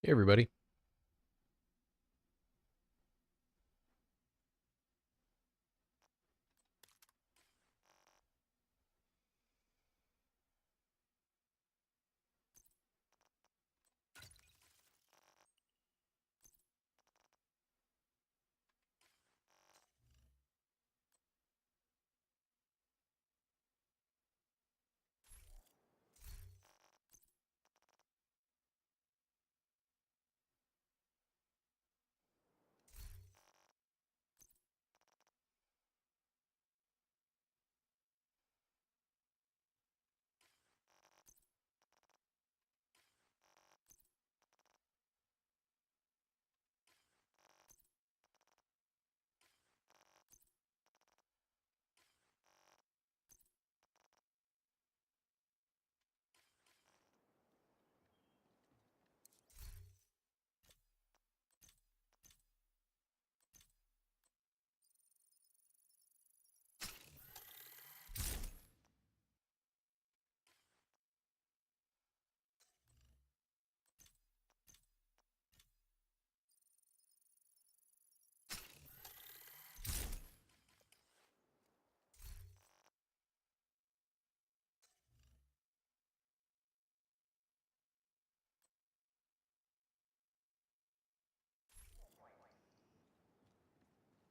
Hey, everybody.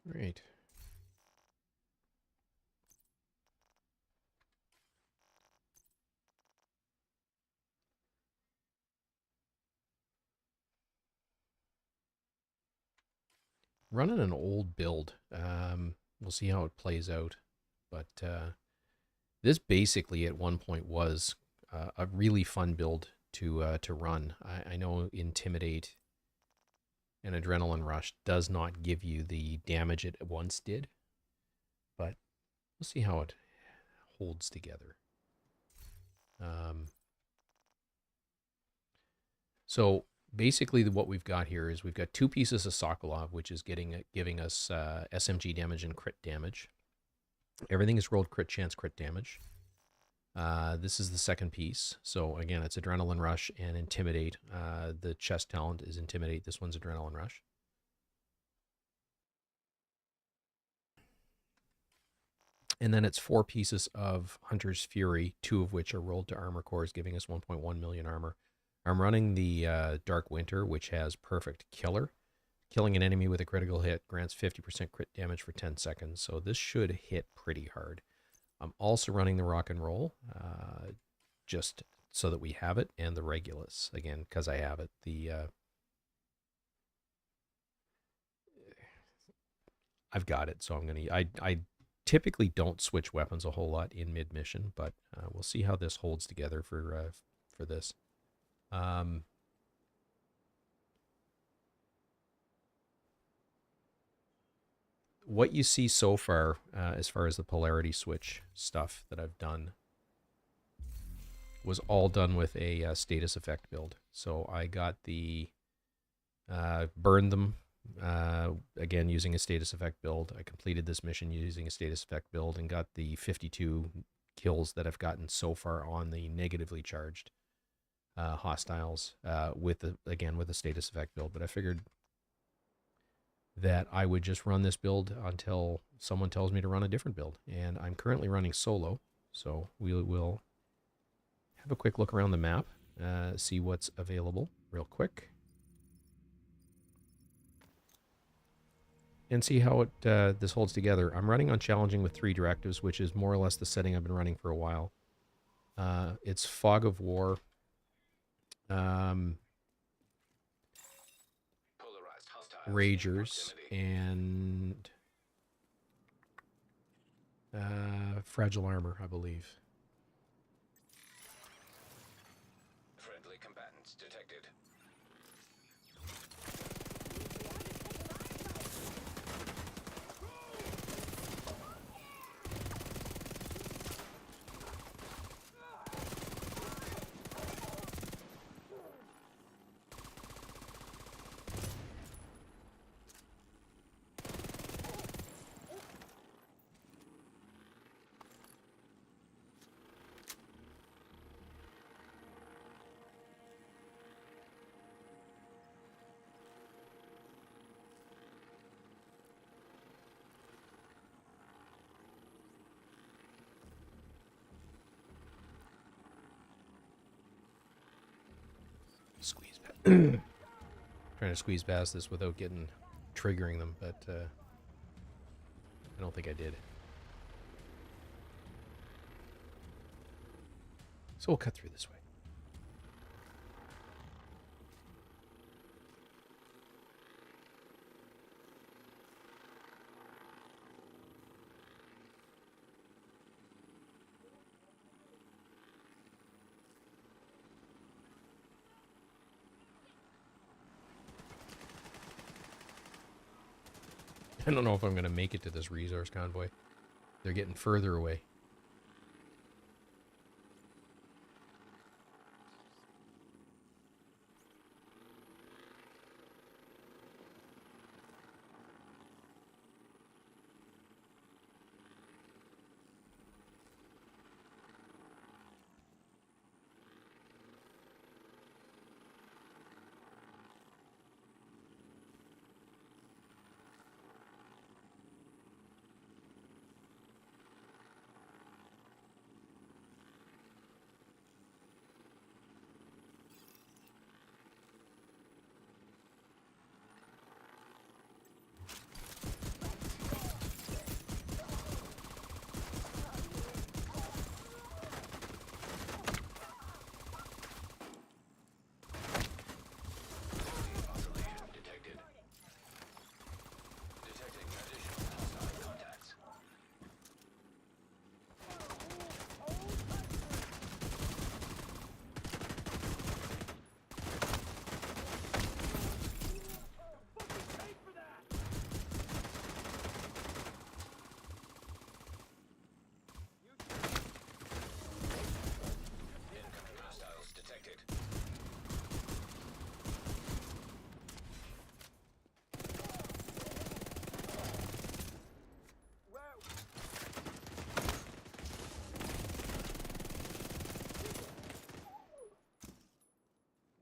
Right. Running an old build. We'll see how it plays out. But this basically at one point was a really fun build to run. I know Intimidate and Adrenaline Rush does not give you the damage it once did, but we'll see how it holds together. So basically, what we've got here is we've got two pieces of Sokolov, which is giving us SMG damage and crit damage. Everything is rolled crit chance, crit damage. This is the second piece. So again, it's Adrenaline Rush and Intimidate. The chest talent is Intimidate. This one's Adrenaline Rush. And then it's four pieces of Hunter's Fury, two of which are rolled to armor cores, giving us 1.1 million armor. I'm running the Dark Winter, which has Perfect Killer. Killing an enemy with a critical hit grants 50% crit damage for 10 seconds. So this should hit pretty hard. I'm also running the Rock and Roll, just so that we have it, and the Regulus, again, because I have it. I've got it, so I'm going to... I typically don't switch weapons a whole lot in mid-mission, but we'll see how this holds together for this. What you see so far, as far as the Polarity Switch stuff that I've done, was all done with a status effect build. So I got the burned them again using a status effect build. I completed this mission using a status effect build and got the 52 kills that I've gotten so far on the negatively charged hostiles with a status effect build. But I figured that I would just run this build until someone tells me to run a different build. And I'm currently running solo, so we will have a quick look around the map, see what's available real quick, and see how this holds together. I'm running on challenging with 3 directives, which is more or less the setting I've been running for a while. It's Fog of War. Ragers and Fragile Armor, I believe. Friendly combatants detected. Trying to squeeze past this without triggering them, but I don't think I did. So we'll cut through this way. I don't know if I'm going to make it to this resource convoy. They're getting further away. Oscillation detected. Detecting additional hostile contacts. Incoming hostiles detected.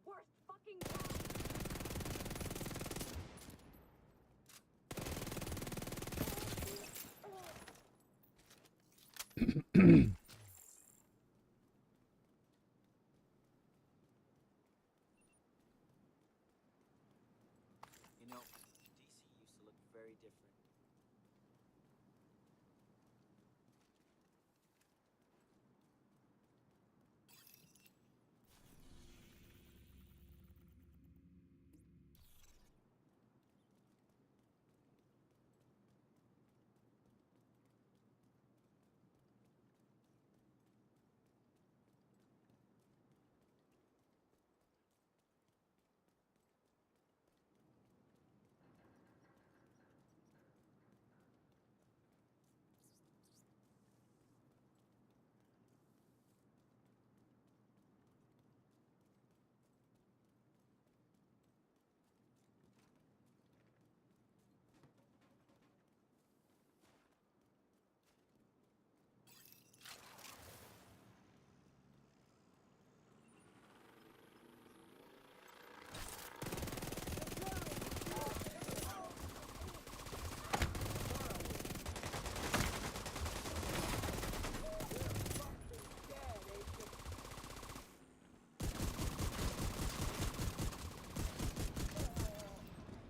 Worst fucking You know, DC used to look very different.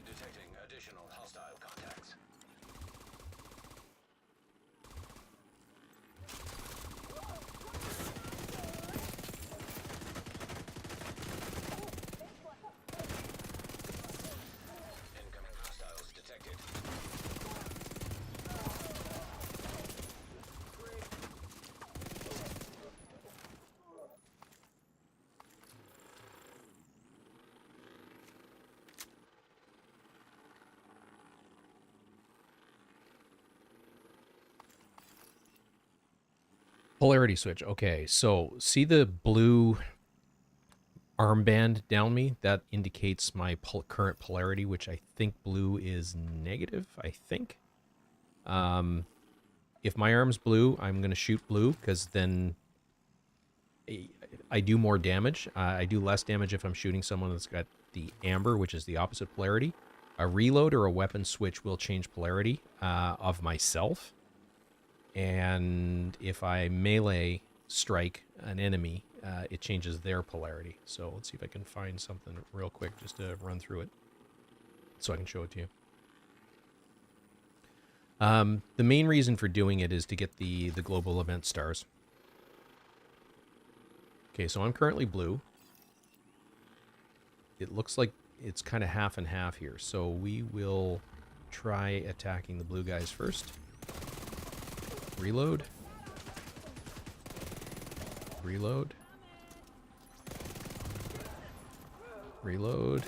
Detecting additional hostile contacts. Incoming hostiles detected. Polarity switch. Okay, so see the blue armband down me? That indicates my current polarity, which I think blue is negative, I think. Um, if my arm's blue, I'm going to shoot blue because then I do more damage. I do less damage if I'm shooting someone that's got the amber, which is the opposite polarity. A reload or a weapon switch will change polarity of myself. And if I melee strike an enemy, it changes their polarity. So let's see if I can find something real quick just to run through it so I can show it to you. The main reason for doing it is to get the global event stars. Okay, so I'm currently blue. It looks like it's kind of half and half here. So we will try attacking the blue guys first. Reload. Reload. Reload.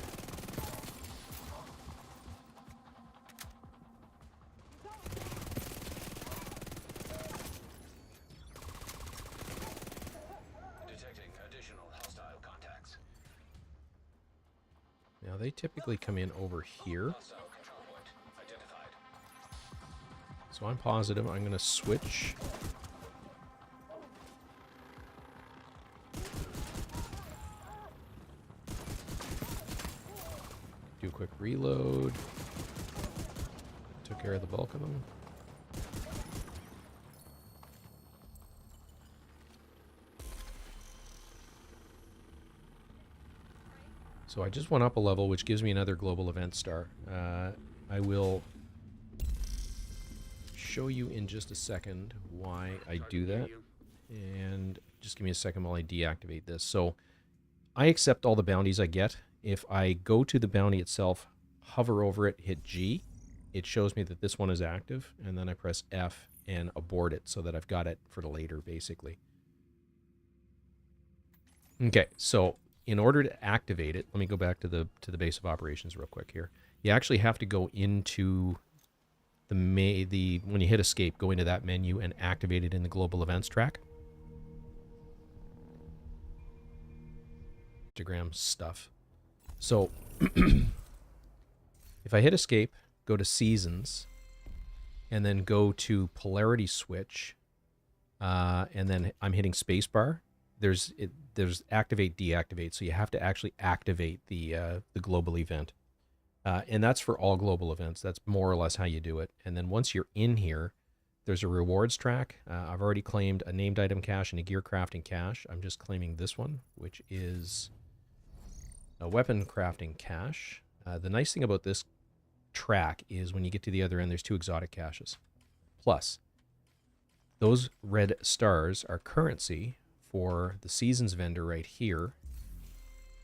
Detecting additional hostile contacts. Now they typically come in over here. Hostile control point identified. So I'm positive I'm going to switch. Do a quick reload. Took care of the bulk of them. So I just went up a level, which gives me another global event star. I will show you in just a second why I do that. And just give me a second while I deactivate this. So I accept all the bounties I get. If I go to the bounty itself, hover over it, hit G, it shows me that this one is active, and then I press F and abort it so that I've got it for later, basically. Okay, so in order to activate it, let me go back to the base of operations real quick here. You actually have to go into when you hit escape, go into that menu and activate it in the global events track. Instagram stuff. So if I hit escape, go to seasons, and then go to polarity switch, and then I'm hitting spacebar. There's activate, deactivate. So you have to actually activate the global event. And that's for all global events. That's more or less how you do it. And then once you're in here, there's a rewards track. I've already claimed a named item cache and a gear crafting cache. I'm just claiming this one, which is a weapon crafting cache. The nice thing about this track is when you get to the other end, there's 2 exotic caches. Plus, those red stars are currency for the seasons vendor right here.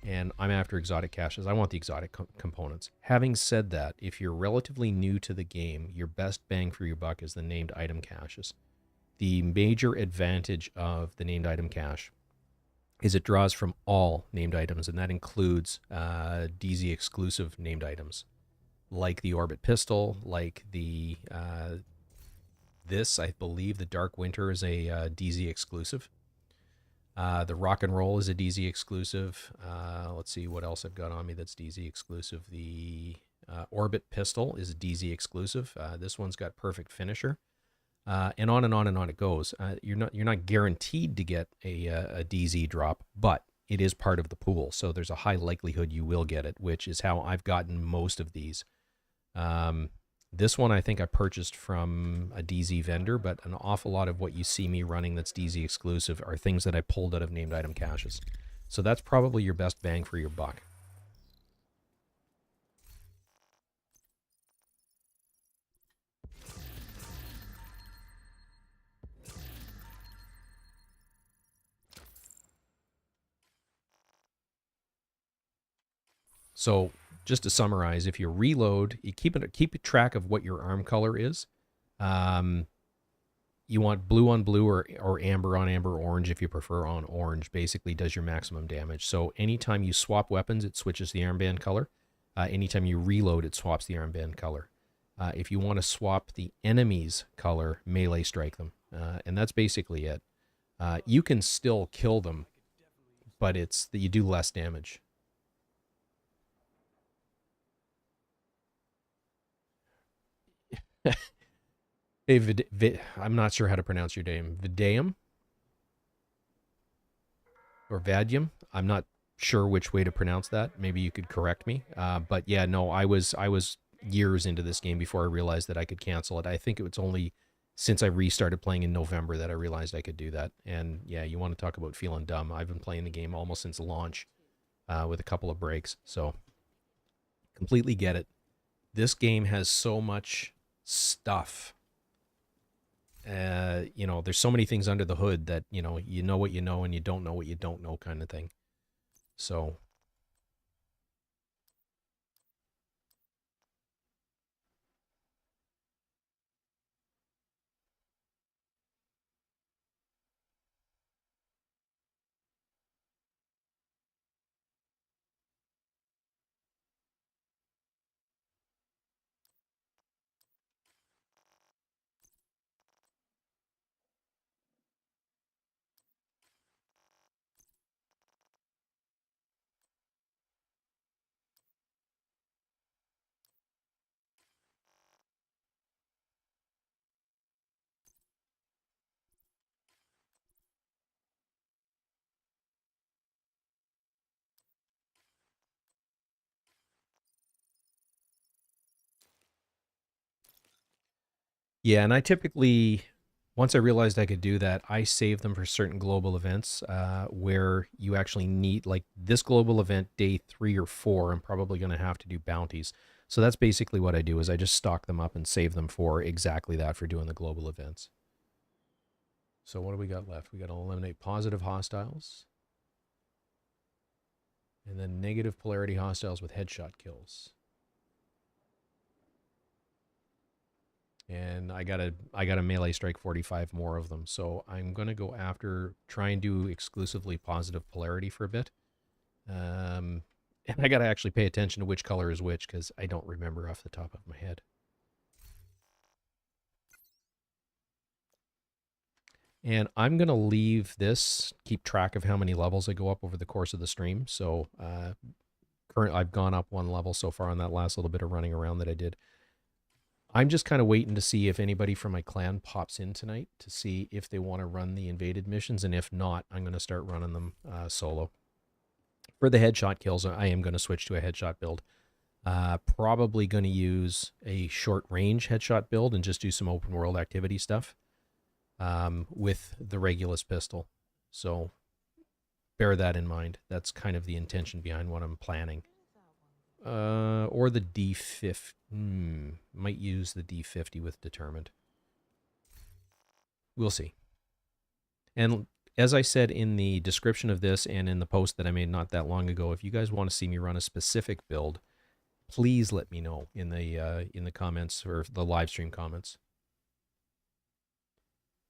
And I'm after exotic caches. I want the exotic components. Having said that, if you're relatively new to the game, your best bang for your buck is the named item caches. The major advantage of the named item cache is it draws from all named items, and that includes DZ exclusive named items, like the Orbit Pistol, like the this, I believe the Dark Winter is a DZ exclusive. The Rock and Roll is a DZ exclusive. Let's see what else I've got on me that's DZ exclusive. The Orbit Pistol is a DZ exclusive. This one's got Perfect Finisher. And on and on and on it goes. You're not guaranteed to get a DZ drop, but it is part of the pool. So there's a high likelihood you will get it, which is how I've gotten most of these. This one I think I purchased from a DZ vendor, but an awful lot of what you see me running that's DZ exclusive are things that I pulled out of named item caches. So that's probably your best bang for your buck. So just to summarize, if you reload, you keep track of what your arm color is. You want blue on blue or amber on amber, orange if you prefer on orange, basically does your maximum damage. So anytime you swap weapons, it switches the armband color. Anytime you reload, it swaps the armband color. If you want to swap the enemy's color, melee strike them. And that's basically it. You can still kill them, but it's that you do less damage. Hey, I'm not sure how to pronounce your name. Vidium? Or Vadium? I'm not sure which way to pronounce that. Maybe you could correct me. But yeah, no, I was years into this game before I realized that I could cancel it. I think it was only since I restarted playing in November that I realized I could do that. And yeah, you want to talk about feeling dumb. I've been playing the game almost since launch with a couple of breaks. So completely get it. This game has so much stuff. There's so many things under the hood that, you know what you know and you don't know what you don't know kind of thing. So yeah, and I typically, once I realized I could do that, I save them for certain global events where you actually need, like this global event, day 3 or 4, I'm probably going to have to do bounties. So that's basically what I do is I just stock them up and save them for exactly that for doing the global events. So what do we got left? We got to eliminate positive hostiles and then negative polarity hostiles with headshot kills. And I gotta melee strike 45 more of them. So I'm gonna go after try and do exclusively positive polarity for a bit. And I gotta actually pay attention to which color is which because I don't remember off the top of my head. And I'm gonna leave this, keep track of how many levels I go up over the course of the stream. So I've gone up 1 level so far on that last little bit of running around that I did. I'm just kind of waiting to see if anybody from my clan pops in tonight to see if they want to run the invaded missions. And if not, I'm going to start running them solo. For the headshot kills, I am going to switch to a headshot build. Probably going to use a short range headshot build and just do some open world activity stuff with the Regulus pistol. So bear that in mind. That's kind of the intention behind what I'm planning. Or the D50. Might use the D50 with Determined. We'll see. And as I said in the description of this and in the post that I made not that long ago, if you guys want to see me run a specific build, please let me know in the comments or the live stream comments.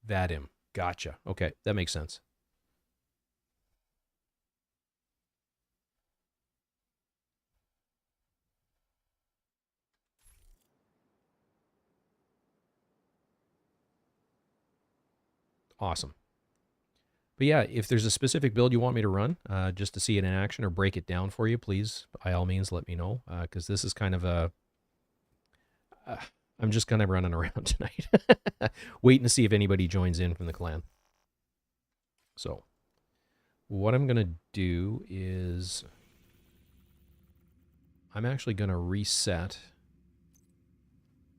Vadim. Gotcha. Okay, that makes sense. Awesome. But yeah, if there's a specific build you want me to run, just to see it in action or break it down for you, please, by all means, let me know. Because this is kind of a... I'm just kind of running around tonight. Waiting to see if anybody joins in from the clan. So, what I'm going to do is... I'm actually going to reset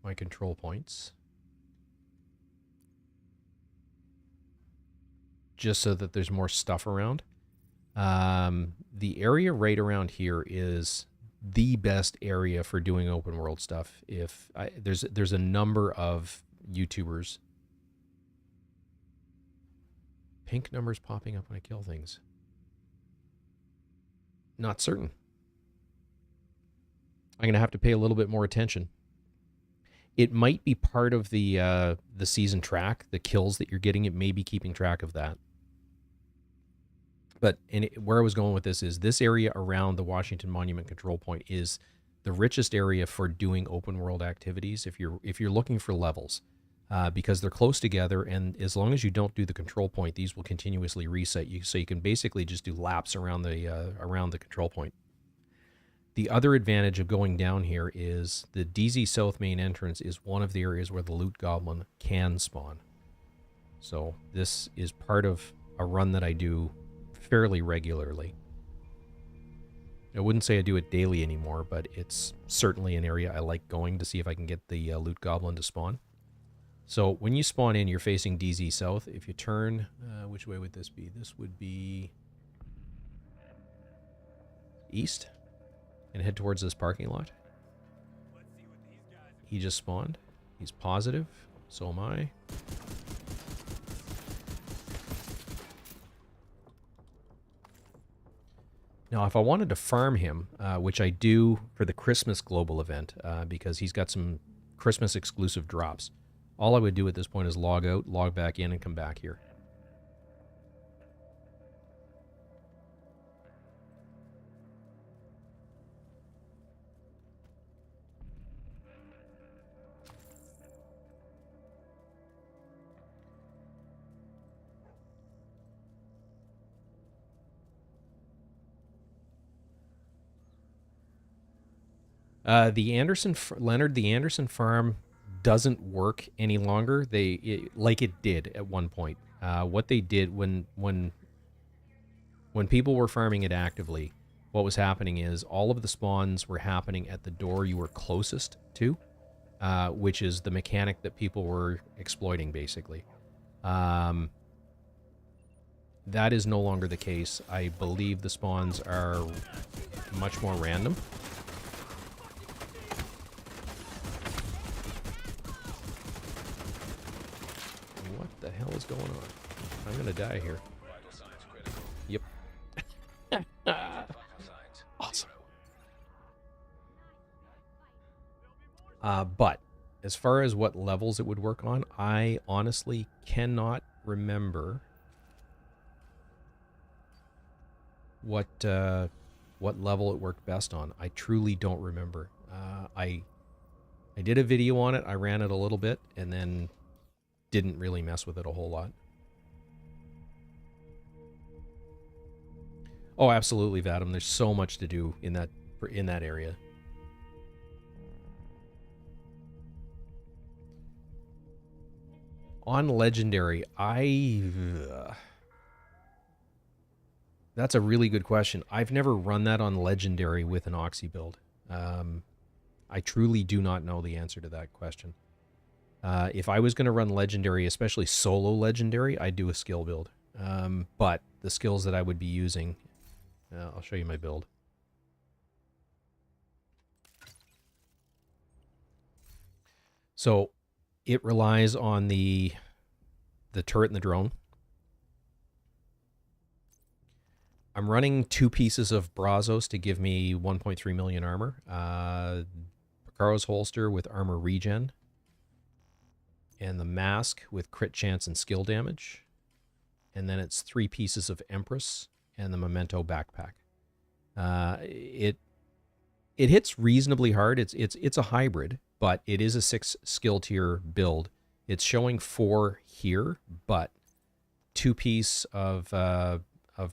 my control points. Just so that there's more stuff around. The area right around here is the best area for doing open world stuff. There's a number of YouTubers. Pink numbers popping up when I kill things. Not certain. I'm gonna have to pay a little bit more attention. It might be part of the season track, the kills that you're getting. It may be keeping track of that. But where I was going with this is this area around the Washington Monument Control Point is the richest area for doing open world activities if you're looking for levels, because they're close together, and as long as you don't do the control point, these will continuously reset you. So you can basically just do laps around the control point. The other advantage of going down here is the DZ South main entrance is one of the areas where the loot goblin can spawn. So this is part of a run that I do fairly regularly. I wouldn't say I do it daily anymore, but it's certainly an area I like going to see if I can get the loot goblin to spawn. So when you spawn in, you're facing DZ south. If you turn, which way would this be? This would be east and head towards this parking lot. He just spawned. He's positive. So am I. Now, if I wanted to farm him, which I do for the Christmas global event, because he's got some Christmas exclusive drops, all I would do at this point is log out, log back in, and come back here. The Leonard, the Anderson farm doesn't work any longer. Like it did at one point. What they did when people were farming it actively, what was happening is all of the spawns were happening at the door you were closest to, which is the mechanic that people were exploiting, basically. That is no longer the case. I believe the spawns are much more random. What the hell is going on? I'm gonna die here. Vital signs critical. Yep. Vital signs. Awesome. But as far as what levels it would work on, I honestly cannot remember what level it worked best on. I truly don't remember. I did a video on it. I ran it a little bit and then didn't really mess with it a whole lot. Oh, absolutely, Vadim. There's so much to do in that area. On Legendary, that's a really good question. I've never run that on Legendary with an Oxy build. I truly do not know the answer to that question. If I was going to run Legendary, especially solo Legendary, I'd do a skill build. But the skills that I would be using, I'll show you my build. So it relies on the turret and the drone. I'm running 2 pieces of Brazos to give me 1.3 million armor. Picaro's holster with armor regen. And the mask with crit chance and skill damage. And then it's 3 pieces of Empress and the Memento backpack. It hits reasonably hard. It's a hybrid, but it is a 6 skill tier build. It's showing 4 here, but 2 piece of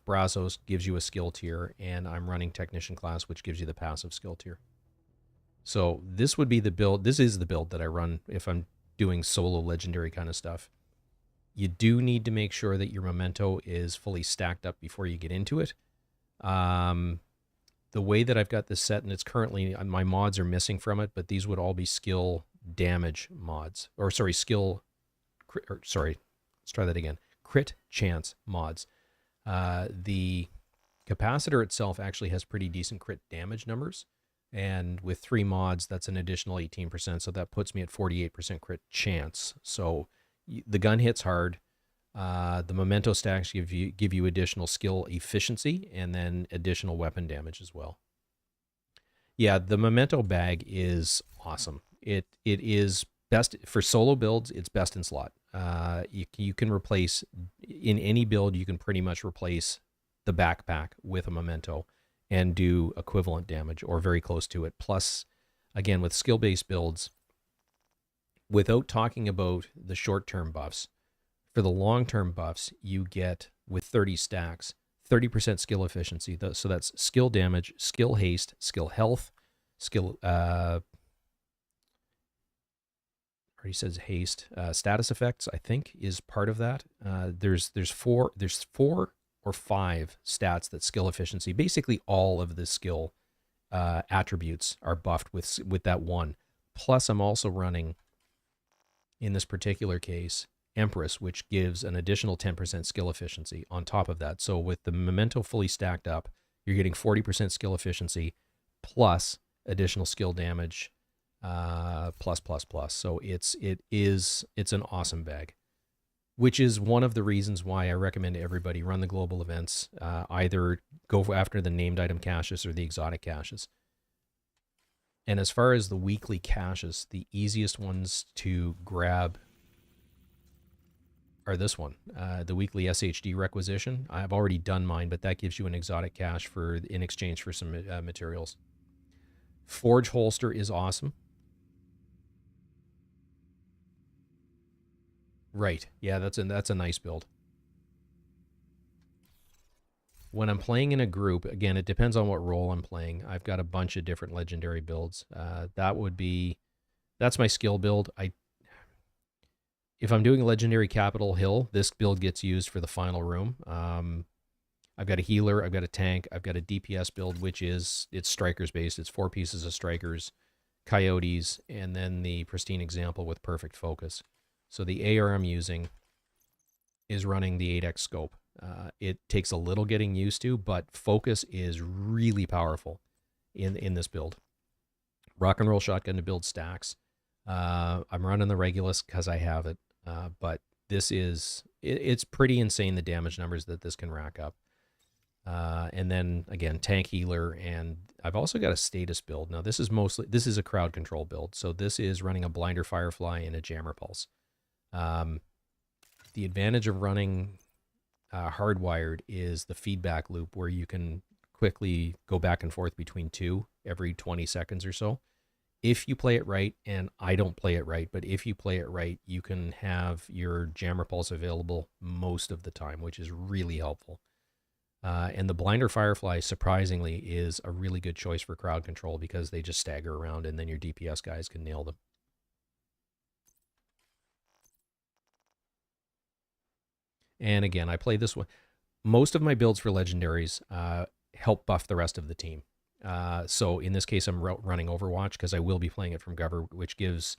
Brazos gives you a skill tier, and I'm running Technician class, which gives you the passive skill tier. So this would be the build. This is the build that I run if I'm doing solo Legendary kind of stuff. You do need to make sure that your Memento is fully stacked up before you get into it. The way that I've got this set, and it's currently, my mods are missing from it, but these would all be skill damage mods. Or sorry, let's try that again. Crit chance mods. The capacitor itself actually has pretty decent crit damage numbers. And with 3 mods, that's an additional 18%. So that puts me at 48% crit chance. So the gun hits hard. The Memento stacks give you additional skill efficiency and then additional weapon damage as well. Yeah, the Memento bag is awesome. It is best for solo builds. It's best in slot. You can replace, in any build, you can pretty much replace the backpack with a Memento and do equivalent damage or very close to it. Plus, again, with skill-based builds, without talking about the short-term buffs, for the long-term buffs, you get, with 30 stacks, 30% skill efficiency. So that's skill damage, skill haste, skill health, skill... already says haste. Status effects, I think, is part of that. There's 4 or 5 stats that skill efficiency. Basically, all of the skill attributes are buffed with that one. Plus, I'm also running in this particular case, Empress, which gives an additional 10% skill efficiency on top of that. So with the Memento fully stacked up, you're getting 40% skill efficiency plus additional skill damage, plus plus plus. So it's an awesome bag, which is one of the reasons why I recommend to everybody run the global events. Either go after the named item caches or the exotic caches. And as far as the weekly caches, the easiest ones to grab are this one, the weekly SHD requisition. I've already done mine, but that gives you an exotic cache in exchange for some materials. Forge holster is awesome. Right. Yeah, that's a nice build. When I'm playing in a group, again, it depends on what role I'm playing. I've got a bunch of different legendary builds. That's my skill build. If I'm doing Legendary Capitol Hill, this build gets used for the final room. I've got a healer, I've got a tank, I've got a DPS build, it's strikers based. It's 4 pieces of strikers, coyotes, and then the pristine example with perfect focus. So the AR I'm using is running the 8x scope. It takes a little getting used to, but focus is really powerful in this build. Rock and roll shotgun to build stacks. I'm running the Regulus because I have it, but it's pretty insane the damage numbers that this can rack up. And then again, tank healer, and I've also got a status build. Now this is a crowd control build, so this is running a blinder firefly and a jammer pulse. The advantage of running hardwired is the feedback loop, where you can quickly go back and forth between two every 20 seconds or so. If you play it right, and I don't play it right, but if you play it right, you can have your jammer pulse available most of the time, which is really helpful. And the blinder firefly, surprisingly, is a really good choice for crowd control because they just stagger around and then your DPS guys can nail them. And again, I play this one. Most of my builds for legendaries help buff the rest of the team. So in this case, I'm running Overwatch because I will be playing it from Governor, which gives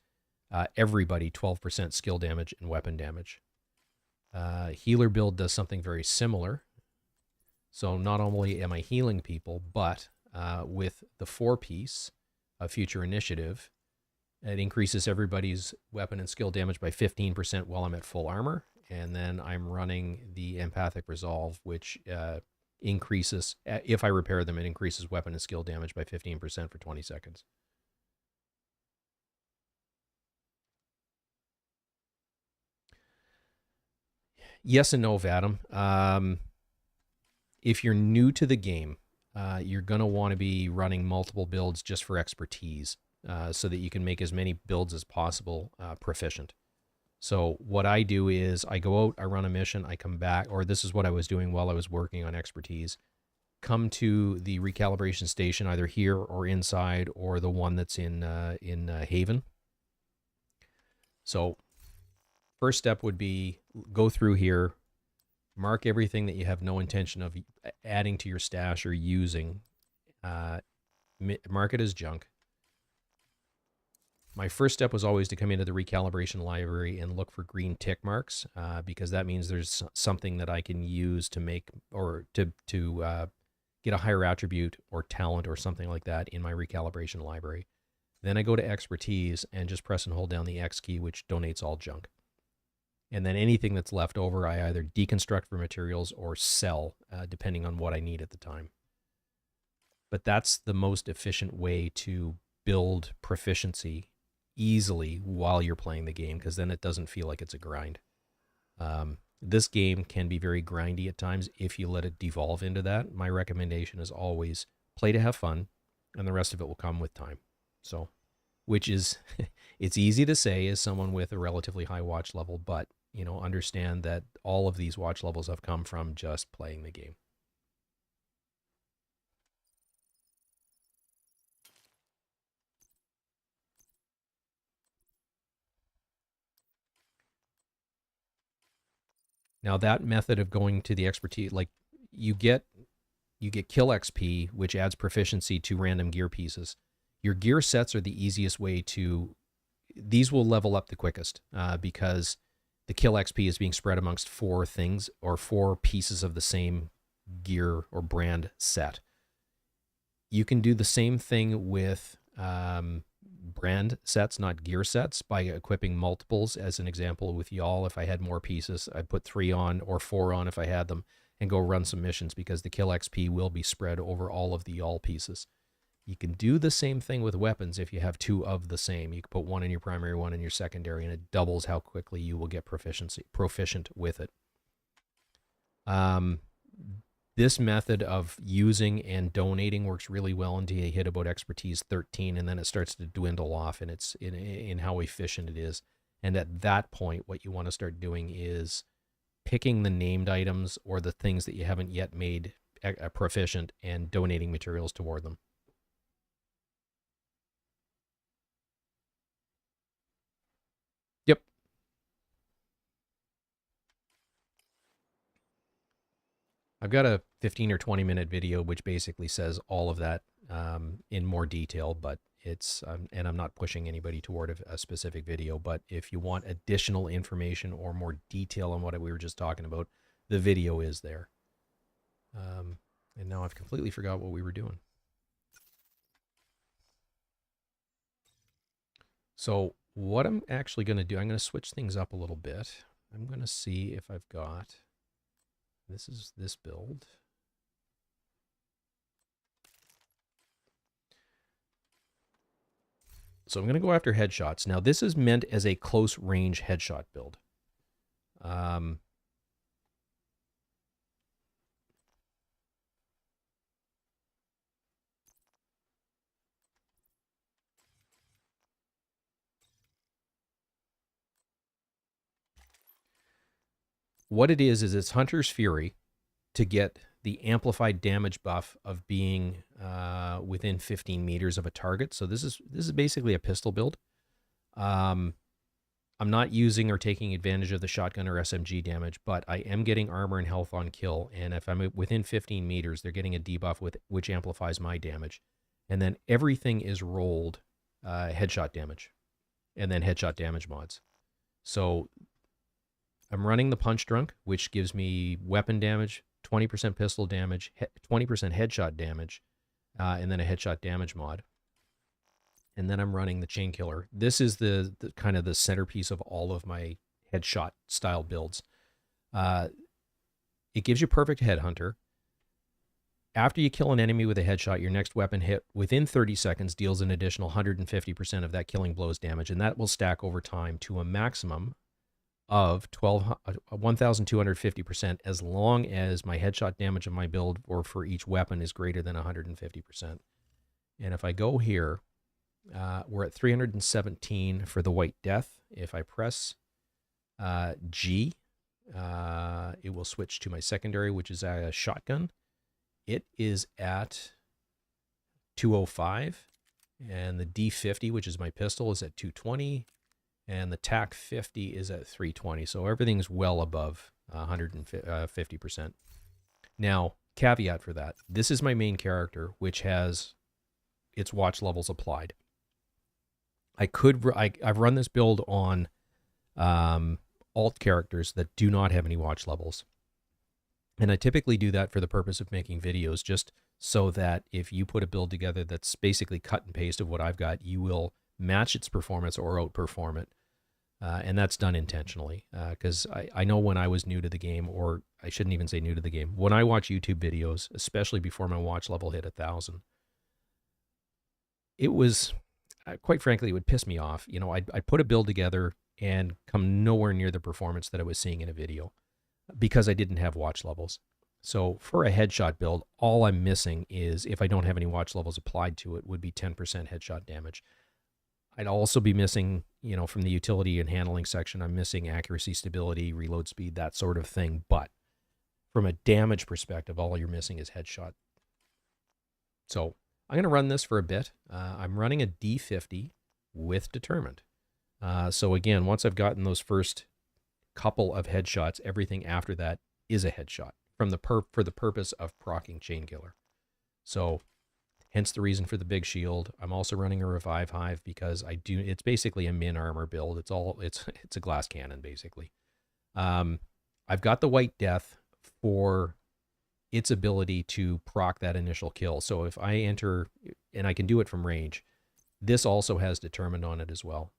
everybody 12% skill damage and weapon damage. Healer build does something very similar. So not only am I healing people, but with the 4-piece of Future Initiative, it increases everybody's weapon and skill damage by 15% while I'm at full armor. And then I'm running the Empathic Resolve, which increases, if I repair them, it increases weapon and skill damage by 15% for 20 seconds. Yes and no, Vadim. If you're new to the game, you're going to want to be running multiple builds just for expertise, so that you can make as many builds as possible proficient. So what I do is I go out, I run a mission, I come back, or this is what I was doing while I was working on expertise, come to the recalibration station either here or inside, or the one that's in Haven. So first step would be go through here, mark everything that you have no intention of adding to your stash or using, mark it as junk. My first step was always to come into the recalibration library and look for green tick marks, because that means there's something that I can use to make, or to get a higher attribute or talent or something like that in my recalibration library. Then I go to expertise and just press and hold down the X key, which donates all junk. And then anything that's left over, I either deconstruct for materials or sell, depending on what I need at the time. But that's the most efficient way to build proficiency easily while you're playing the game, because then it doesn't feel like it's a grind. This game can be very grindy at times if you let it devolve into that. My recommendation is always play to have fun, and the rest of it will come with time. So, which is, it's easy to say as someone with a relatively high watch level, but understand that all of these watch levels have come from just playing the game. Now that method of going to the expertise, like you get kill XP, which adds proficiency to random gear pieces. Your gear sets are the easiest way to these will level up the quickest because the kill XP is being spread amongst 4 things or 4 pieces of the same gear or brand set. You can do the same thing with brand sets, not gear sets, by equipping multiples. As an example, with y'all, if I had more pieces, I'd put 3 on or 4 on if I had them and go run some missions because the kill XP will be spread over all of the y'all pieces. You can do the same thing with weapons if you have 2 of the same. You can put 1 in your primary, 1 in your secondary, and it doubles how quickly you will get proficient with it. This method of using and donating works really well until you hit about expertise 13, and then it starts to dwindle off and it's in how efficient it is. And at that point, what you want to start doing is picking the named items or the things that you haven't yet made proficient and donating materials toward them. Yep. I've got a 15 or 20 minute video which basically says all of that in more detail, but it's and I'm not pushing anybody toward a specific video, but if you want additional information or more detail on what we were just talking about, the video is there. And now I've completely forgot what we were doing. So what I'm actually going to do, I'm going to switch things up a little bit. I'm going to see if I've got, this is this build. So I'm going to go after headshots. Now this is meant as a close range headshot build. What it is it's Hunter's Fury to get the amplified damage buff of being within 15 meters of a target. So this is basically a pistol build. I'm not using or taking advantage of the shotgun or SMG damage, but I am getting armor and health on kill. And if I'm within 15 meters, they're getting a debuff which amplifies my damage. And then everything is rolled headshot damage and then headshot damage mods. So I'm running the Punch Drunk, which gives me weapon damage, 20% pistol damage, 20% headshot damage, and then a headshot damage mod. And then I'm running the Chain Killer. This is the kind of the centerpiece of all of my headshot style builds. It gives you perfect headhunter. After you kill an enemy with a headshot, your next weapon hit within 30 seconds deals an additional 150% of that killing blow's damage, and that will stack over time to a maximum of 1,250% as long as my headshot damage of my build or for each weapon is greater than 150%. And if I go here, we're at 317 for the White Death. If I press G, it will switch to my secondary, which is a shotgun. It is at 205, and the D50, which is my pistol, is at 220. And the TAC 50 is at 320. So everything's well above 150%. Now, caveat for that. This is my main character, which has its watch levels applied. I've run this build on alt characters that do not have any watch levels. And I typically do that for the purpose of making videos, just so that if you put a build together that's basically cut and paste of what I've got, you will match its performance or outperform it. And that's done intentionally because I know when I was new to the game, or I shouldn't even say new to the game, when I watch YouTube videos, especially before my watch level hit 1,000, it was, quite frankly, it would piss me off. You know, I'd put a build together and come nowhere near the performance that I was seeing in a video because I didn't have watch levels. So for a headshot build, all I'm missing is, if I don't have any watch levels applied to it, would be 10% headshot damage. I'd also be missing, you know, from the utility and handling section, I'm missing accuracy, stability, reload speed, that sort of thing. But from a damage perspective, all you're missing is headshot. So I'm going to run this for a bit. I'm running a D50 with Determined. So again, once I've gotten those first couple of headshots, everything after that is a headshot for the purpose of proccing Chain Killer. So hence the reason for the big shield. I'm also running a revive hive because it's basically a min armor build. It's a glass cannon basically. I've got the White Death for its ability to proc that initial kill. So if I enter, and I can do it from range, this also has determined on it as well.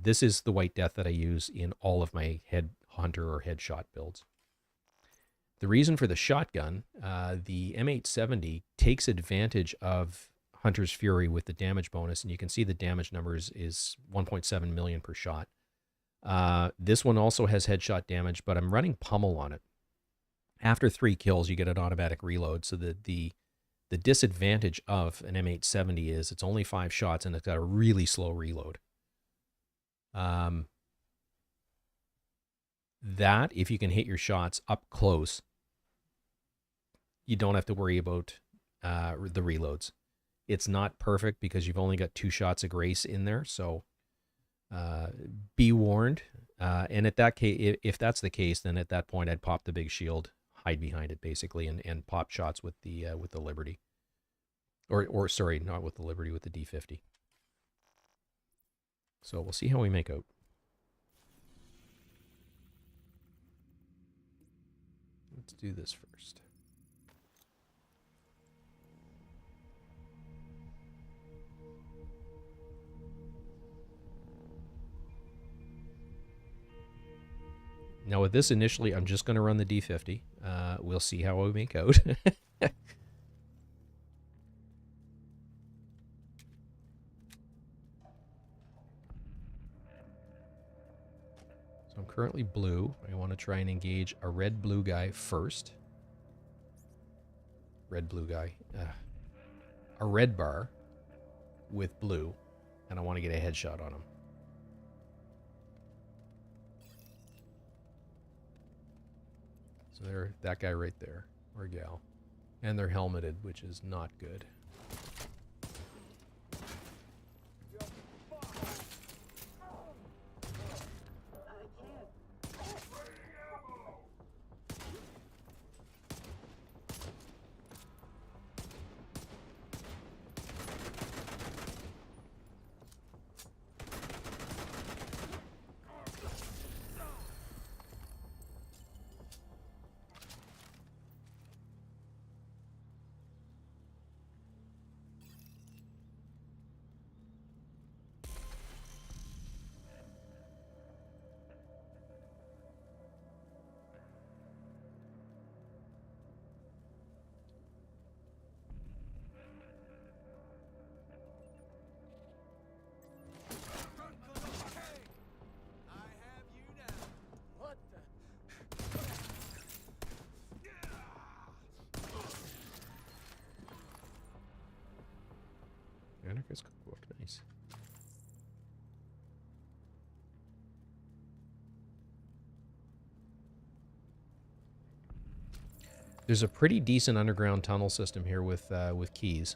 This is the White Death that I use in all of my head hunter or headshot builds. The reason for the shotgun, the M870 takes advantage of Hunter's Fury with the damage bonus, and you can see the damage numbers is 1.7 million per shot. This one also has headshot damage, but I'm running pummel on it. After 3 kills, you get an automatic reload, so the disadvantage of an M870 is it's only 5 shots, and it's got a really slow reload. That, if you can hit your shots up close, you don't have to worry about the reloads. It's not perfect because you've only got 2 shots of grace in there, so be warned. And at that case, if that's the case, then at that point I'd pop the big shield, hide behind it basically, and pop shots with the Liberty, or sorry, not with the Liberty, with the D50. So we'll see how we make out. Let's do this first. Now with this initially, I'm just going to run the D50. We'll see how we make out. So I'm currently blue. I want to try and engage a red-blue guy first. Red-blue guy. A red bar with blue, and I want to get a headshot on him. So there, that guy right there, or gal. And they're helmeted, which is not good. Anarchist cookbook, nice. There's a pretty decent underground tunnel system here with keys.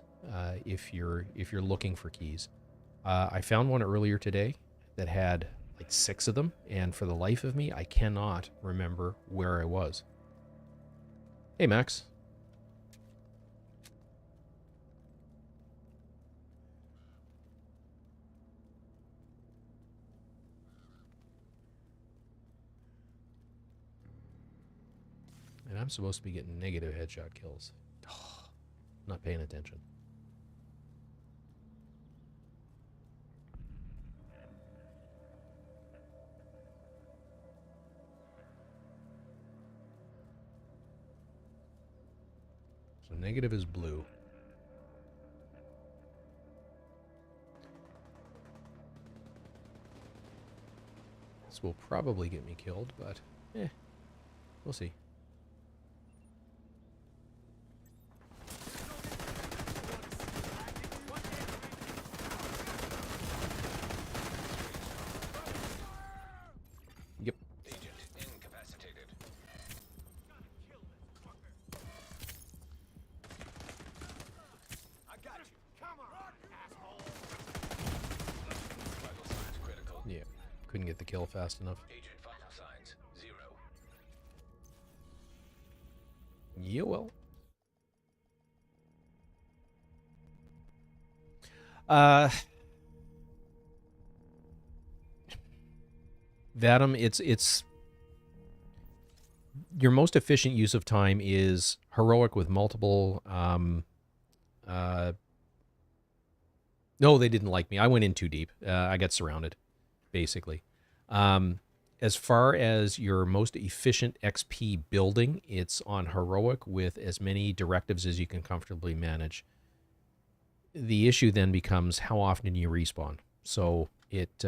If you're looking for keys, I found one earlier today that had like 6 of them, and for the life of me, I cannot remember where I was. Hey, Max. And I'm supposed to be getting negative headshot kills. Oh, not paying attention. So negative is blue. This will probably get me killed, but we'll see. Yep. Agent incapacitated. I got you. Come on, asshole. Vital signs critical. Yeah. Couldn't get the kill fast enough. Agent vital signs 0. Yeah, well. Uh, Vadim, it's your most efficient use of time is heroic with multiple. Uh, no, they didn't like me. I went in too deep. I got surrounded, basically. Um, as far as your most efficient XP building, it's on heroic with as many directives as you can comfortably manage. The issue then becomes how often you respawn. So it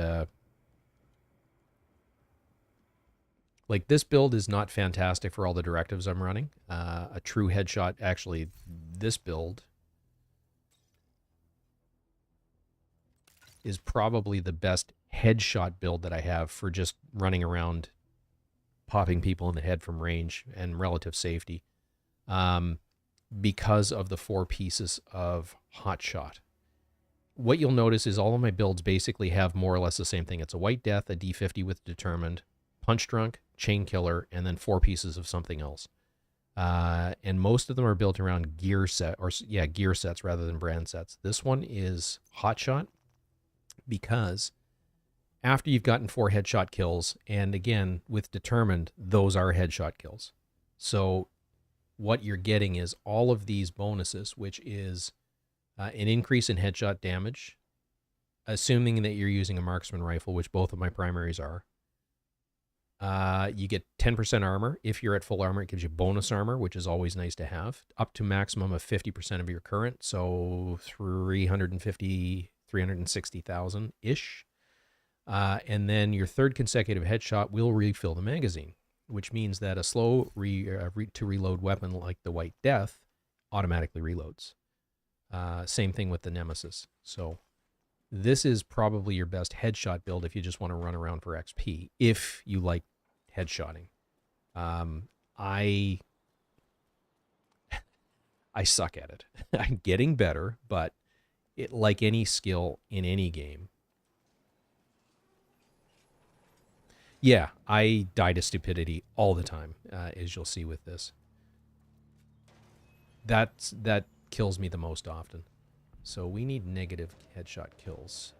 like this build is not fantastic for all the directives I'm running. A true headshot, actually, this build is probably the best headshot build that I have for just running around popping people in the head from range and relative safety, because of the 4 pieces of hot shot. What you'll notice is all of my builds basically have more or less the same thing. It's a white death, a D50 with determined, punch drunk, chain killer, and then 4 pieces of something else. And most of them are built around gear sets rather than brand sets. This one is hot shot because after you've gotten 4 headshot kills, and again with determined, those are headshot kills. So what you're getting is all of these bonuses, which is an increase in headshot damage, assuming that you're using a marksman rifle, which both of my primaries are. You get 10% armor. If you're at full armor, it gives you bonus armor, which is always nice to have, up to maximum of 50% of your current, so 360,000-ish. And then your third consecutive headshot will refill the magazine, which means that a slow to reload weapon like the White Death automatically reloads. Same thing with the Nemesis. So this is probably your best headshot build if you just want to run around for XP, if you like headshotting. I suck at it. I'm getting better, but it, like any skill in any game, yeah, I die to stupidity all the time, as you'll see with this. That kills me the most often. So we need negative headshot kills.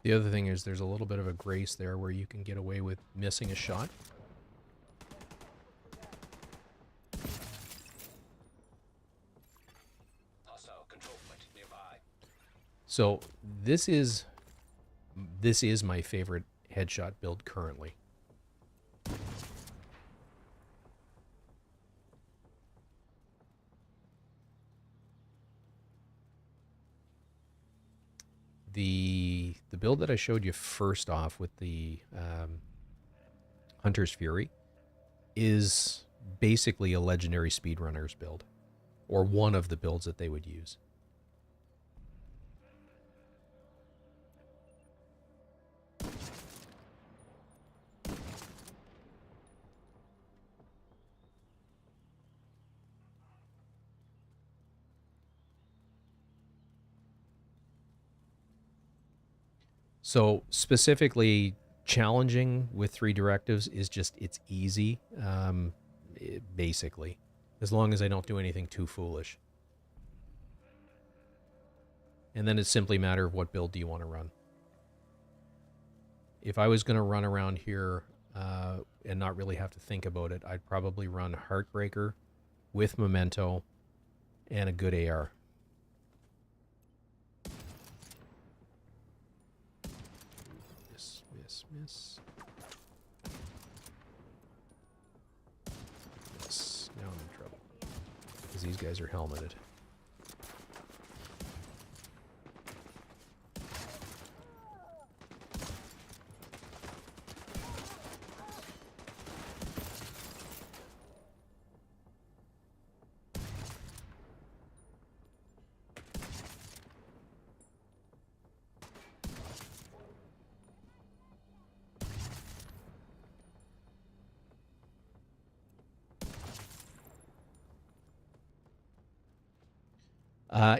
The other thing is there's a little bit of a grace there where you can get away with missing a shot. Hostile control point nearby. So this is my favorite headshot build currently. The build that I showed you first off with the Hunter's Fury is basically a legendary speedrunner's build, or one of the builds that they would use. So specifically challenging with 3 directives is just, it's easy, basically, as long as I don't do anything too foolish. And then it's simply a matter of what build do you want to run. If I was going to run around here and not really have to think about it, I'd probably run Heartbreaker with Memento and a good AR. Miss, miss, miss. Miss. Now I'm in trouble. Because these guys are helmeted.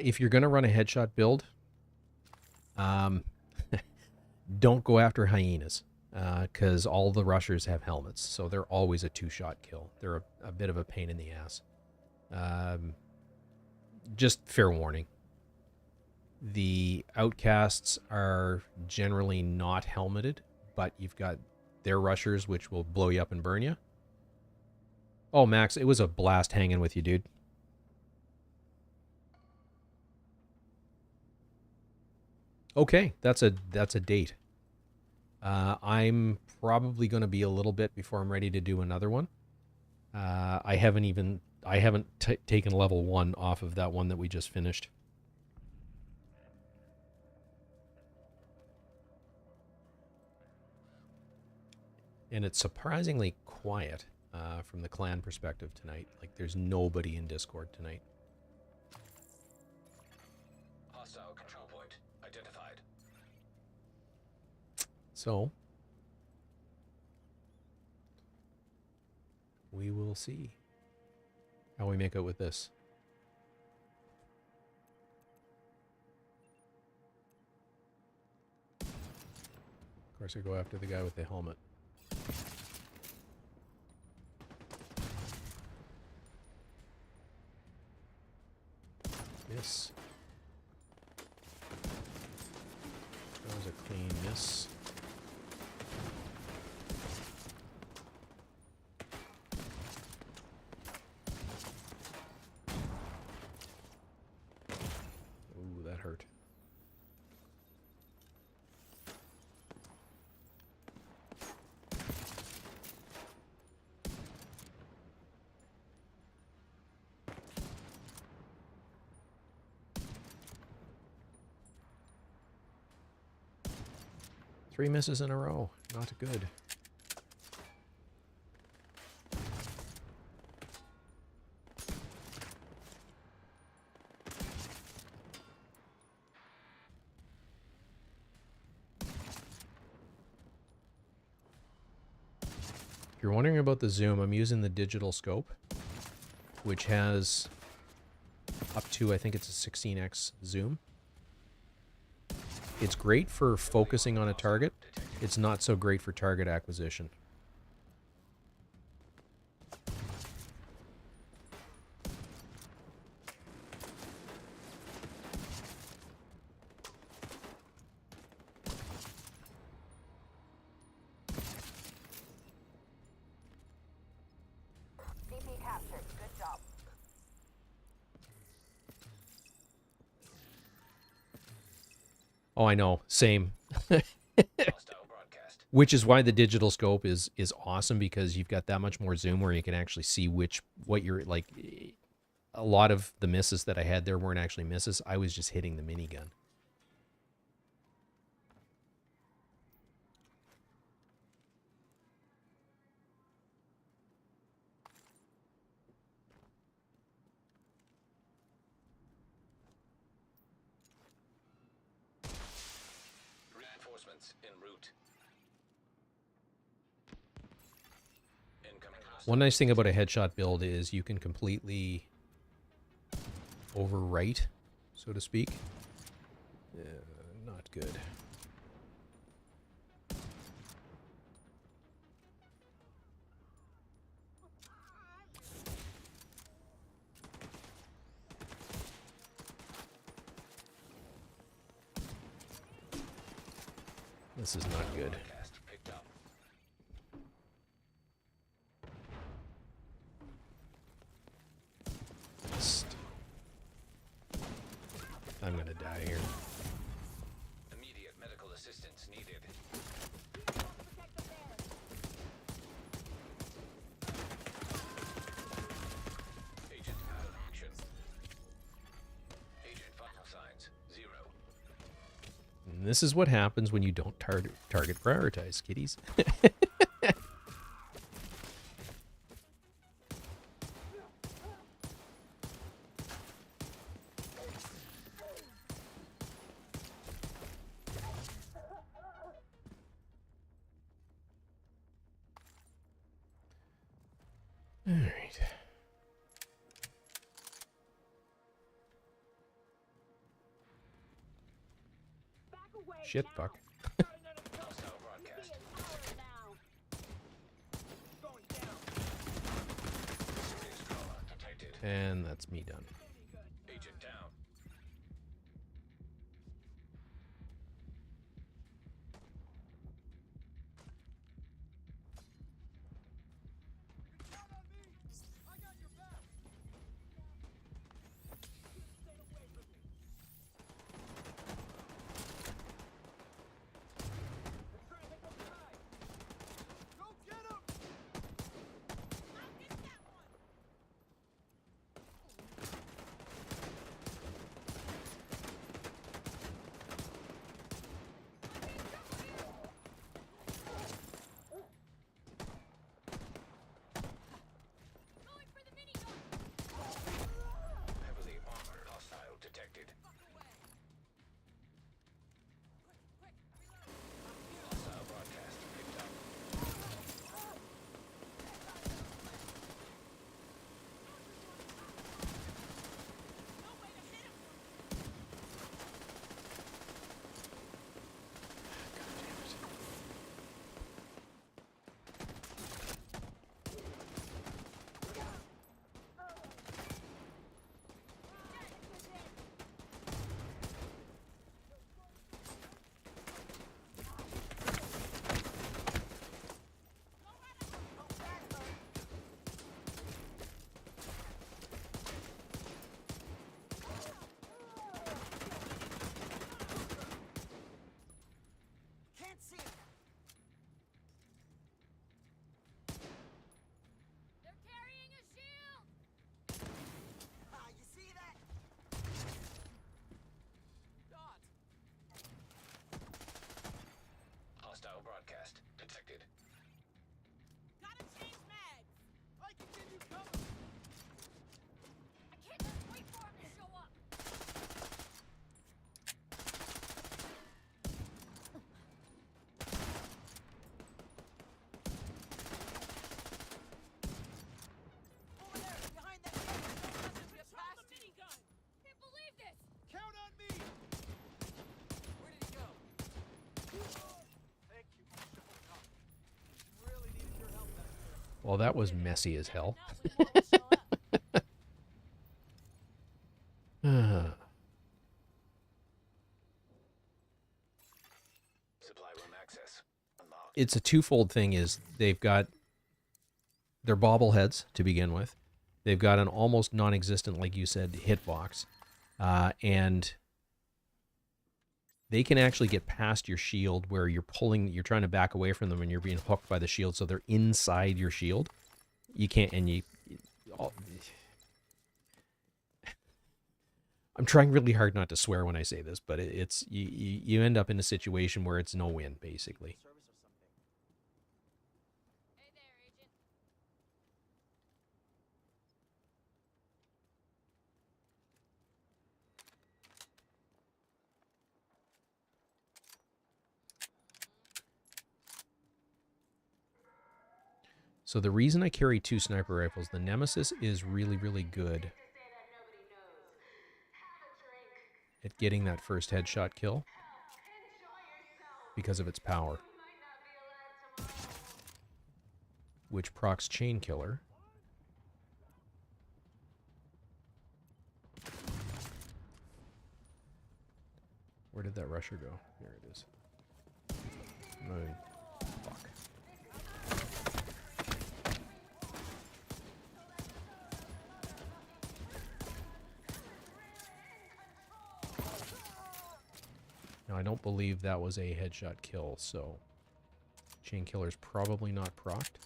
If you're going to run a headshot build, don't go after hyenas because all the rushers have helmets, so they're always a two-shot kill. They're a bit of a pain in the ass. Just fair warning. The outcasts are generally not helmeted, but you've got their rushers, which will blow you up and burn you. Oh, Max, it was a blast hanging with you, dude. Okay, that's a date. I'm probably going to be a little bit before I'm ready to do another one. I haven't taken level 1 off of that one that we just finished. And it's surprisingly quiet from the clan perspective tonight. Like, there's nobody in Discord tonight. Hostile control point identified. So, we will see how we make out with this. Of course, I go after the guy with the helmet. Miss. That was a clean miss. Ooh, that hurt. Three misses in a row. Not good. If you're wondering about the zoom, I'm using the digital scope, which has up to, I think it's a 16x zoom. It's great for focusing on a target. It's not so great for target acquisition. CP captured. Good job. Oh, I know. Same. Hostile broadcast. Which is why the digital scope is awesome, because you've got that much more zoom where you can actually see what you're like. A lot of the misses that I had there weren't actually misses. I was just hitting the minigun. Reinforcements en route. Incoming hostile. One nice thing about a headshot build is you can completely overwrite, so to speak. Not good. This is not good. Broadcast here. Immediate medical assistance needed. Protect the bear. Agent out of action. Agent vital signs 0. And this is what happens when you don't target prioritize, kiddies. All right. Back away. Shit, now. fuck. Hostile broadcast. Power now. Going down. Serious trauma detected. And that's me done. Agent down. Heavily armored hostile detected. Hostile broadcast picked up. Can't see him. They're carrying a shield. Ah, you see that? Dot. Hostile broadcast detected. Gotta change mags. I can give you cover. I can't just wait for him to show up. Over there, behind that gate. Don't let them get Drop past the you. minigun. Can't believe this. Count on me. Where did he go? Thank you for showing up. Really needed your help back there. Well, that was messy as hell. Not when won't show up. Supply room access unlocked. It's a twofold thing. Is they've got their bobbleheads to begin with. They've got an almost non-existent, like you said, hitbox, and they can actually get past your shield where you're trying to back away from them, and you're being hooked by the shield, so they're inside your shield. You can't, and I'm trying really hard not to swear when I say this, but it's you end up in a situation where it's no win, basically. Service or something. Hey there, Agent. So the reason I carry 2 sniper rifles, the Nemesis is really, really good at getting that first headshot kill because of its power, which procs Chain Killer. Where did that rusher go? Here it is. Moon. Fuck. Now, I don't believe that was a headshot kill, so chain killer's probably not procced.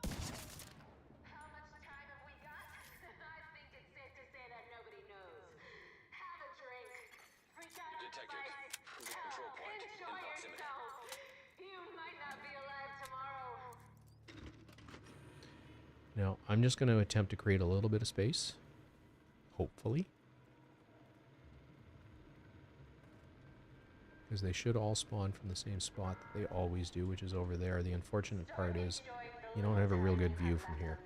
How much time have we got? I think it's safe to say that nobody knows. Have a drink. Freak out on Detected. spice. The control point in Enjoy proximity. yourself. You might not be alive tomorrow. Now, I'm just going to attempt to create a little bit of space. Hopefully. Because they should all spawn from the same spot that they always do, which is over there. The unfortunate part is you don't have a real good view from here.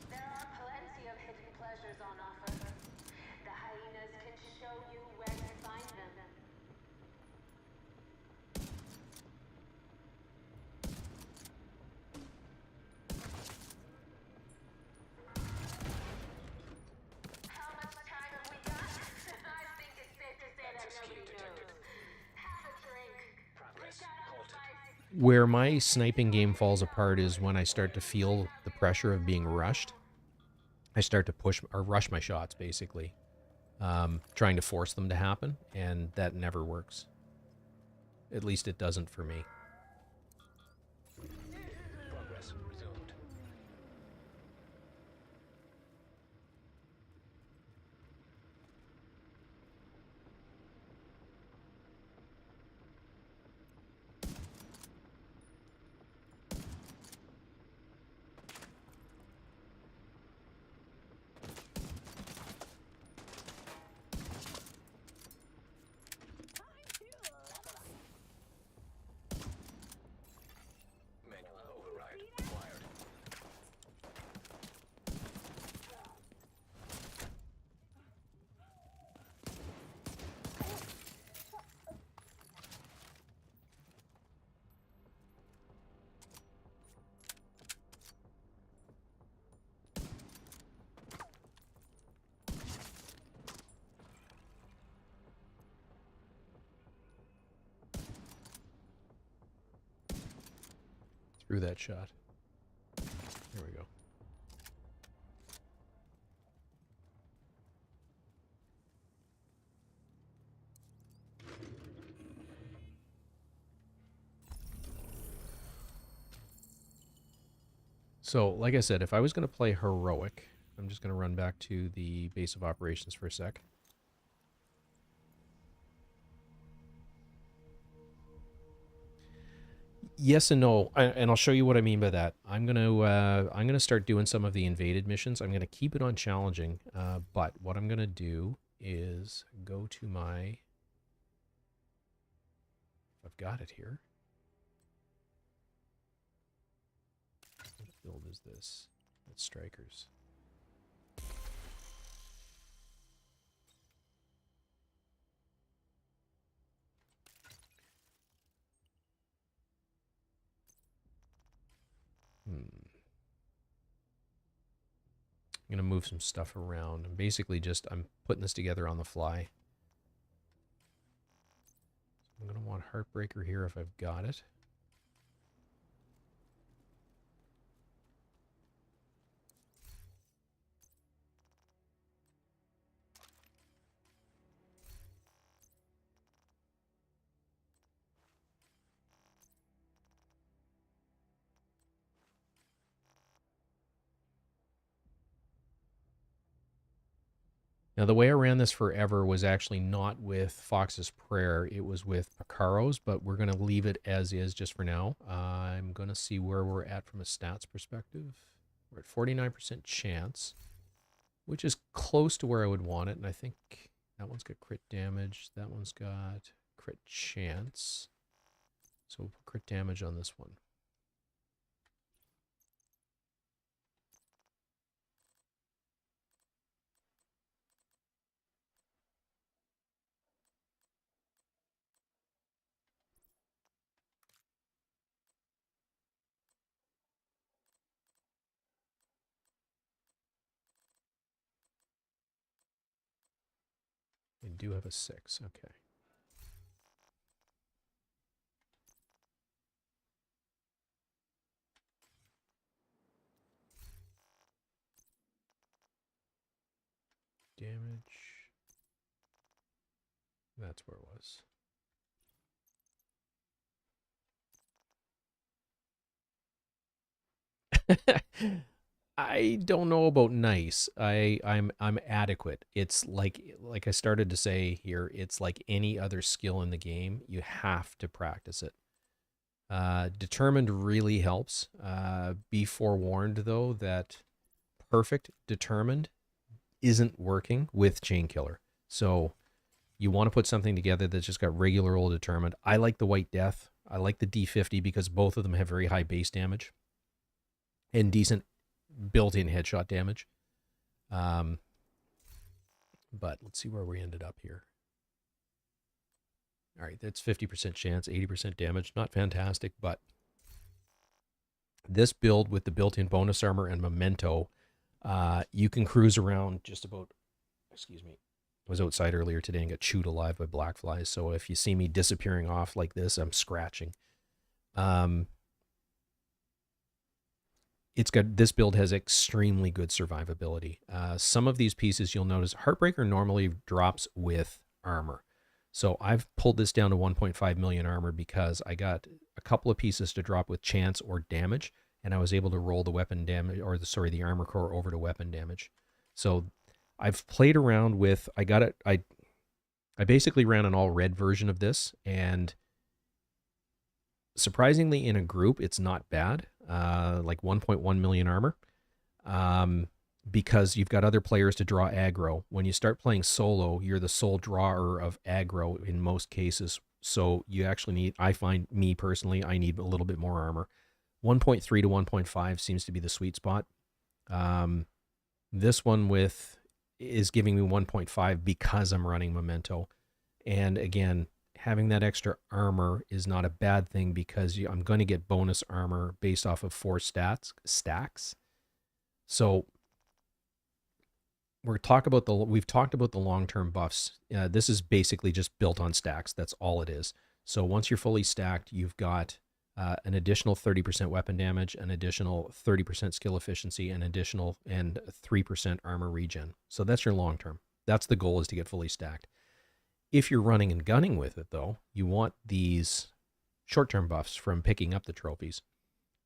There are plenty of hidden pleasures on offer. The hyenas can show you where to find them. How much time have we got? I think it's safe to say that Access key nobody detected. knows. Have a drink. Progress Freak out on halted. spice. Where my sniping game falls apart is when I start to feel the pressure of being rushed. I start to push or rush my shots, basically, trying to force them to happen, and that never works. At least it doesn't for me. Progress resumed. Manual override required. Through that shot. There we go. So, like I said, if I was going to play heroic, I'm just going to run back to the base of operations for a sec. Yes and no, and I'll show you what I mean by that. I'm gonna start doing some of the invaded missions. I'm gonna keep it on challenging, but what I'm gonna do is go to my. I've got it here. What build is this? It's strikers. I'm gonna move some stuff around. I'm basically I'm putting this together on the fly. I'm gonna want Heartbreaker here if I've got it. Now, the way I ran this forever was actually not with Fox's Prayer. It was with Picaro's, but we're going to leave it as is just for now. I'm going to see where we're at from a stats perspective. We're at 49% chance, which is close to where I would want it. And I think that one's got crit damage. That one's got crit chance. So we'll put crit damage on this one. I do have a 6. Okay. Damage. That's where it was. I don't know about nice. I'm adequate. It's like I started to say here, it's like any other skill in the game. You have to practice it. Determined really helps. Be forewarned though that perfect determined isn't working with chain killer. So you want to put something together that's just got regular old determined. I like the White Death. I like the D50 because both of them have very high base damage and decent built-in headshot damage. But let's see where we ended up here. All right, that's 50% chance, 80% damage. Not fantastic, but this build with the built-in bonus armor and memento, you can cruise around just about, excuse me, I was outside earlier today and got chewed alive by black flies. So if you see me disappearing off like this, I'm scratching. It's got, this build has extremely good survivability. Some of these pieces you'll notice, Heartbreaker normally drops with armor. So I've pulled this down to 1.5 million armor because I got a couple of pieces to drop with chance or damage, and I was able to roll the weapon damage, or the armor core over to weapon damage. So I've played around with, I basically ran an all red version of this, and surprisingly in a group, it's not bad. Like 1.1 million armor. Because you've got other players to draw aggro. When you start playing solo, you're the sole drawer of aggro in most cases. So you actually need, I find, me personally, I need a little bit more armor. 1.3 to 1.5 seems to be the sweet spot. This one is giving me 1.5 because I'm running memento. And again, having that extra armor is not a bad thing because I'm going to get bonus armor based off of 4 stacks. So we've talked about the long-term buffs. This is basically just built on stacks. That's all it is. So once you're fully stacked, you've got an additional 30% weapon damage, an additional 30% skill efficiency, and 3% armor regen. So that's your long-term. That's the goal, is to get fully stacked. If you're running and gunning with it, though, you want these short-term buffs from picking up the trophies.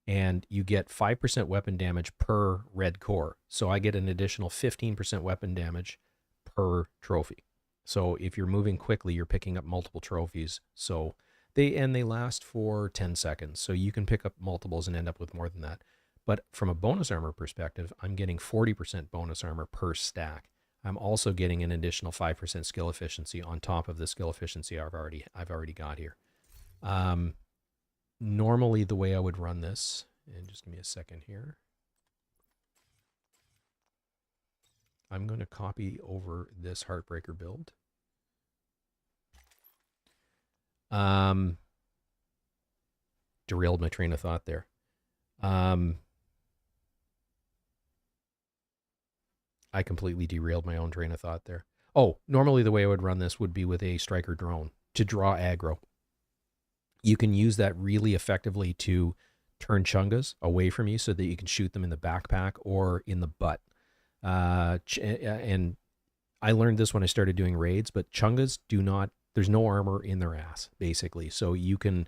And you get 5% weapon damage per red core. So I get an additional 15% weapon damage per trophy. So if you're moving quickly, you're picking up multiple trophies. So they last for 10 seconds. So you can pick up multiples and end up with more than that. But from a bonus armor perspective, I'm getting 40% bonus armor per stack. I'm also getting an additional 5% skill efficiency on top of the skill efficiency I've already got here. Normally the way I would run this, and just give me a second here. I'm going to copy over this Heartbreaker build. Derailed my train of thought there. I completely derailed my own train of thought there. Oh, normally the way I would run this would be with a striker drone to draw aggro. You can use that really effectively to turn chungas away from you so that you can shoot them in the backpack or in the butt. And I learned this when I started doing raids, but chungas there's no armor in their ass, basically. So you can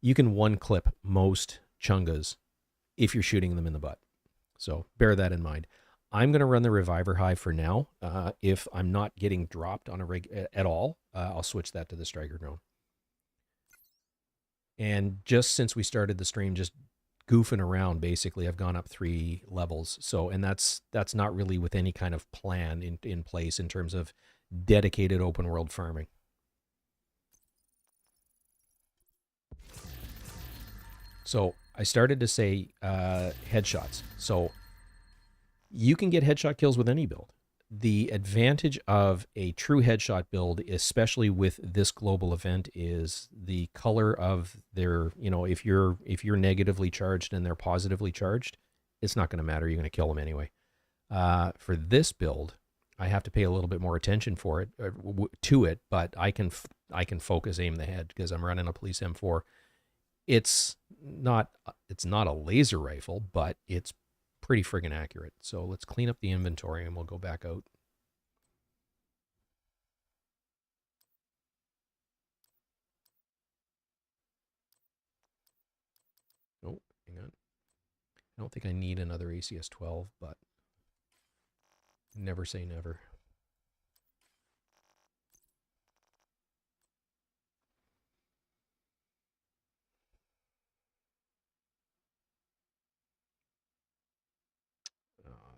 one clip most chungas if you're shooting them in the butt. So bear that in mind. I'm going to run the Reviver Hive for now. If I'm not getting dropped on a rig at all, I'll switch that to the Striker Drone. And just since we started the stream, just goofing around, basically, I've gone up 3 levels. So, and that's not really with any kind of plan in place in terms of dedicated open world farming. So I started to say headshots. So you can get headshot kills with any build. The advantage of a true headshot build, especially with this global event, is the color of their, if you're negatively charged and they're positively charged, it's not going to matter. You're going to kill them anyway. For this build, I have to pay a little bit more attention to it, but I can focus aim the head because I'm running a police M4. It's not a laser rifle, but it's pretty friggin' accurate. So let's clean up the inventory and we'll go back out. I don't think I need another ACS-12, but never say never.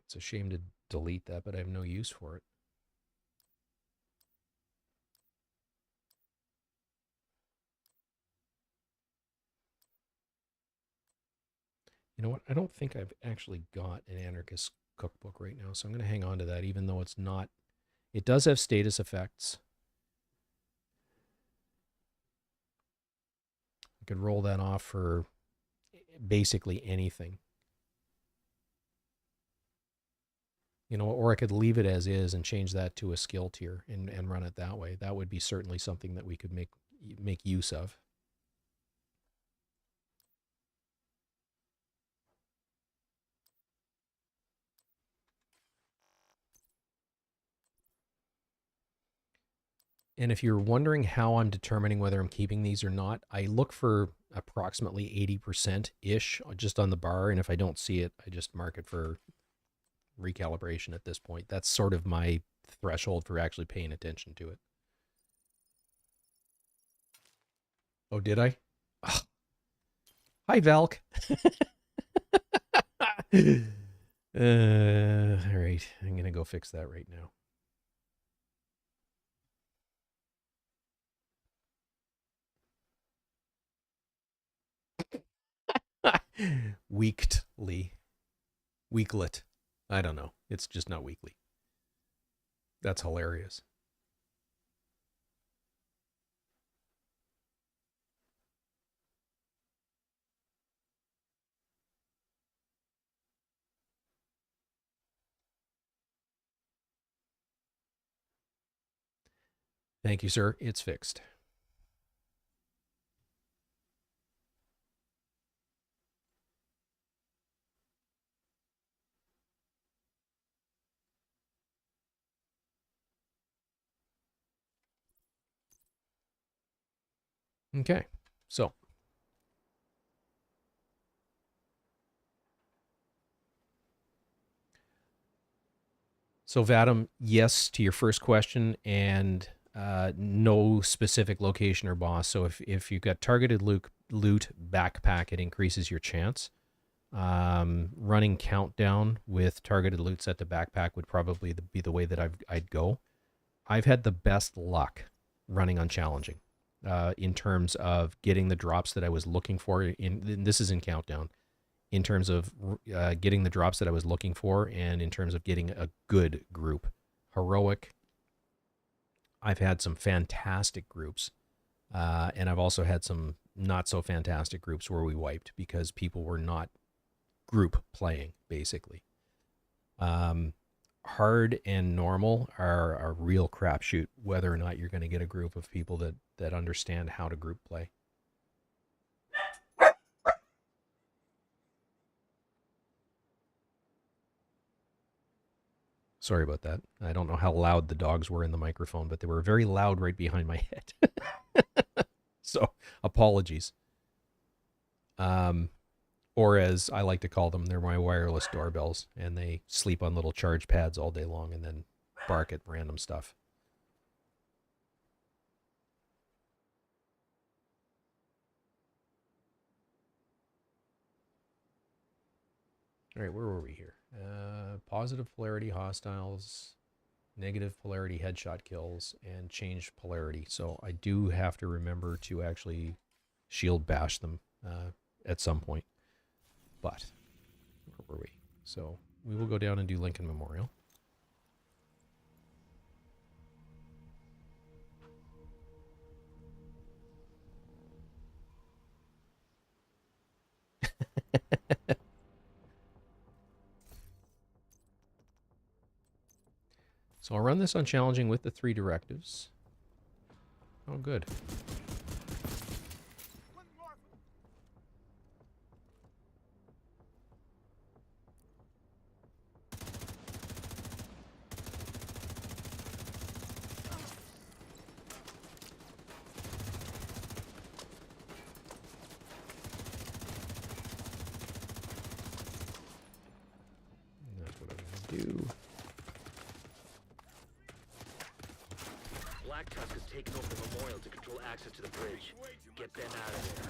It's a shame to delete that, but I have no use for it. You know what? I don't think I've actually got an anarchist cookbook right now, so I'm going to hang on to that, even though it's not. It does have status effects. I could roll that off for basically anything. You know, or I could leave it as is and change that to a skill tier and run it that way. That would be certainly something that we could make use of. And if you're wondering how I'm determining whether I'm keeping these or not, I look for approximately 80%-ish just on the bar. And if I don't see it, I just mark it for recalibration at this point. That's sort of my threshold for actually paying attention to it. Oh, did I? Ugh. Hi, Valk. All right. I'm going to go fix that right now. Weekly. Weeklet. I don't know. It's just not weekly. That's hilarious. Thank you, sir. It's fixed. Okay. So Vadim, yes to your first question, and no specific location or boss. So if you've got targeted loot backpack, it increases your chance. Running countdown with targeted loot set to backpack would probably be the way that I'd go. I've had the best luck running on challenging in terms of getting the drops that I was looking for. This is in countdown. In terms of getting the drops that I was looking for, and in terms of getting a good group. Heroic, I've had some fantastic groups, and I've also had some not so fantastic groups where we wiped because people were not group playing, basically. Hard and normal are a real crapshoot whether or not you're going to get a group of people that understand how to group play. Sorry about that. I don't know how loud the dogs were in the microphone, but they were very loud right behind my head. So apologies. Or as I like to call them, they're my wireless doorbells, and they sleep on little charge pads all day long and then bark at random stuff. All right, where were we here? Positive polarity hostiles, negative polarity headshot kills, and changed polarity. So I do have to remember to actually shield bash them at some point. But where were we? So we will go down and do Lincoln Memorial. So I'll run this on challenging with the 3 directives. Oh, good. you. Black Tusk has taken over the memorial to control access to the bridge. Get them out of there.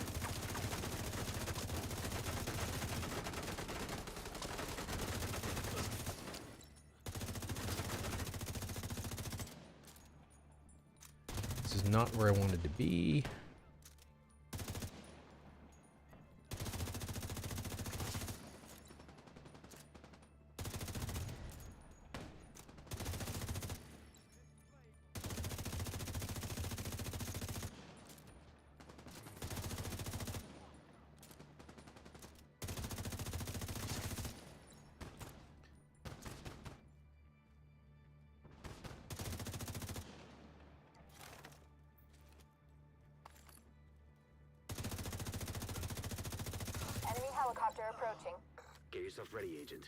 This is not where I wanted to be. Enemy helicopter approaching. Get yourself ready, Agent.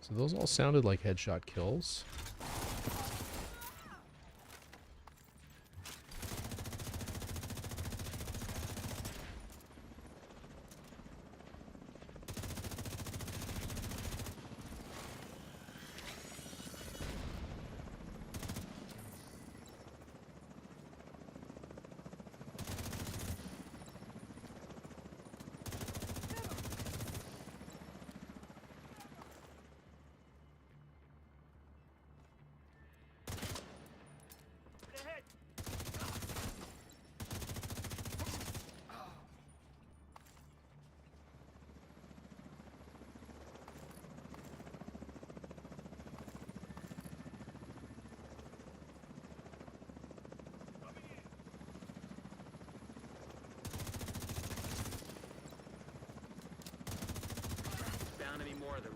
So those all sounded like headshot kills. Found any more of them?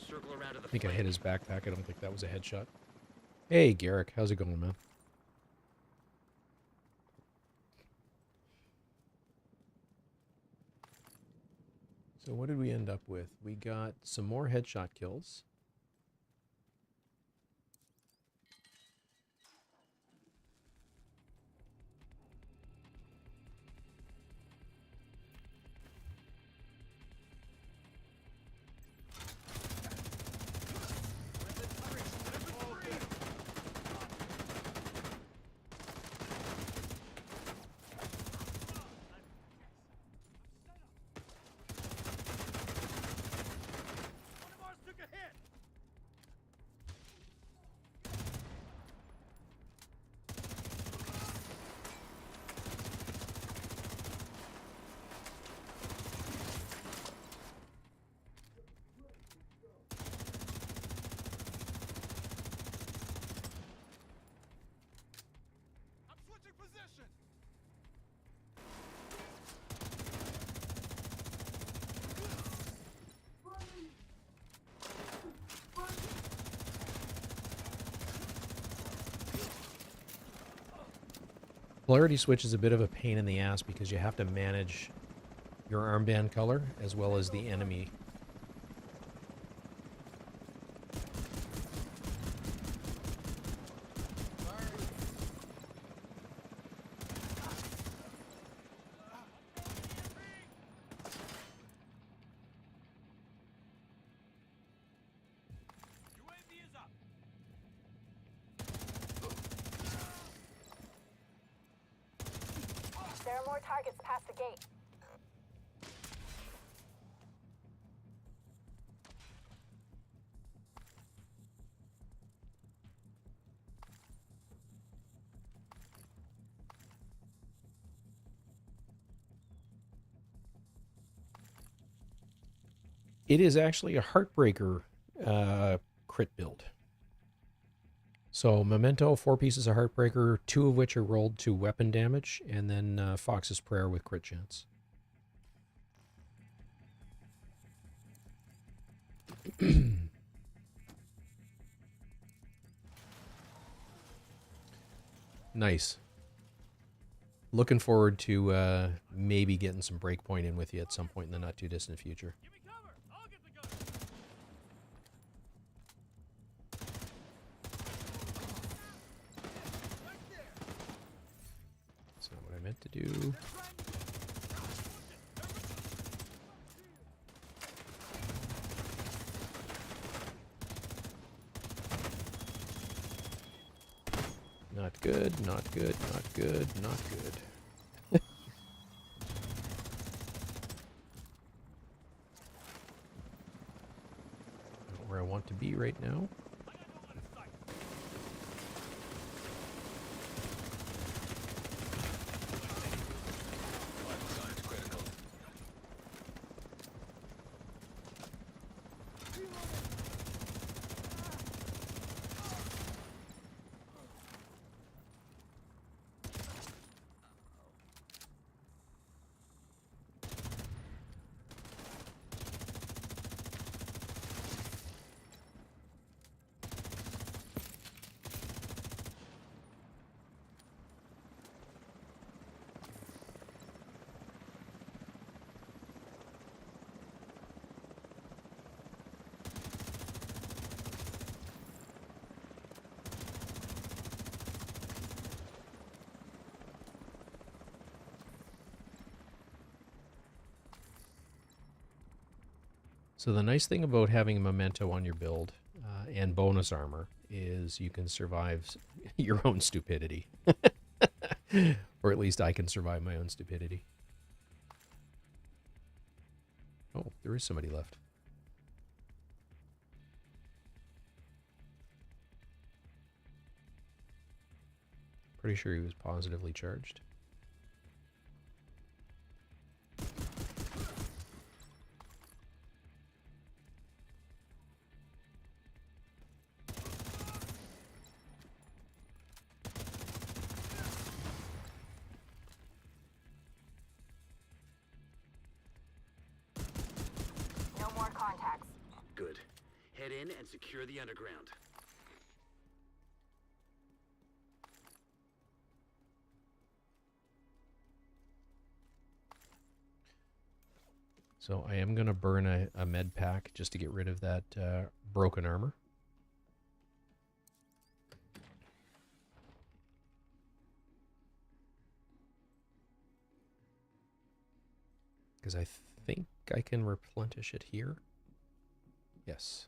Circle around to the I think I flank. hit his backpack. I don't think that was a headshot. Hey, Garrick. How's it going, man? So what did we end up with? We got some more headshot kills. Polarity Switch is a bit of a pain in the ass because you have to manage your armband color as well as the enemy. There are more targets past the gate. It is actually a Heartbreaker crit build. So Memento, 4 pieces of Heartbreaker, 2 of which are rolled to weapon damage, and then Fox's Prayer with crit chance. Nice. Looking forward to maybe getting some breakpoint in with you at some point in the not too distant future. Give me cover. I'll get the gun. Right there. That's not what I meant to do. Not good, not good, not good, not good. Not where I want to be right now. So the nice thing about having a memento on your build and bonus armor is you can survive your own stupidity. Or at least I can survive my own stupidity. Oh, there is somebody left. Pretty sure he was positively charged. No more contacts. Good. Head in and secure the underground. So I am going to burn a med pack just to get rid of that broken armor. Because I think I can replenish it here. Yes.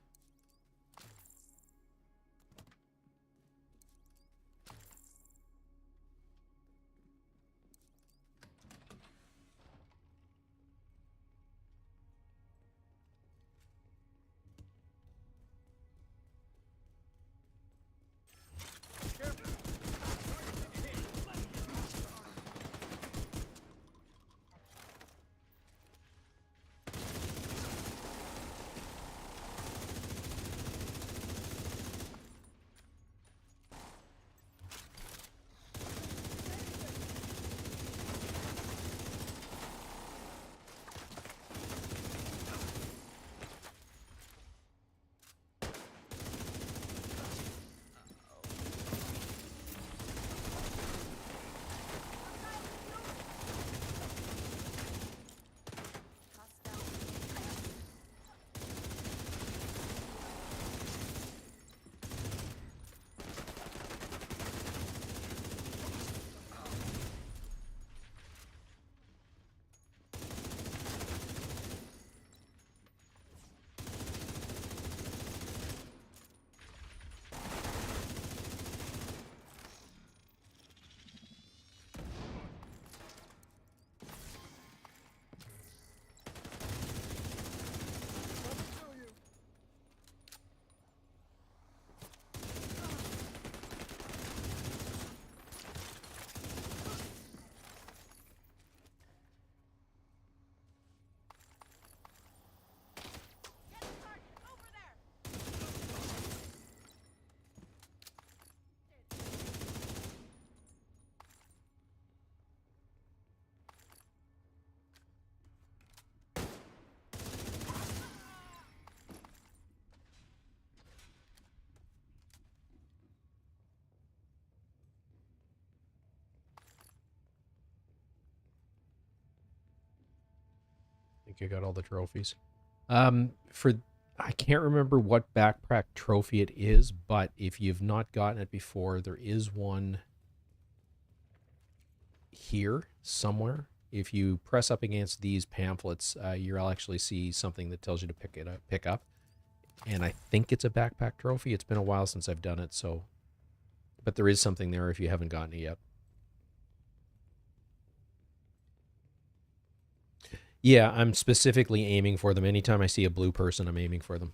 think I got all the trophies. For I can't remember what backpack trophy it is, but if you've not gotten it before, there is one here somewhere. If you press up against these pamphlets, you'll actually see something that tells you to pick up. And I think it's a backpack trophy. It's been a while since I've done it, so. But there is something there if you haven't gotten it yet. Yeah, I'm specifically aiming for them. Anytime I see a blue person, I'm aiming for them.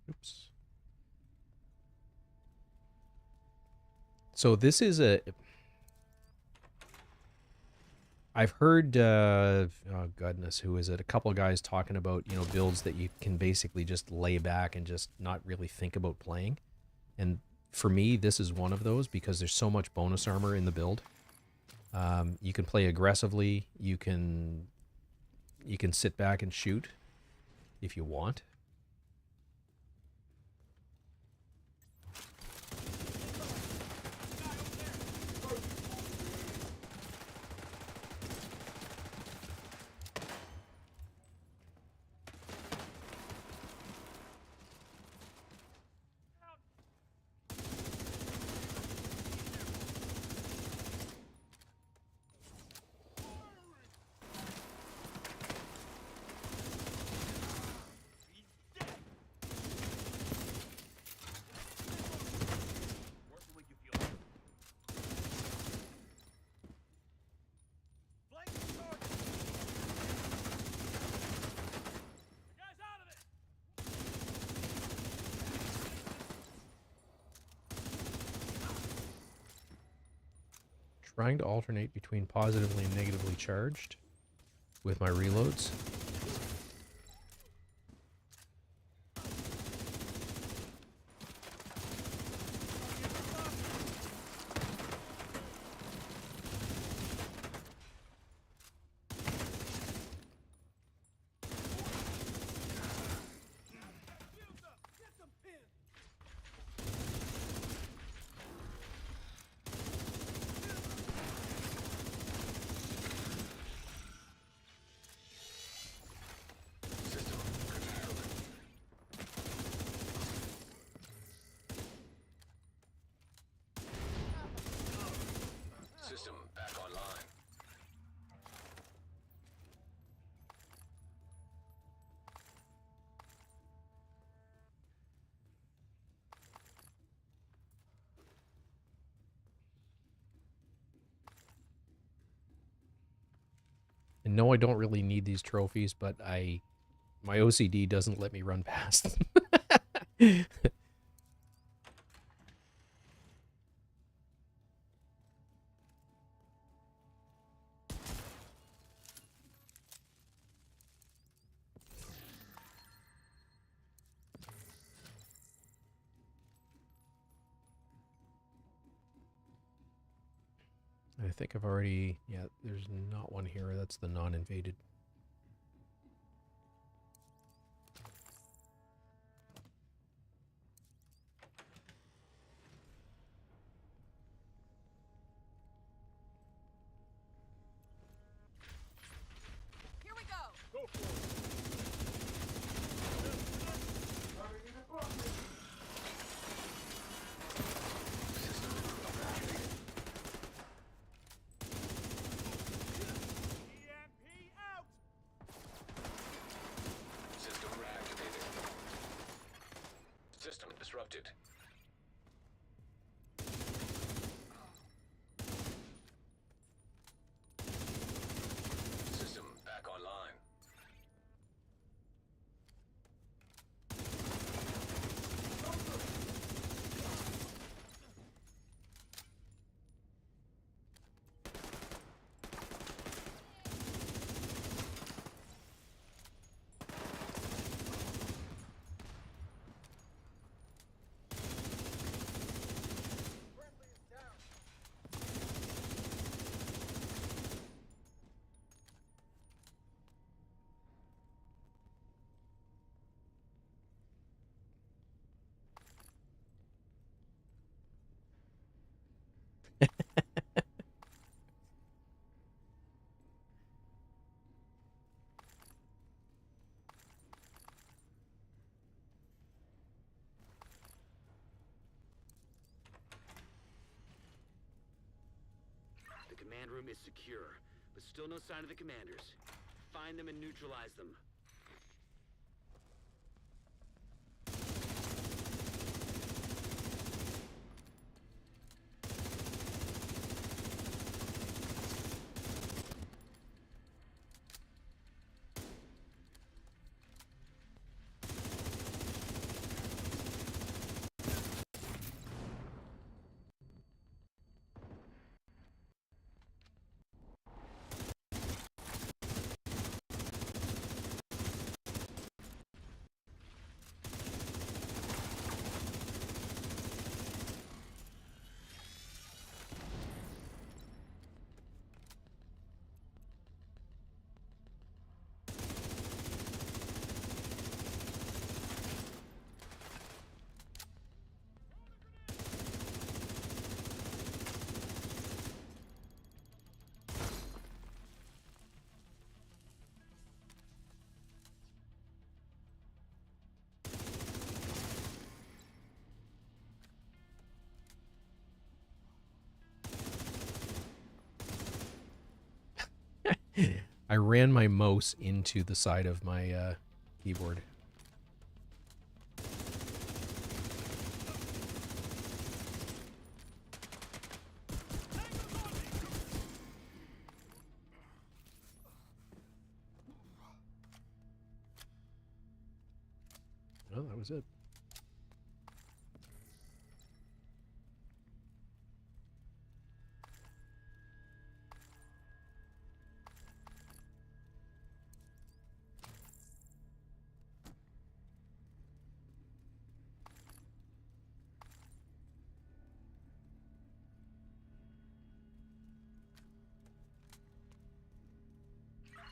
Oops. So this is a. I've heard, oh goodness, who is it? A couple of guys talking about, builds that you can basically just lay back and just not really think about playing. And for me, this is one of those because there's so much bonus armor in the build. You can play aggressively. You can sit back and shoot if you want. Trying to alternate between positively and negatively charged with my reloads. System back online. And no, I don't really need these trophies, but my OCD doesn't let me run past them. I think I've already, yeah, there's not one here. That's the non-invaded. Here we go. EMP out. command room is secure, but still no sign of the commanders. Find them and neutralize them. I ran my mouse into the side of my keyboard. Oh, that was it.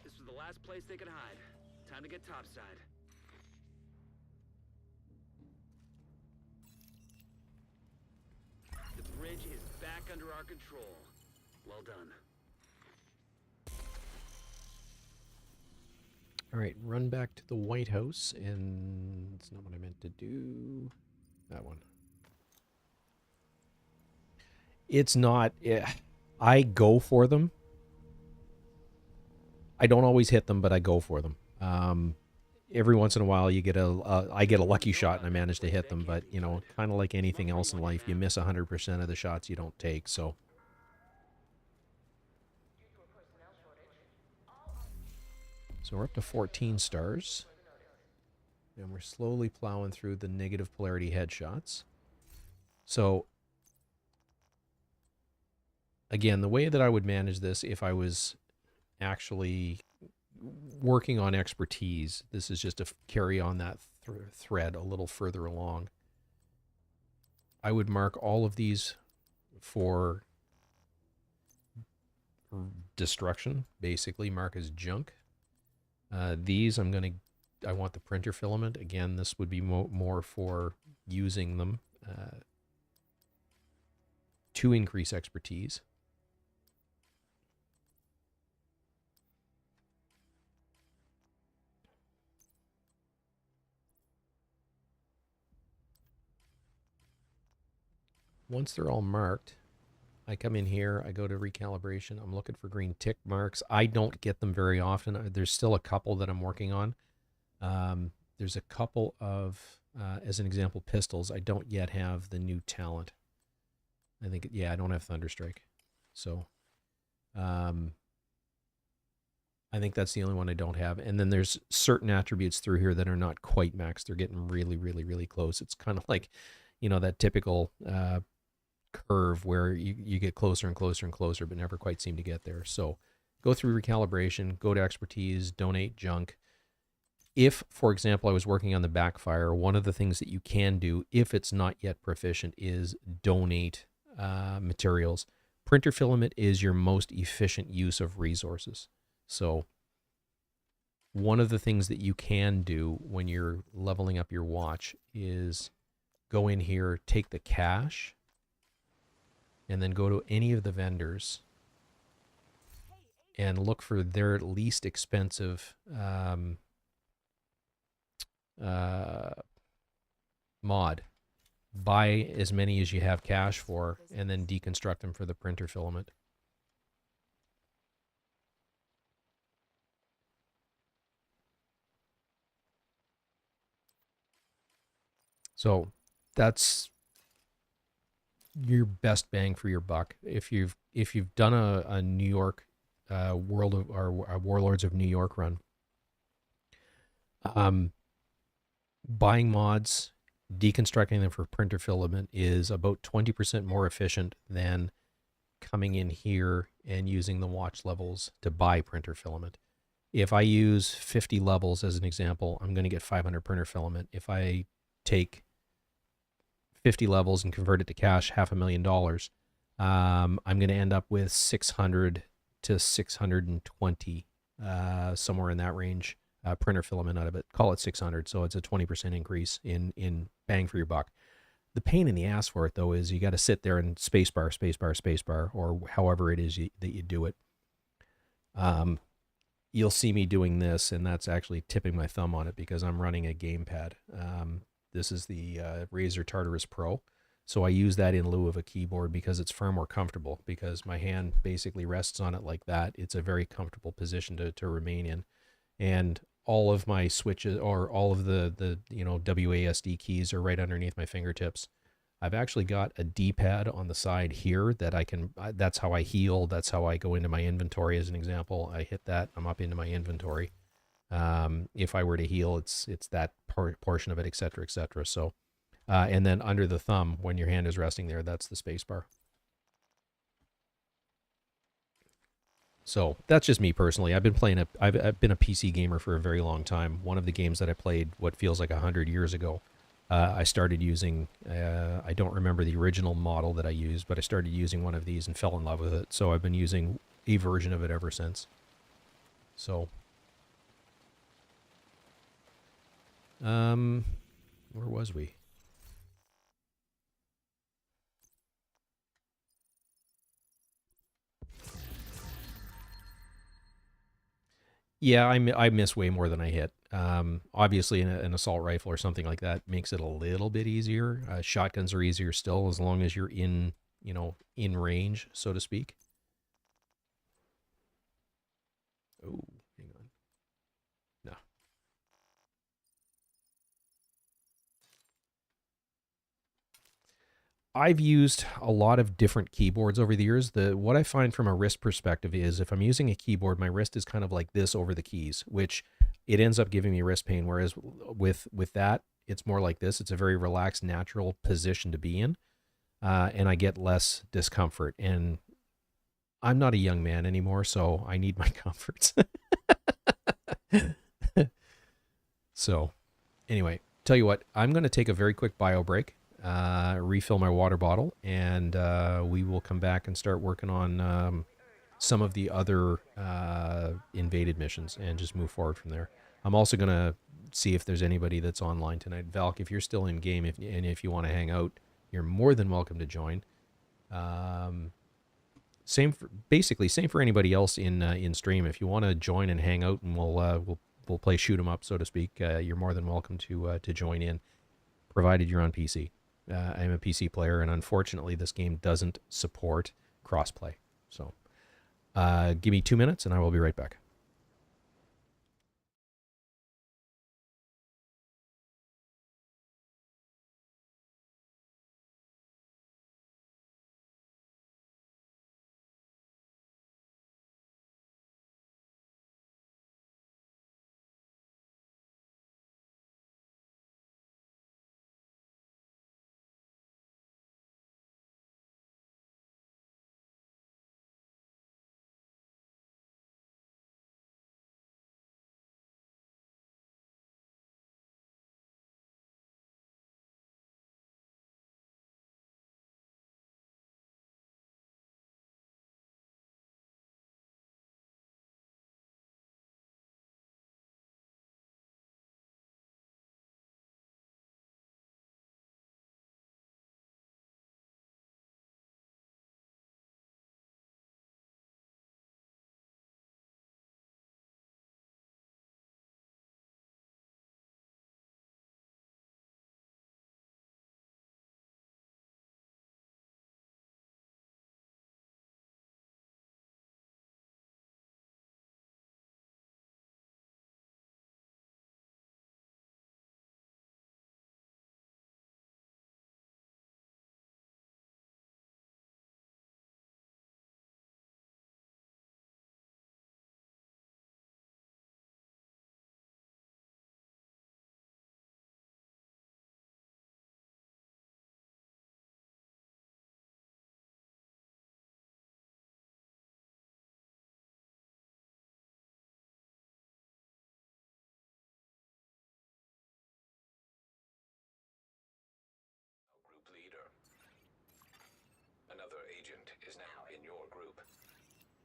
This was the last place they could hide. Time to get topside. The bridge is back under our control. Well done. All right, run back to the White House, and it's not what I meant to do. That one. It's not. I go for them. I don't always hit them, but I go for them. Every once in a while, you get I get a lucky shot and I manage to hit them. But you know, kind of like anything else in life, you miss 100% of the shots you don't take. So. So we're up to 14 stars. And we're slowly plowing through the negative polarity headshots. So, again, the way that I would manage this if I was actually working on expertise, this is just to carry on that thread a little further along. I would mark all of these for destruction, basically mark as junk. These I want the printer filament. Again, this would be more for using them to increase expertise. Once they're all marked, I come in here, I go to recalibration. I'm looking for green tick marks. I don't get them very often. There's still a couple that I'm working on. There's a couple of, as an example, pistols. I don't yet have the new talent. I think, yeah, I don't have Thunderstrike. So, I think that's the only one I don't have. And then there's certain attributes through here that are not quite maxed. They're getting really, really, really close. It's kind of like, you know, that typical curve where you get closer and closer and closer, but never quite seem to get there. So go through recalibration, go to expertise, donate junk. If, for example, I was working on the backfire, one of the things that you can do if it's not yet proficient is donate materials. Printer filament is your most efficient use of resources. So one of the things that you can do when you're leveling up your watch is go in here, take the cash, and then go to any of the vendors and look for their least expensive mod. Buy as many as you have cash for, and then deconstruct them for the printer filament. So that's your best bang for your buck. If you've done a New York World of or a Warlords of New York run, um, buying mods, deconstructing them for printer filament is about 20% more efficient than coming in here and using the watch levels to buy printer filament. If I use 50 levels as an example, I'm going to get 500 printer filament. If I take 50 levels and convert it to cash, $500,000, I'm going to end up with 600 to 620, somewhere in that range, printer filament out of it. Call it 600, so it's a 20% increase in bang for your buck. The pain in the ass for it, though, is you got to sit there and spacebar, spacebar, spacebar, or however it is that you do it. You'll see me doing this, and that's actually tipping my thumb on it because I'm running a gamepad. This is the Razer Tartarus Pro. So I use that in lieu of a keyboard because it's far more comfortable, because my hand basically rests on it like that. It's a very comfortable position to remain in. And all of my switches, or all of the WASD keys, are right underneath my fingertips. I've actually got a D-pad on the side here that that's how I heal. That's how I go into my inventory, as an example. I hit that, I'm up into my inventory. If I were to heal, it's that portion of it, etc., etc. So, and then under the thumb, when your hand is resting there, that's the space bar. So that's just me personally. I've been a PC gamer for a very long time. One of the games that I played, what feels like 100 years ago, I started using, I don't remember the original model that I used, but I started using one of these and fell in love with it. So I've been using a version of it ever since. So, where was we? Yeah, I miss way more than I hit. Obviously, an assault rifle or something like that makes it a little bit easier. Shotguns are easier still, as long as you're in range, so to speak. Oh, hang on. No. I've used a lot of different keyboards over the years. What I find from a wrist perspective is, if I'm using a keyboard, my wrist is kind of like this over the keys, which it ends up giving me wrist pain. Whereas with that, it's more like this. It's a very relaxed, natural position to be in, and I get less discomfort. And I'm not a young man anymore, so I need my comforts. So, anyway, tell you what, I'm going to take a very quick bio break, refill my water bottle, and we will come back and start working on some of the other invaded missions and just move forward from there. I'm also going to see if there's anybody that's online tonight. Valk, if you're still in game, and if you want to hang out, you're more than welcome to join. Basically same for anybody else in stream. If you want to join and hang out, and we'll play shoot 'em up, so to speak, you're more than welcome to join in, provided you're on PC. I'm a PC player, and unfortunately, this game doesn't support crossplay. So, give me 2 minutes, and I will be right back.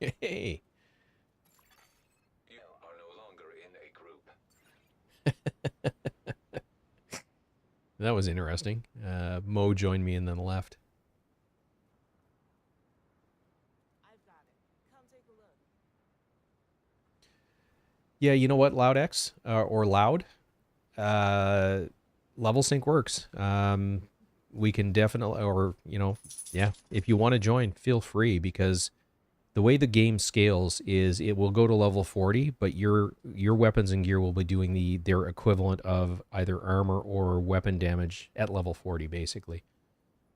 Hey, You are no longer in a group. that was interesting. Mo joined me and then left. I've got it. Come take a look. Yeah, you know what, LoudX or Loud, level sync works. We can definitely, or yeah, if you want to join, feel free because the way the game scales is it will go to level 40, but your weapons and gear will be doing their equivalent of either armor or weapon damage at level 40, basically.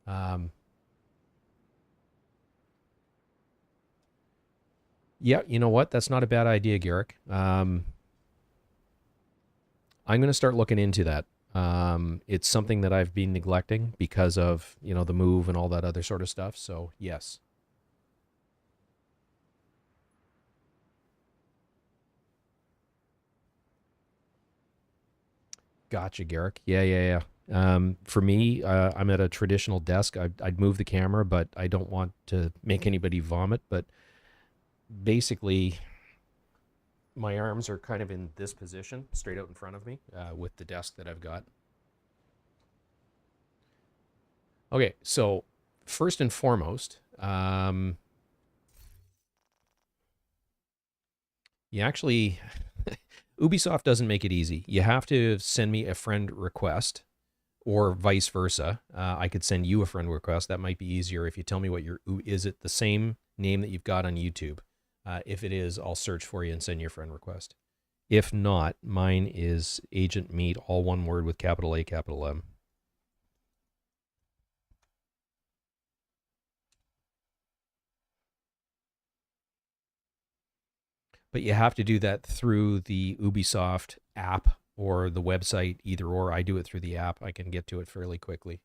Um, yeah, you know what? That's not a bad idea, Garrick. I'm going to start looking into that. It's something that I've been neglecting because of the move and all that other sort of stuff. So yes, gotcha, Garrick. Yeah. For me, I'm at a traditional desk. I'd move the camera, but I don't want to make anybody vomit. But basically, my arms are kind of in this position, straight out in front of me, with the desk that I've got. Okay, so first and foremost, you actually Ubisoft doesn't make it easy. You have to send me a friend request or vice versa. I could send you a friend request. That might be easier if you tell me what is it the same name that you've got on YouTube? If it is, I'll search for you and send you a friend request. If not, mine is Agent Meat, all one word with capital A, capital M. But you have to do that through the Ubisoft app or the website, either or. I do it through the app. I can get to it fairly quickly.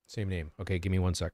Same name. Okay, give me 1 sec.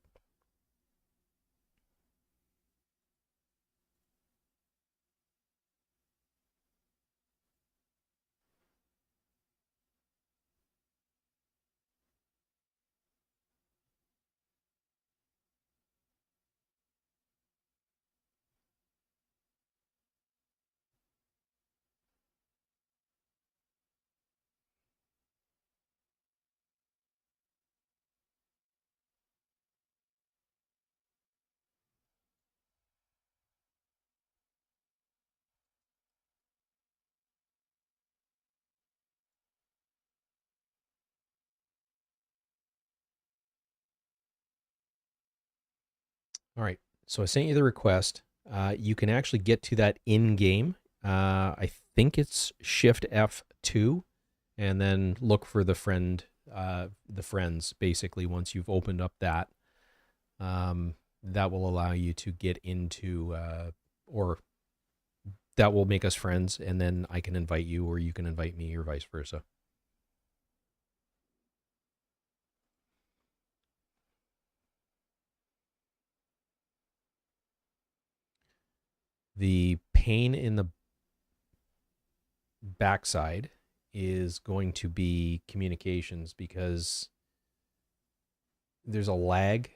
All right. So I sent you the request. You can actually get to that in game. I think it's Shift F2, and then look for the friends. Basically, once you've opened up that, that will allow you to get into, or that will make us friends, and then I can invite you, or you can invite me, or vice versa. The pain in the backside is going to be communications because there's a lag.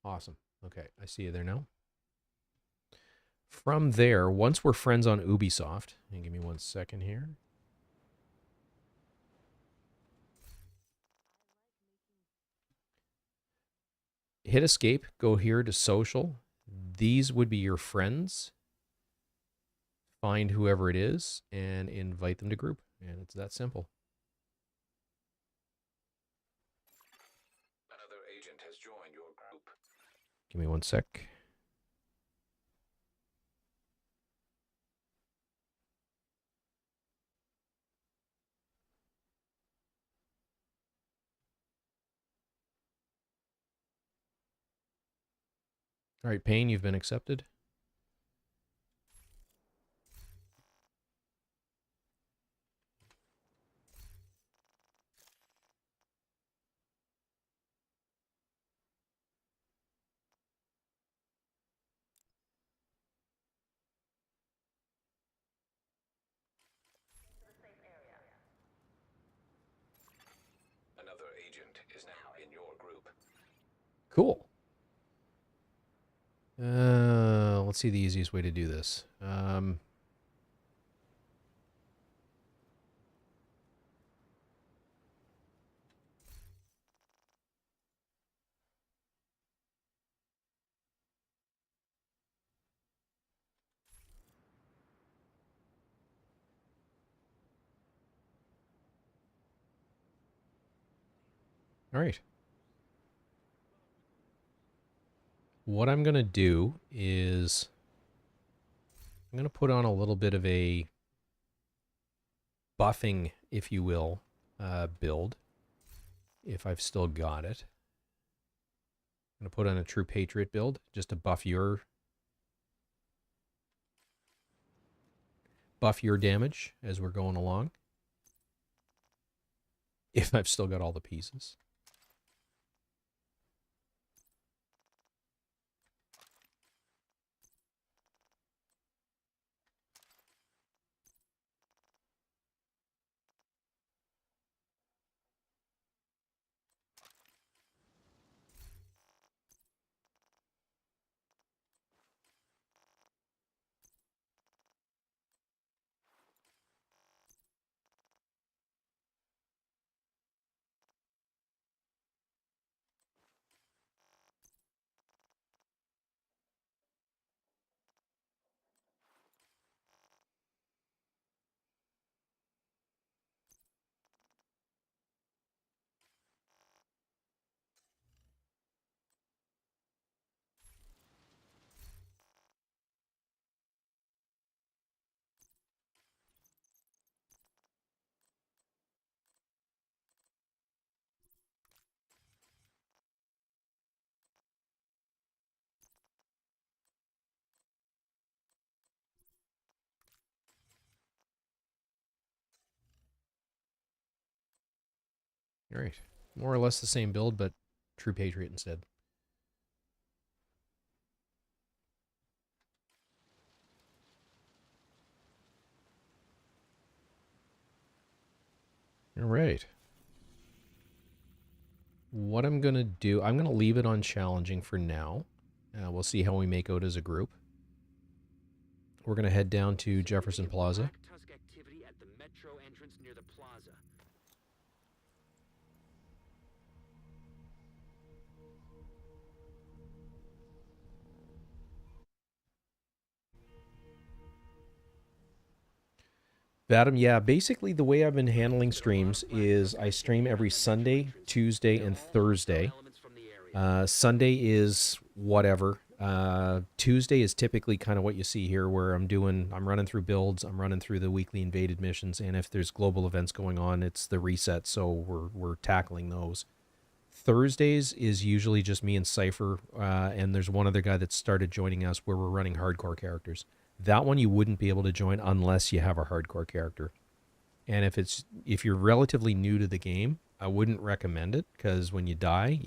Awesome. Okay, I see you there now. From there, once we're friends on Ubisoft, and give me 1 second here. Hit escape, go here to social. These would be your friends. Find whoever it is and invite them to group. And it's that simple. Another agent has joined your group. Give me 1 sec. All right, Payne, you've been accepted. Cool. Let's see the easiest way to do this. All right. What I'm going to do is I'm going to put on a little bit of a buffing, if you will, build, if I've still got it. I'm going to put on a True Patriot build just to buff your damage as we're going along, if I've still got all the pieces. All right. More or less the same build, but True Patriot instead. All right. What I'm going to do, I'm going to leave it on challenging for now. We'll see how we make out as a group. We're going to head down to Jefferson Plaza. Black Tusk activity at the metro entrance near the plaza. Vadim, yeah, basically the way I've been handling streams is I stream every Sunday, Tuesday, and Thursday. Sunday is whatever. Tuesday is typically kind of what you see here, where I'm running through builds, I'm running through the weekly invaded missions, and if there's global events going on, it's the reset, so we're tackling those. Thursdays is usually just me and Cypher, and there's one other guy that started joining us where we're running hardcore characters. That one you wouldn't be able to join unless you have a hardcore character. And if you're relatively new to the game, I wouldn't recommend it, because when you die,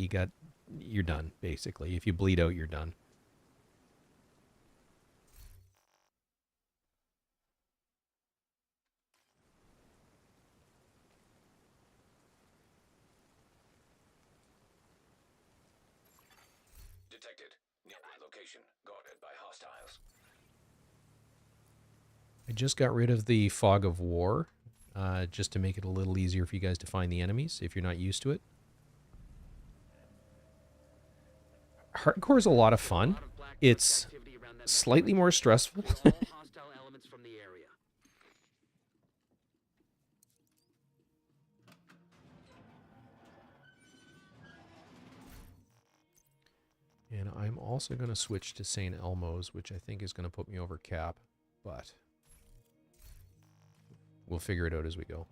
you're done, basically. If you bleed out, you're done. Detected. Nearby location. Guarded by hostiles. I just got rid of the fog of war, just to make it a little easier for you guys to find the enemies if you're not used to it. Hardcore is a lot of fun. It's slightly more stressful. All hostile elements from the area. And I'm also going to switch to St. Elmo's, which I think is going to put me over cap, but we'll figure it out as we go.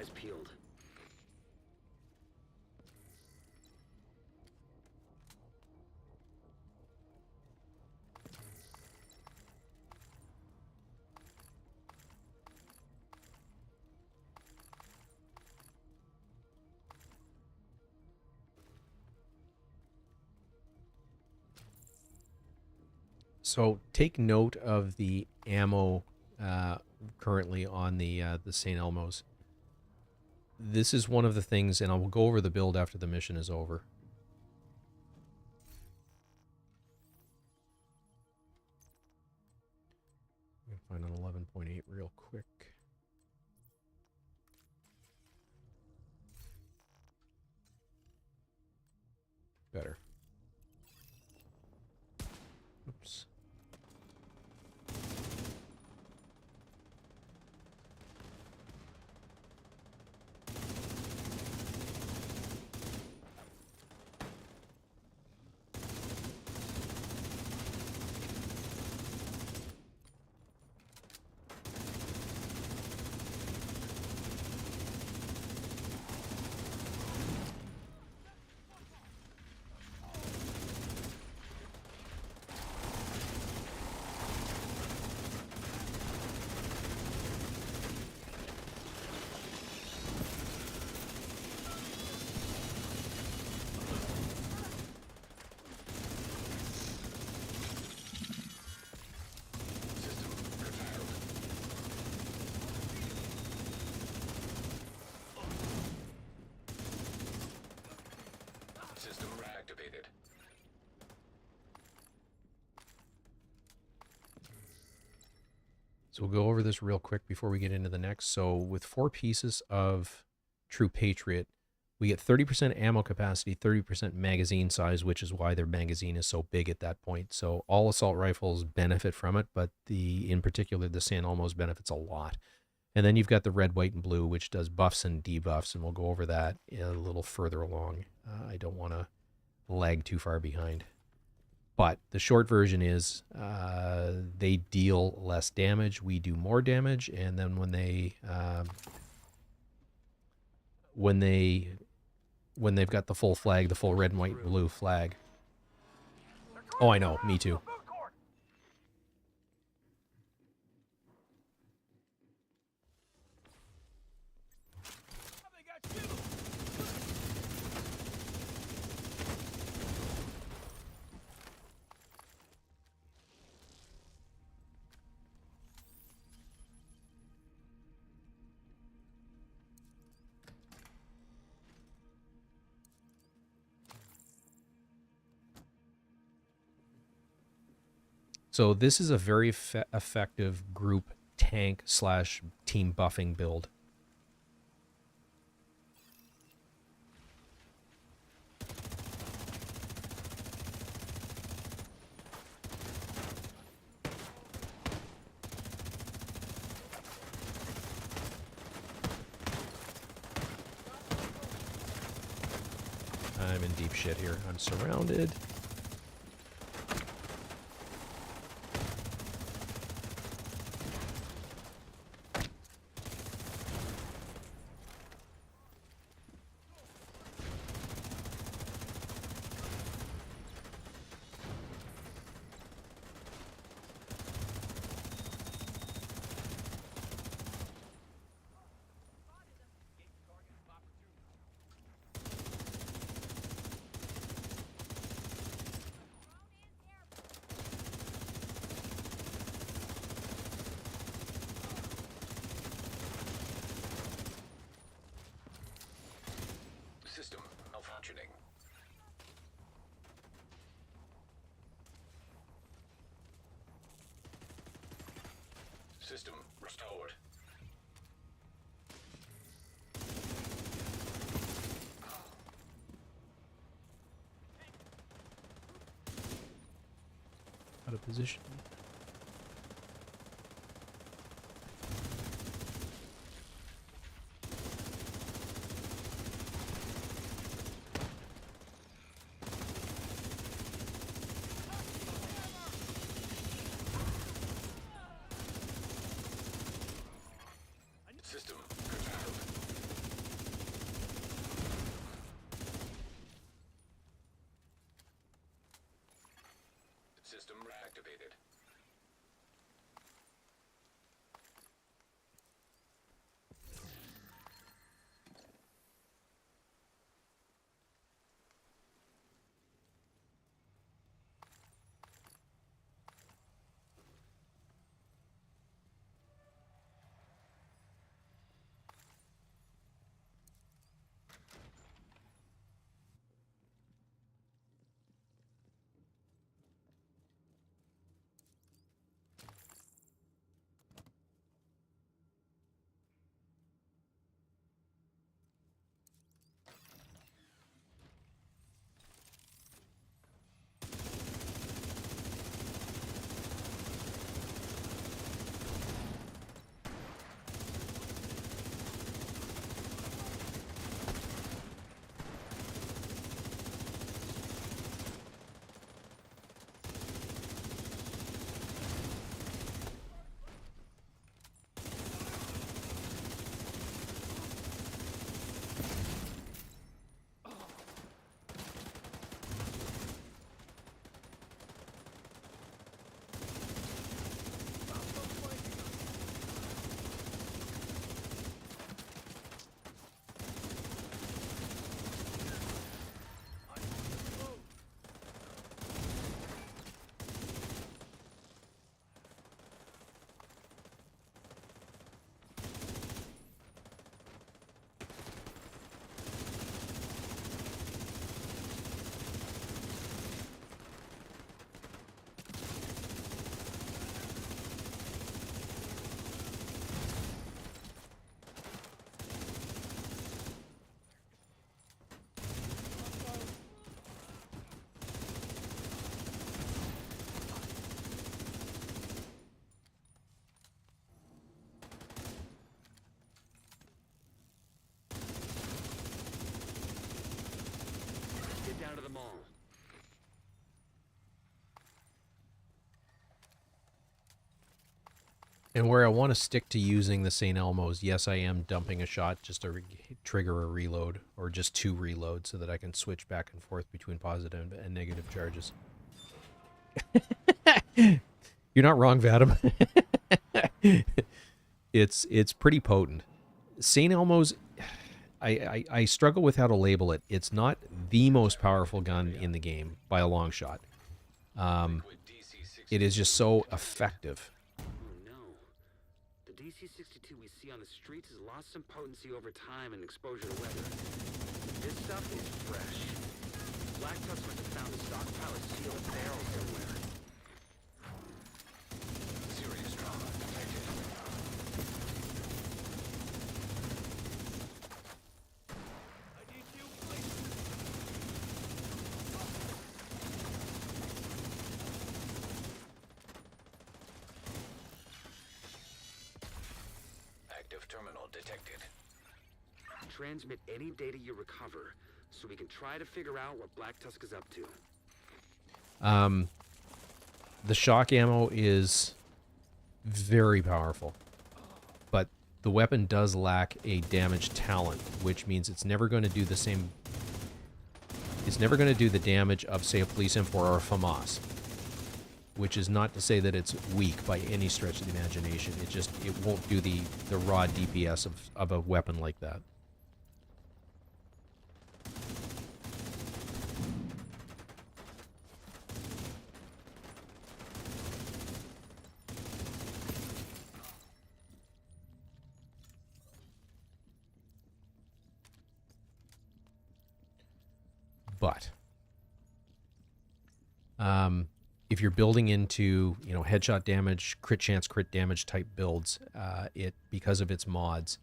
Eyes peeled. So take note of the ammo currently on the St. Elmo's. This is one of the things, and I will go over the build after the mission is over. I'm going to find an 11.8 real quick. Better. Oops. System reactivated. So we'll go over this real quick before we get into the next. So with 4 pieces of True Patriot, we get 30% ammo capacity, 30% magazine size, which is why their magazine is so big at that point. So all assault rifles benefit from it, but in particular, the San Almos benefits a lot. And then you've got the red, white, and blue, which does buffs and debuffs, and we'll go over that a little further along. I don't want to lag too far behind. But the short version is they deal less damage, we do more damage, and then when they've got the full flag, the full red and white and blue flag. Oh, I know, me too. So this is a very effective group tank / team buffing build. I'm in deep shit here. I'm surrounded. System malfunctioning. System restored. Out of position. System curtailed. And where I want to stick to using the St. Elmo's, yes, I am dumping a shot just to trigger a reload, or just 2 reloads so that I can switch back and forth between positive and negative charges. You're not wrong, Vadim. It's pretty potent. St. Elmo's, I struggle with how to label it. It's not the most powerful gun in the game by a long shot. It is just so effective. Oh no. The DC-62 we see on the streets has lost some potency over time and exposure to weather. This stuff is fresh. Black Tusk must have found a stockpile of sealed barrels somewhere. Serious trauma detected. Active terminal detected. Transmit any data you recover, so we can try to figure out what Black Tusk is up to. The shock ammo is very powerful, but the weapon does lack a damage talent, which means it's never going to do the same. It's never going to do the damage of, say, a Police M4 or a FAMAS, which is not to say that it's weak by any stretch of the imagination. It won't do the raw DPS of a weapon like that. But if you're building into, headshot damage, crit chance, crit damage type builds, because of its mods,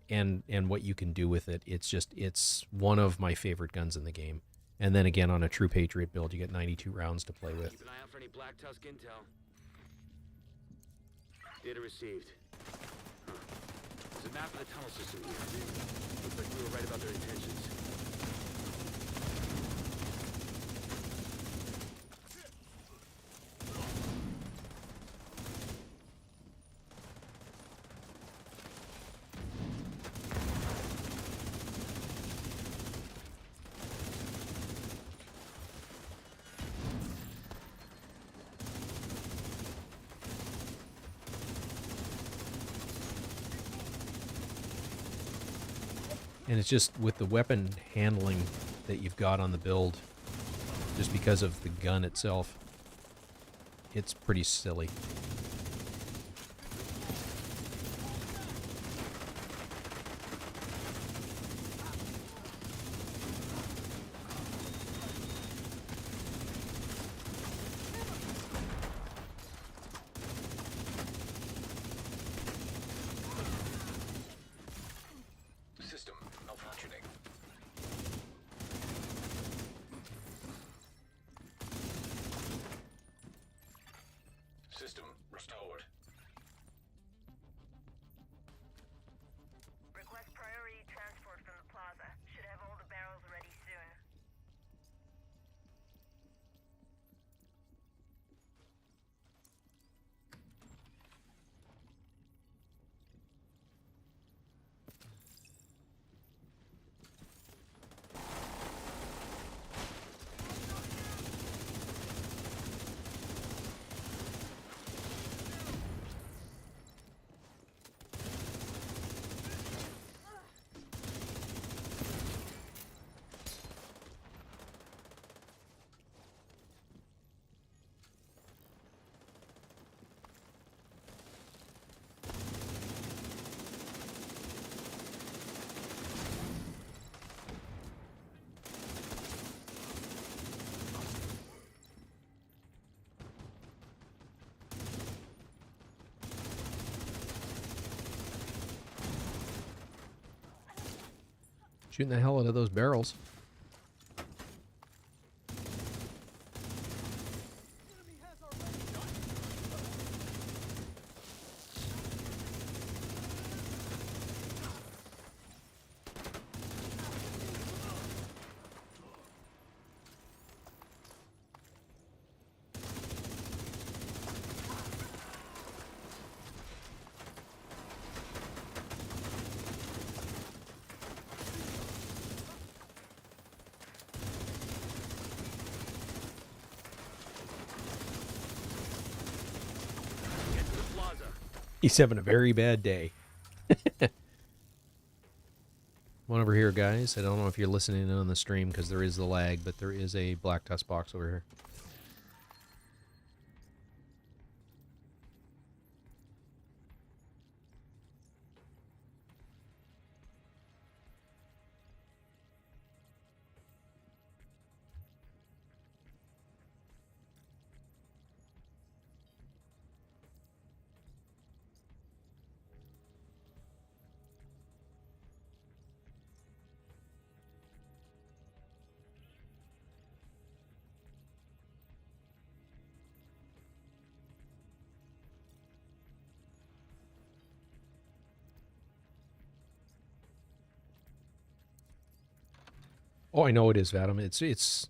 and what you can do with it, it's one of my favorite guns in the game. And then again, on a true Patriot build, you get 92 rounds to play with. Keep an eye out for any Black Tusk intel. Data received. Huh. There's a map of the tunnel system here. Looks like we were right about their intentions. And it's just with the weapon handling that you've got on the build, just because of the gun itself, it's pretty silly. System malfunctioning. System restored. Request priority transport from the plaza. Should have all the barrels ready soon. Shooting the hell out of those barrels. plaza. He's having a very bad day. Come on over here, guys. I don't know if you're listening in on the stream because there is the lag, but there is a Black Tusk box over here. Oh, I know it is, Vadim. It's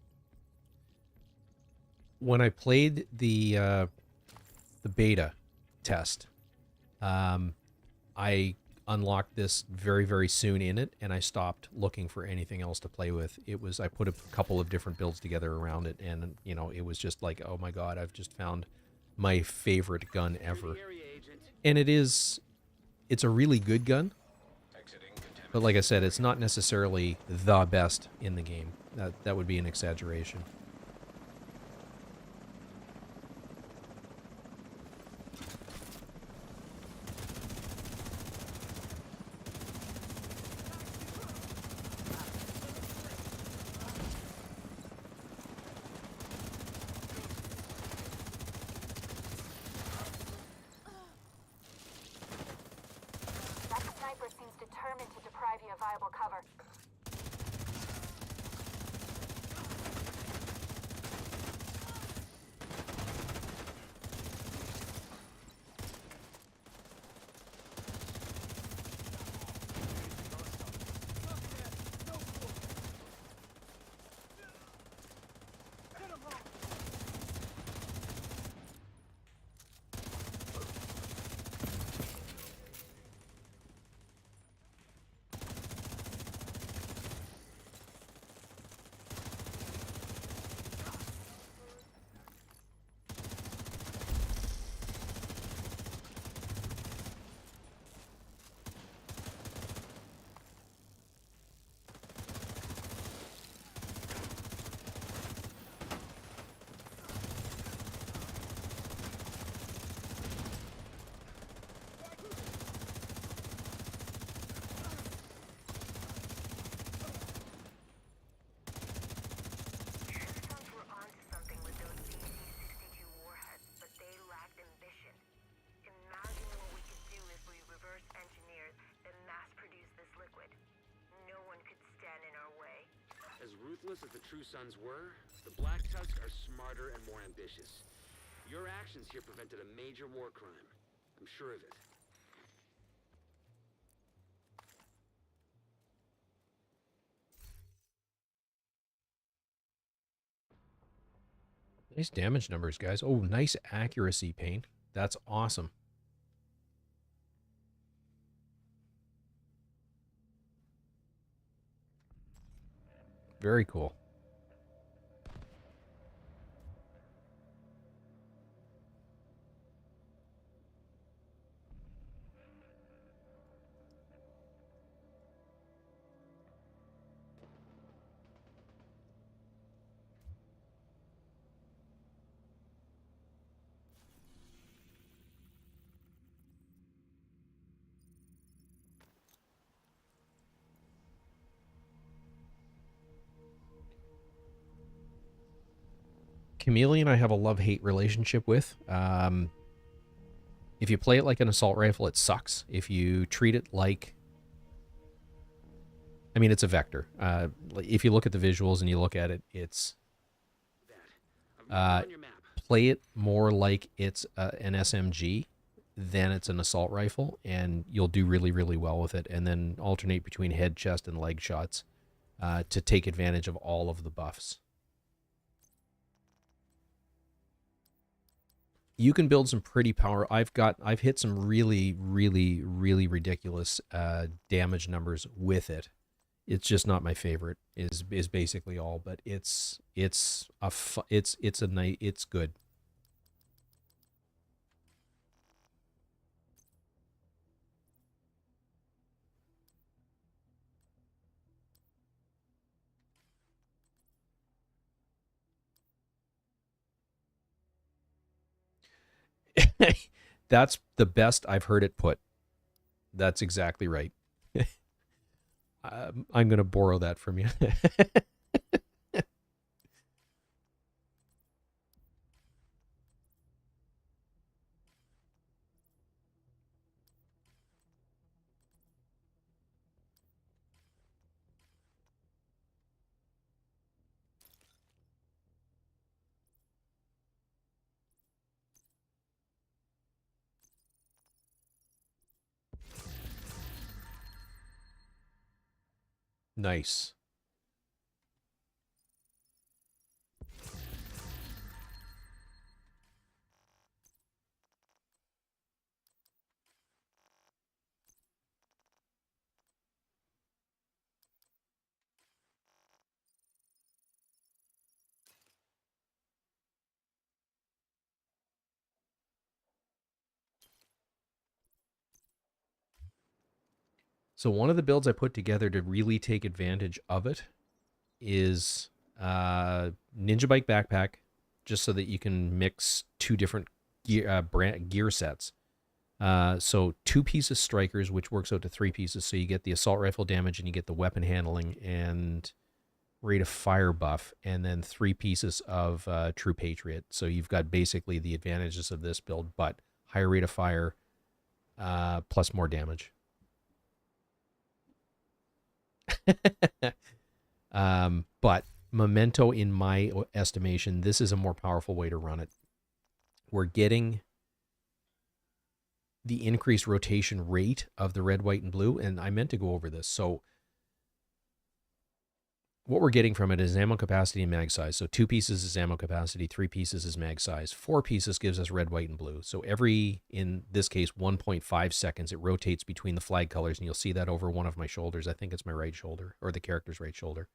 when I played the beta test, I unlocked this very, very soon in it, and I stopped looking for anything else to play with. I put a couple of different builds together around it, and it was just like, oh my god, I've just found my favorite gun ever. And it's a really good gun, but like I said, it's not necessarily the best in the game. That would be an exaggeration. That sniper seems determined to deprive you of viable cover. As ruthless as the True Sons were, the Black Tusk are smarter and more ambitious. Your actions here prevented a major war crime. I'm sure of it. Nice damage numbers, guys. Oh, nice accuracy, Pain. That's awesome. Very cool. Chameleon I have a love-hate relationship with. If you play it like an assault rifle, it sucks. If you treat it like... I mean, it's a vector. If you look at the visuals and you look at it, it's... On your map. play it more like it's an SMG than it's an assault rifle, and you'll do really, really well with it. And then alternate between head, chest, and leg shots to take advantage of all of the buffs. You can build some pretty power. I've hit some really, really, really ridiculous damage numbers with it. It's just not my favorite. Is basically all, but it's good. That's the best I've heard it put. That's exactly right. I'm going to borrow that from you. Nice. So one of the builds I put together to really take advantage of it is Ninja Bike backpack, just so that you can mix two different gear sets. So 2 pieces strikers, which works out to 3 pieces. So you get the assault rifle damage and you get the weapon handling and rate of fire buff, and then 3 pieces of True Patriot. So you've got basically the advantages of this build, but higher rate of fire plus more damage. But Memento, in my estimation, this is a more powerful way to run it. We're getting the increased rotation rate of the red, white, and blue, and I meant to go over this. So what we're getting from it is ammo capacity and mag size. So 2 pieces is ammo capacity, 3 pieces is mag size, 4 pieces gives us red, white, and blue. So every, in this case, 1.5 seconds, it rotates between the flag colors, and you'll see that over one of my shoulders. I think it's my right shoulder, or the character's right shoulder.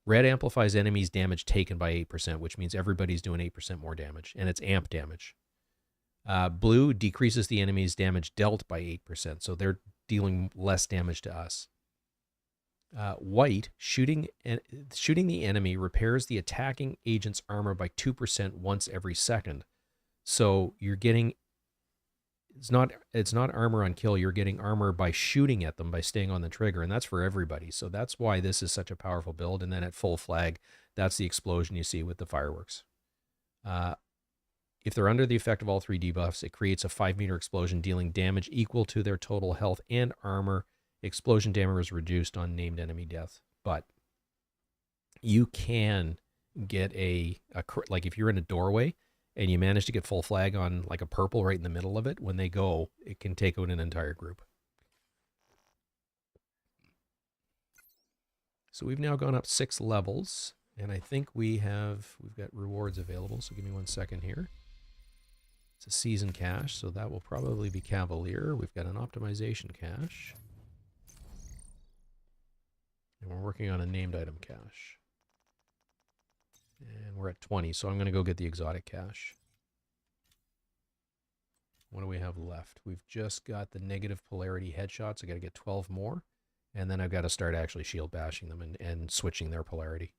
Red amplifies enemies' damage taken by 8%, which means everybody's doing 8% more damage, and it's amp damage. Blue decreases the enemy's damage dealt by 8%, so they're dealing less damage to us. White, shooting the enemy repairs the attacking agent's armor by 2% once every second. So you're getting, it's not armor on kill, you're getting armor by shooting at them, by staying on the trigger, and that's for everybody. So that's why this is such a powerful build. And then at full flag, that's the explosion you see with the fireworks. If they're under the effect of all 3 debuffs, it creates a 5-meter explosion, dealing damage equal to their total health and armor. Explosion damage is reduced on named enemy death. But you can get like if you're in a doorway and you manage to get full flag on like a purple right in the middle of it, when they go, it can take out an entire group. So we've now gone up 6 levels, and I think we've got rewards available. So give me 1 second here. It's a season cache, so that will probably be Cavalier. We've got an optimization cache. And we're working on a named item cache. And we're at 20, so I'm going to go get the exotic cache. What do we have left? We've just got the negative polarity headshots. I got to get 12 more. And then I've got to start actually shield bashing them and switching their polarity.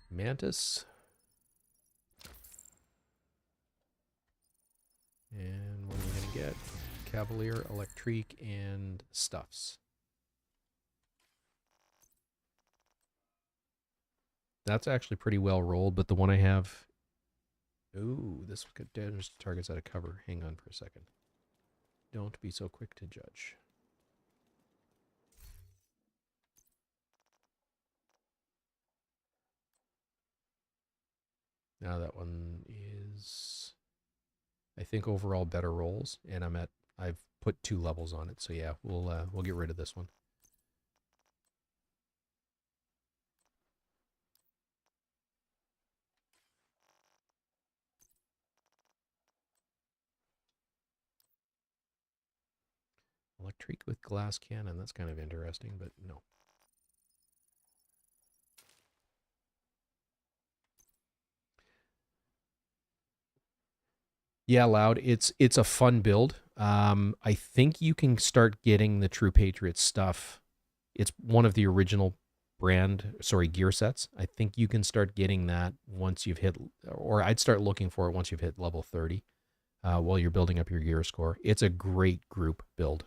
Mantis. And what are we going to get? Cavalier, Electrique, and Stuffs. That's actually pretty well rolled, but the one I have... Ooh, this could damage targets out of cover. Hang on for a second. Don't be so quick to judge. Now that one is, I think, overall better rolls, and I've put 2 levels on it. So yeah, we'll get rid of this one. Electric with glass cannon. That's kind of interesting, but no. Yeah, Loud. It's a fun build. I think you can start getting the True Patriot stuff. It's one of the original gear sets. I think you can start getting that once you've hit, or I'd start looking for it once you've hit level 30, while you're building up your gear score. It's a great group build.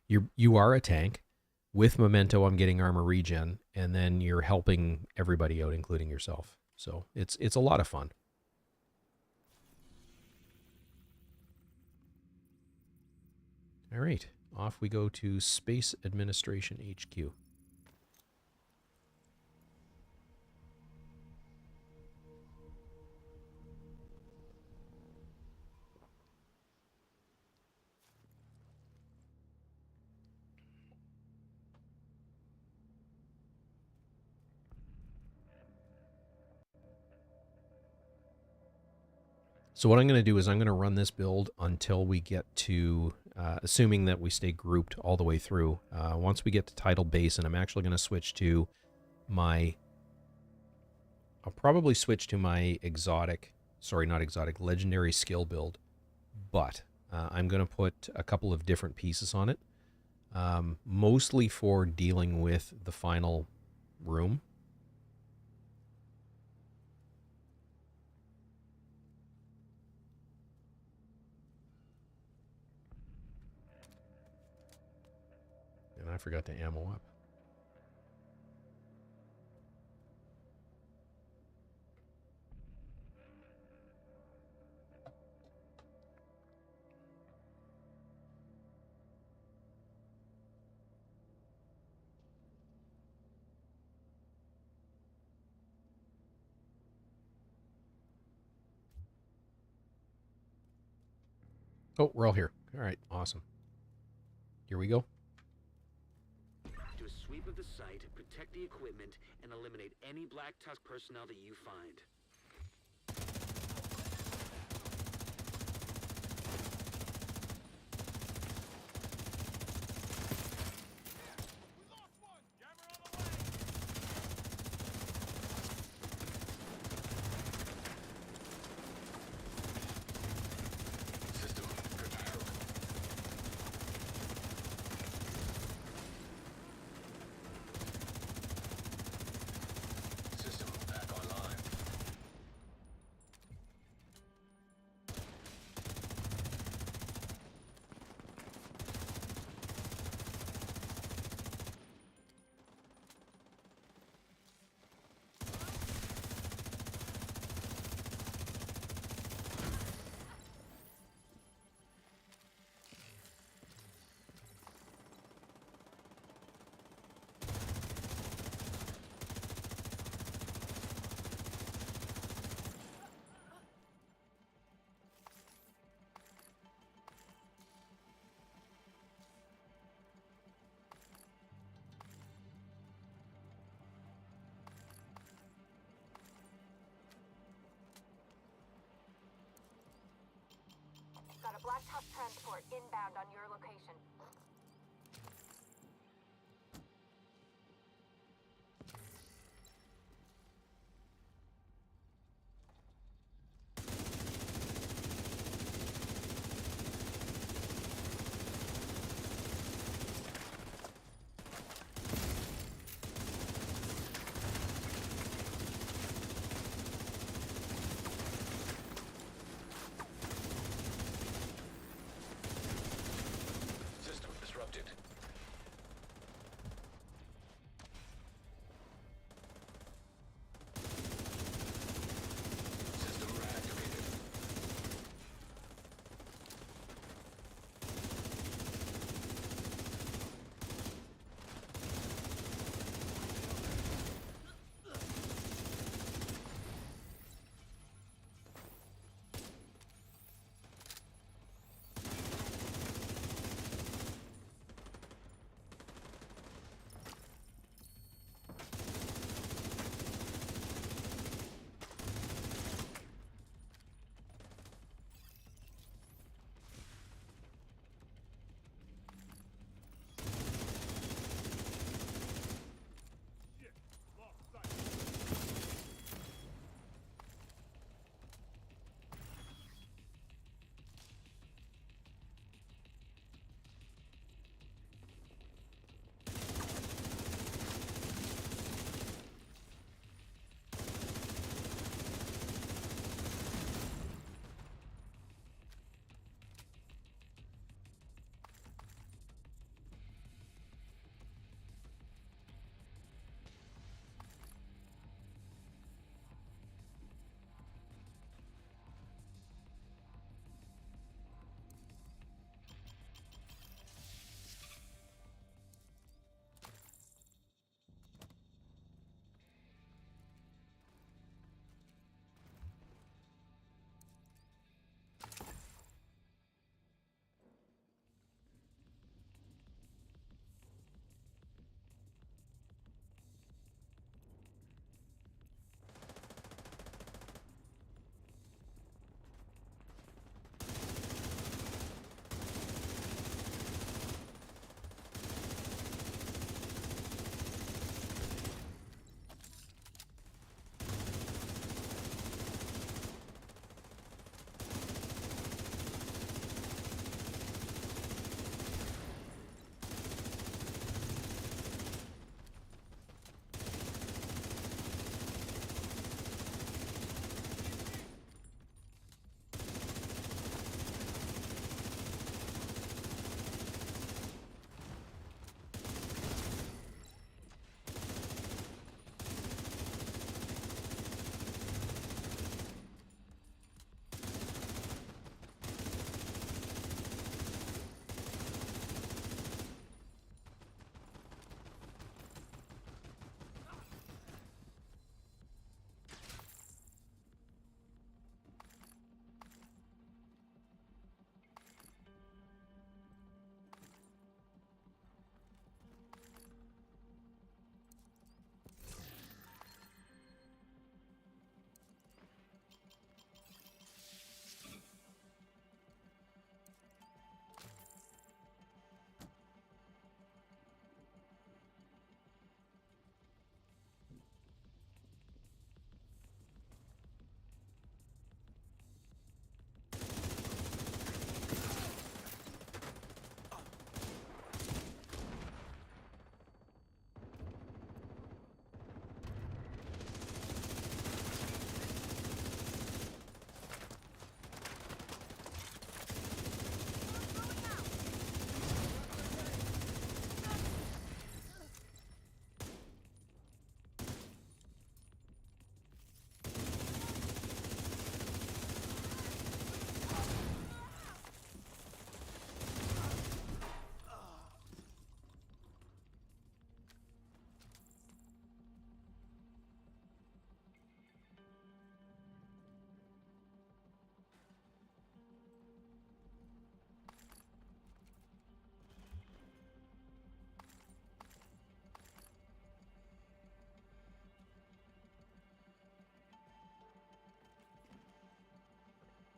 You are a tank. With Memento, I'm getting armor regen, and then you're helping everybody out, including yourself. So it's a lot of fun. All right, off we go to Space Administration HQ. So what I'm going to do is I'm going to run this build until we get to, assuming that we stay grouped all the way through. Once we get to Tidal Basin, I'm actually going to switch to my, I'll probably switch to my legendary skill build. But I'm going to put a couple of different pieces on it, mostly for dealing with the final room. And I forgot to ammo up. Oh, we're all here. All right, awesome. Here we go. Do a sweep of the site, protect the equipment, and eliminate any Black Tusk personnel that you find. System prepared. System back online. Got a Black Tusk transport inbound on your location. System disrupted.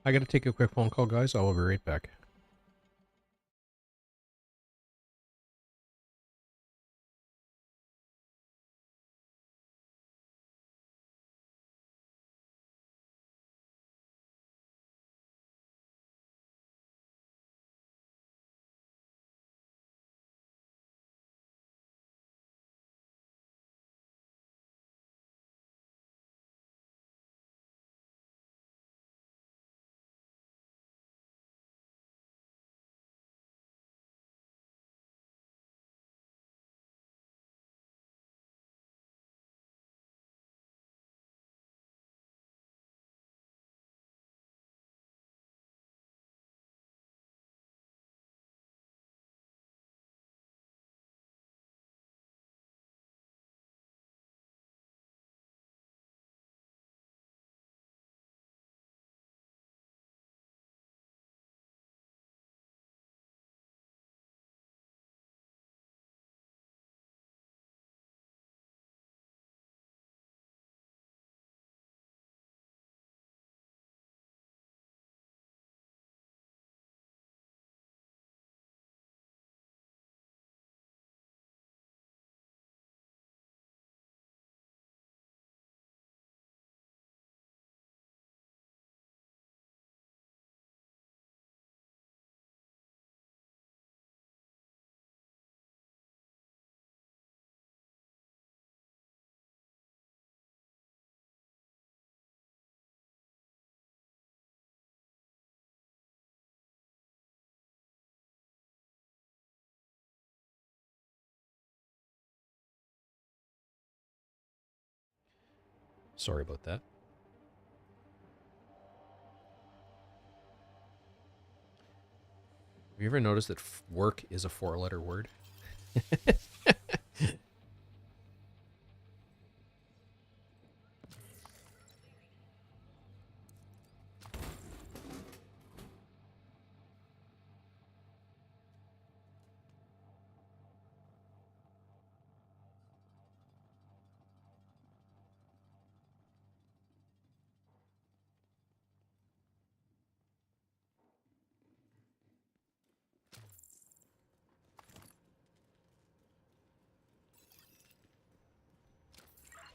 I got to take a quick phone call, guys. I will be right back. Sorry about that. Have you ever noticed that work is a 4-letter word?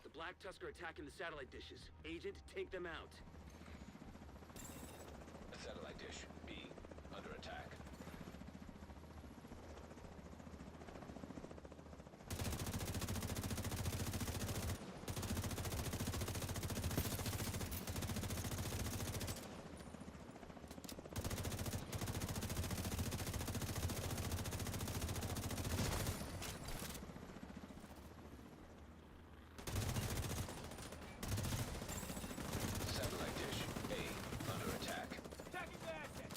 The Black Tusk are attacking the satellite dishes. Agent, take them out. The satellite dish, B, under attack. Satellite dish, A, under attack. Attacking the asset.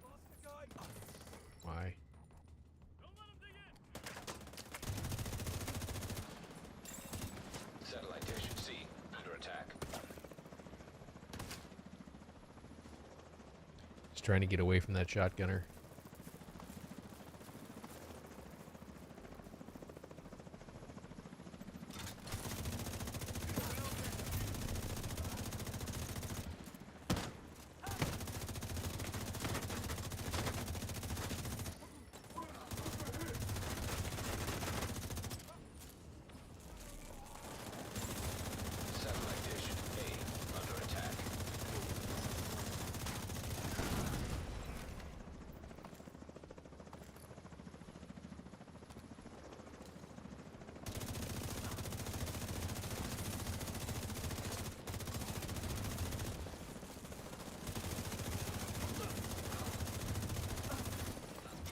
Lost the guy. Why? Don't let him dig in. Satellite dish, C, under attack. Just trying to get away from that shotgunner. Satellite dish, A, under attack.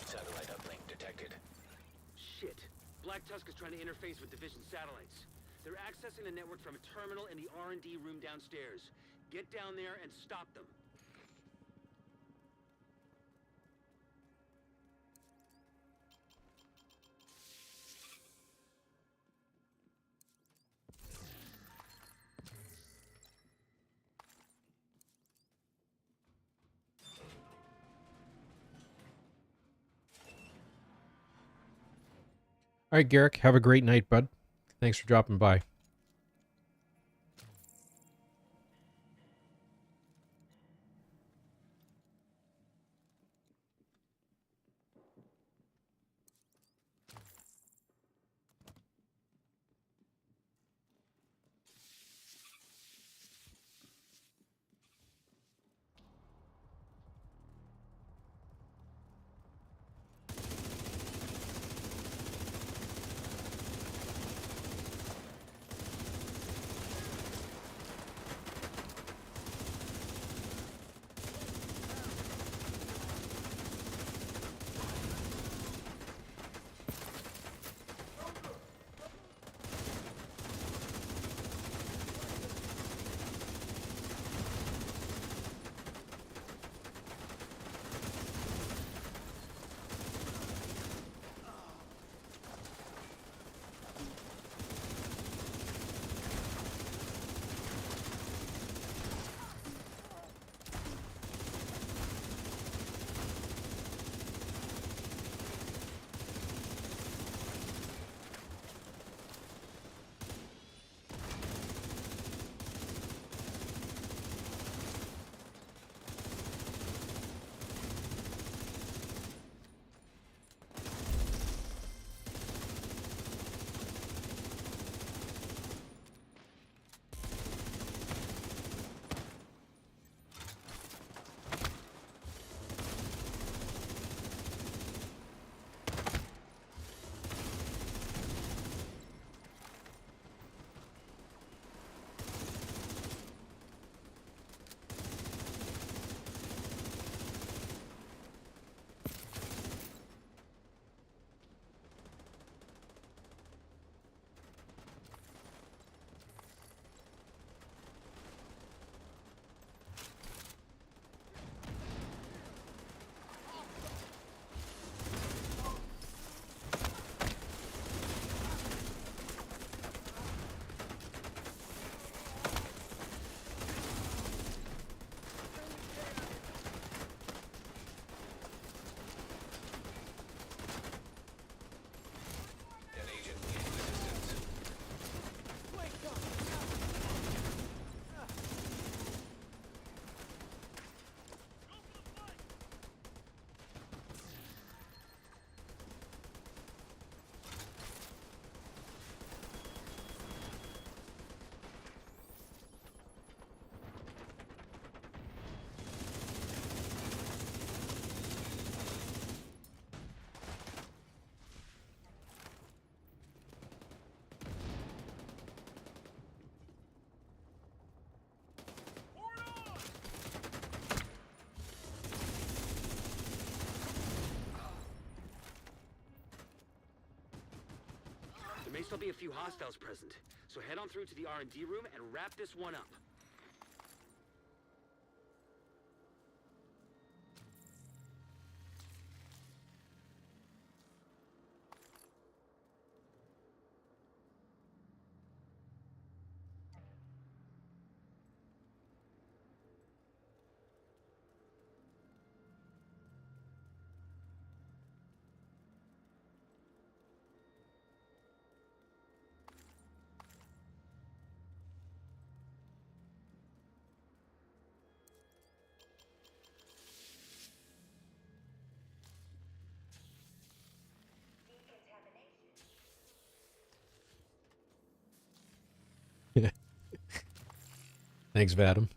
Satellite uplink detected. Shit. Black Tusk is trying to interface with Division satellites. They're accessing the network from a terminal in the R&D room downstairs. Get down there and stop them. All right, Garrick, have a great night, bud. Thanks for dropping by. An agent needs assistance. There may still be a few hostiles present, so head on through to the R&D room and wrap this one up. Thanks, Vadim.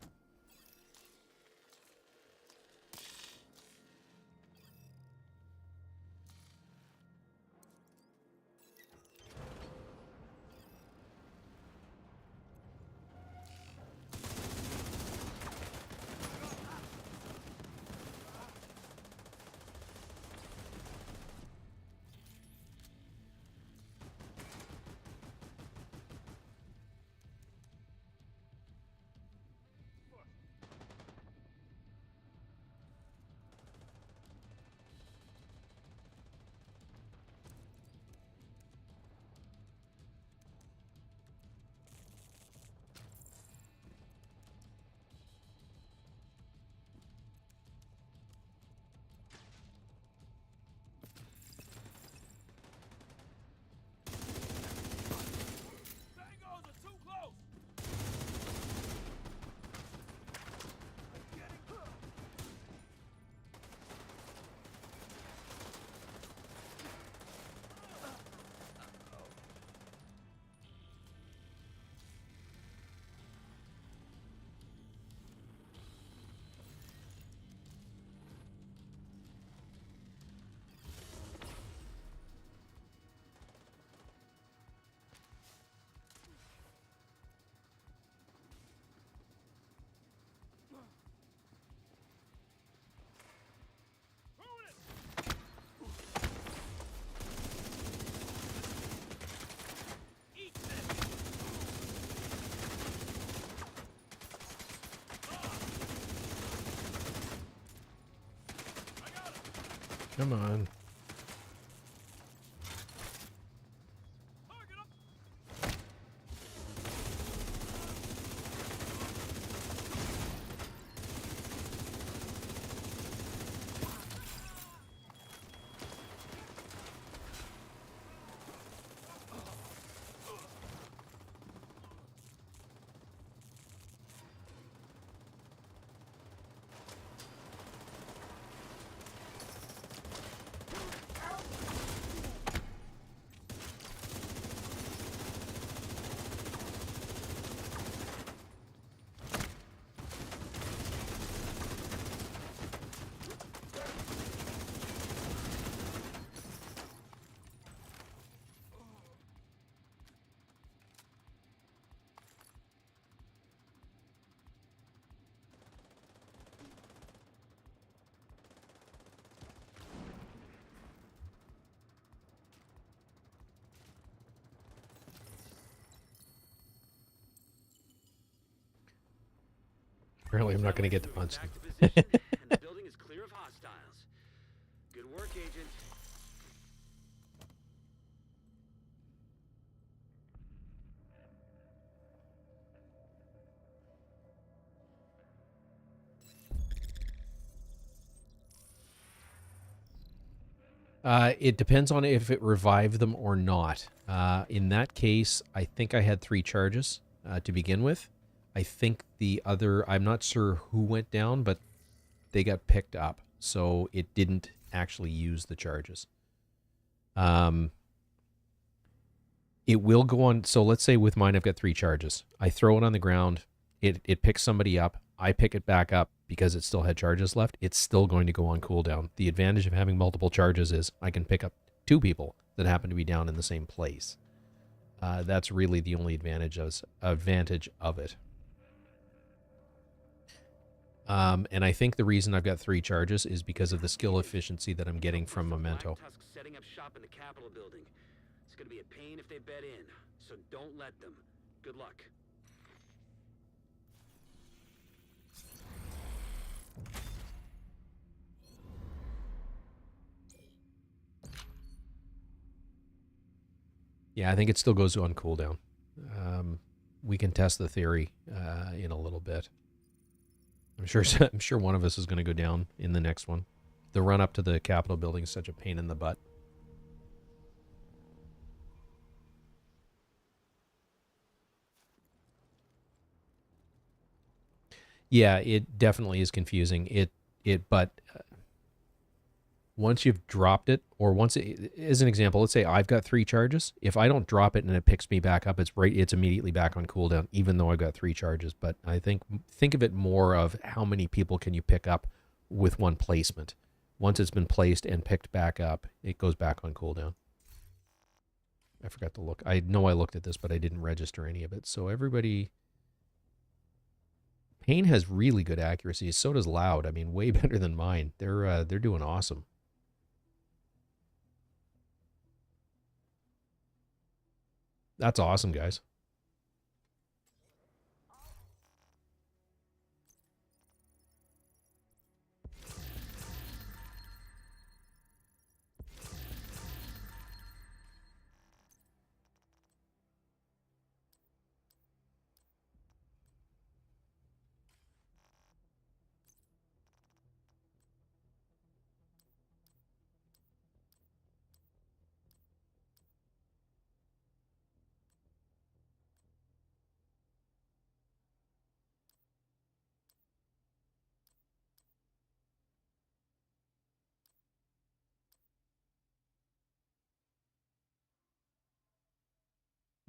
Come on. Apparently, I'm not going to get to Moving punch back to him. position, and the building is clear of hostiles. Good work, Agent. It depends on if it revived them or not. In that case, I think I had 3 charges to begin with. I think the other, I'm not sure who went down, but they got picked up. So it didn't actually use the charges. It will go on. So let's say with mine, I've got 3 charges. I throw it on the ground. It picks somebody up. I pick it back up because it still had charges left. It's still going to go on cooldown. The advantage of having multiple charges is I can pick up 2 people that happen to be down in the same place. That's really the only advantage of it. And I think the reason I've got 3 charges is because of the skill efficiency that I'm getting from Memento. Black Tusk setting up shop in the Capitol building. It's gonna be a pain if they bed in, so don't let them. Good luck. Yeah, I think it still goes on cooldown. We can test the theory in a little bit. I'm sure one of us is going to go down in the next one. The run up to the Capitol building is such a pain in the butt. Yeah, it definitely is confusing. But once you've dropped it, or once it, as an example, let's say I've got 3 charges. If I don't drop it and it picks me back up, it's immediately back on cooldown, even though I've got 3 charges. But I think of it more of how many people can you pick up with one placement. Once it's been placed and picked back up, it goes back on cooldown. I forgot to look. I know I looked at this, but I didn't register any of it. So everybody, Pain has really good accuracy. So does Loud. I mean, way better than mine. They're doing awesome. That's awesome, guys.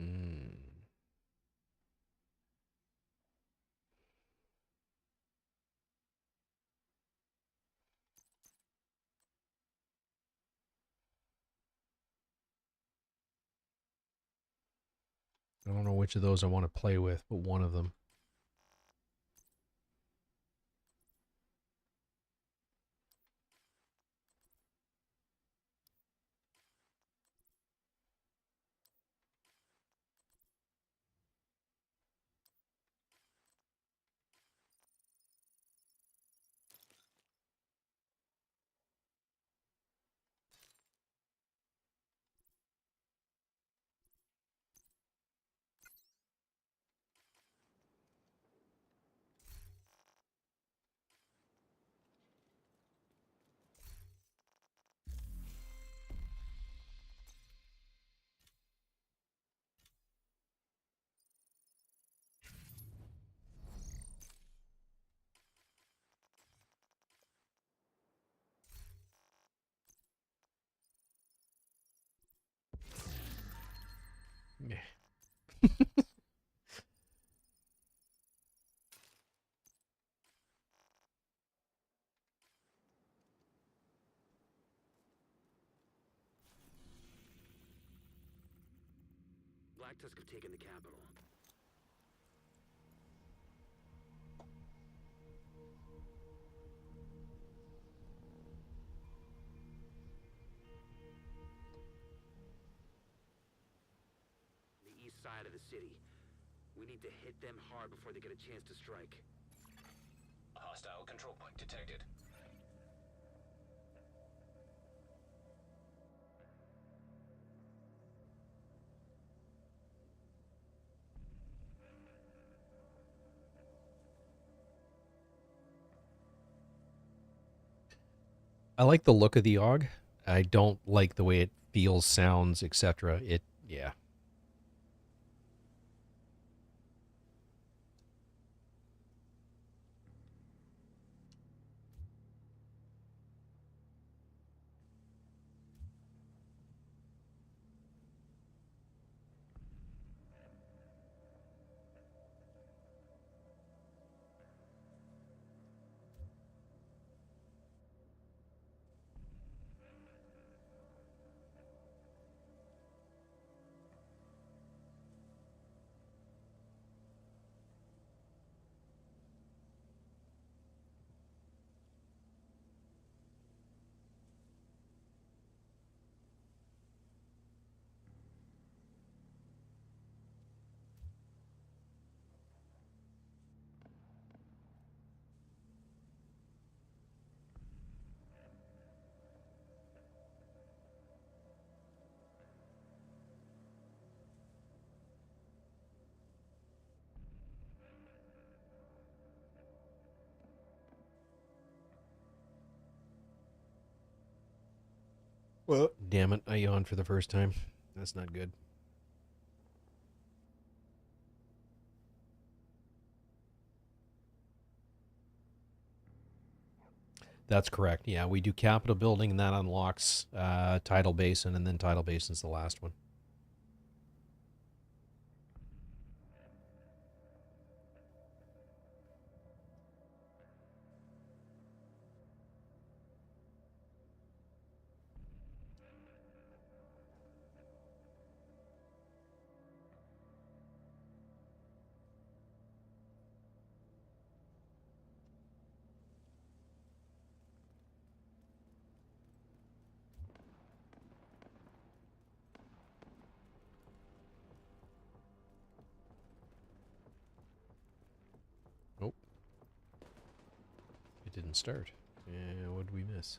Mm. I don't know which of those I want to play with, but one of them. Black Tusk have taken the capital. The east side of the city. We need to hit them hard before they get a chance to strike. Hostile control point detected. I like the look of the AUG. I don't like the way it feels, sounds, etc. Yeah. Well, damn it. I yawned for the first time. That's not good. That's correct. Yeah, we do Capitol Building, and that unlocks Tidal Basin, and then Tidal Basin's the last one. Nope. It didn't start. What did we miss?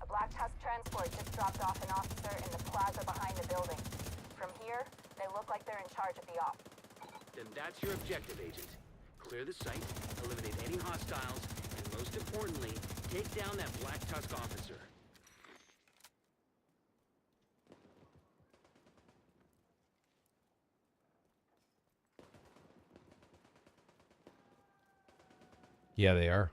A Black Tusk transport just dropped off an officer in the plaza behind the building. From here, they look like they're in charge of the op. Then that's your objective, Agent. Clear the site, eliminate any hostiles, and most importantly, take down that Black Tusk officer. Yeah, they are.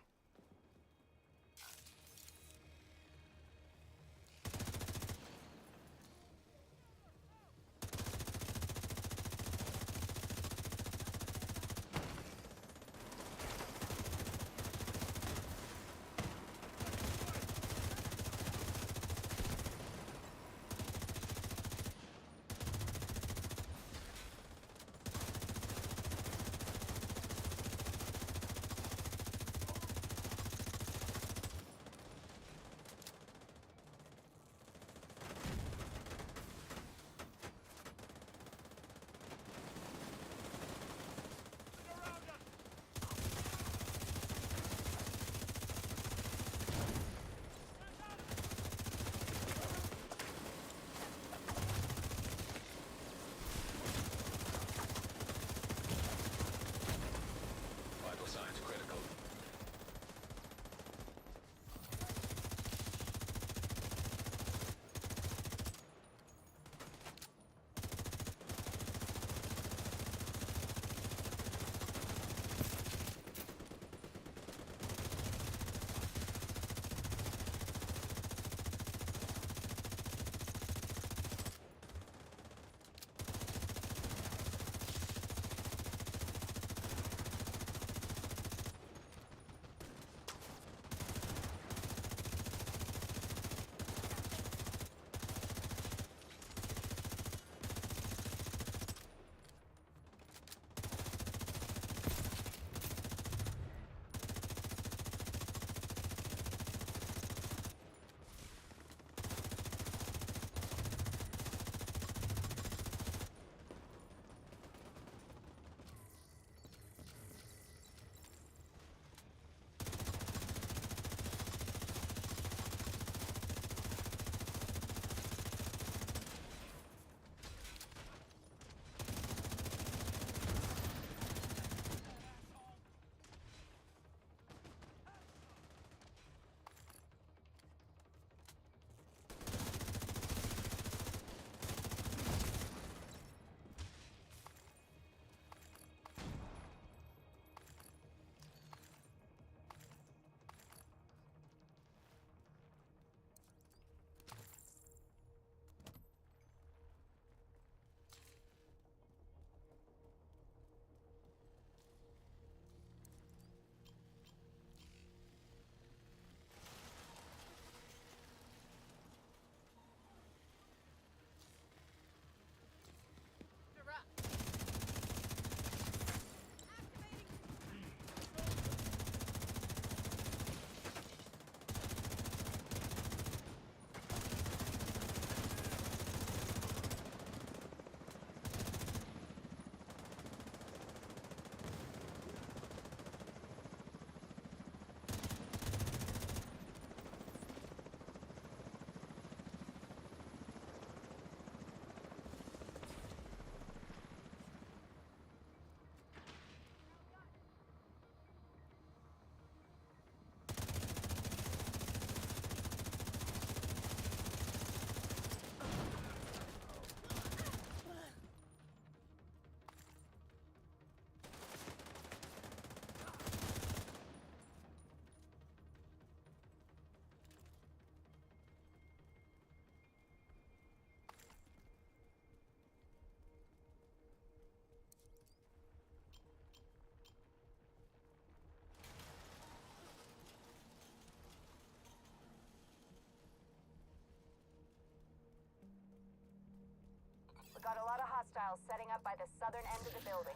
hostiles setting up by the southern end of the building.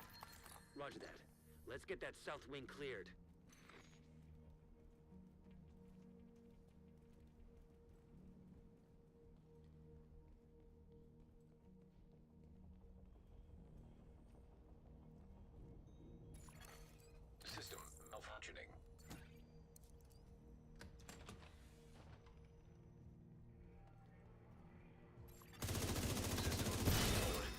Roger that. Let's get that south wing cleared. System malfunctioning. System forward.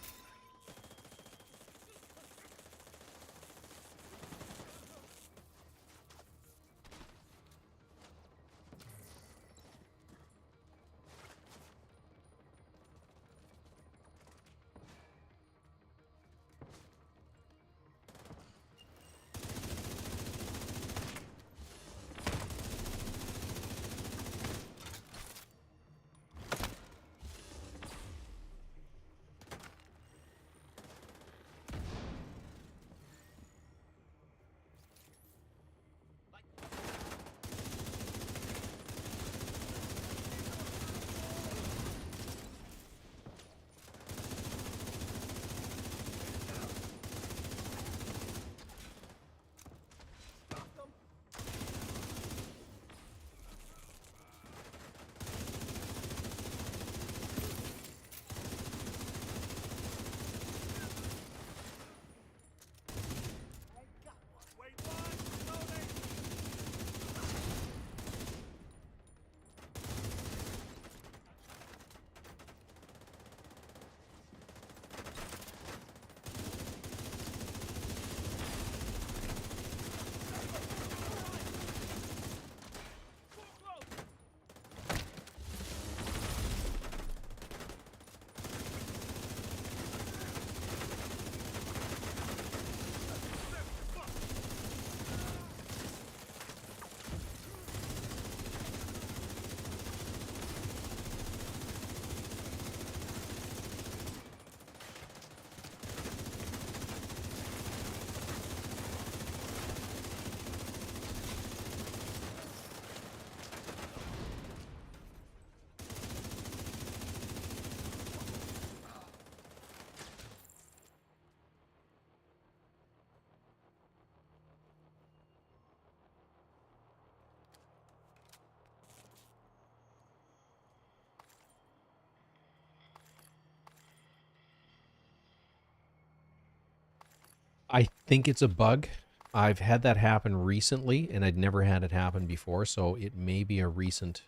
I think it's a bug. I've had that happen recently, and I'd never had it happen before, so it may be a recent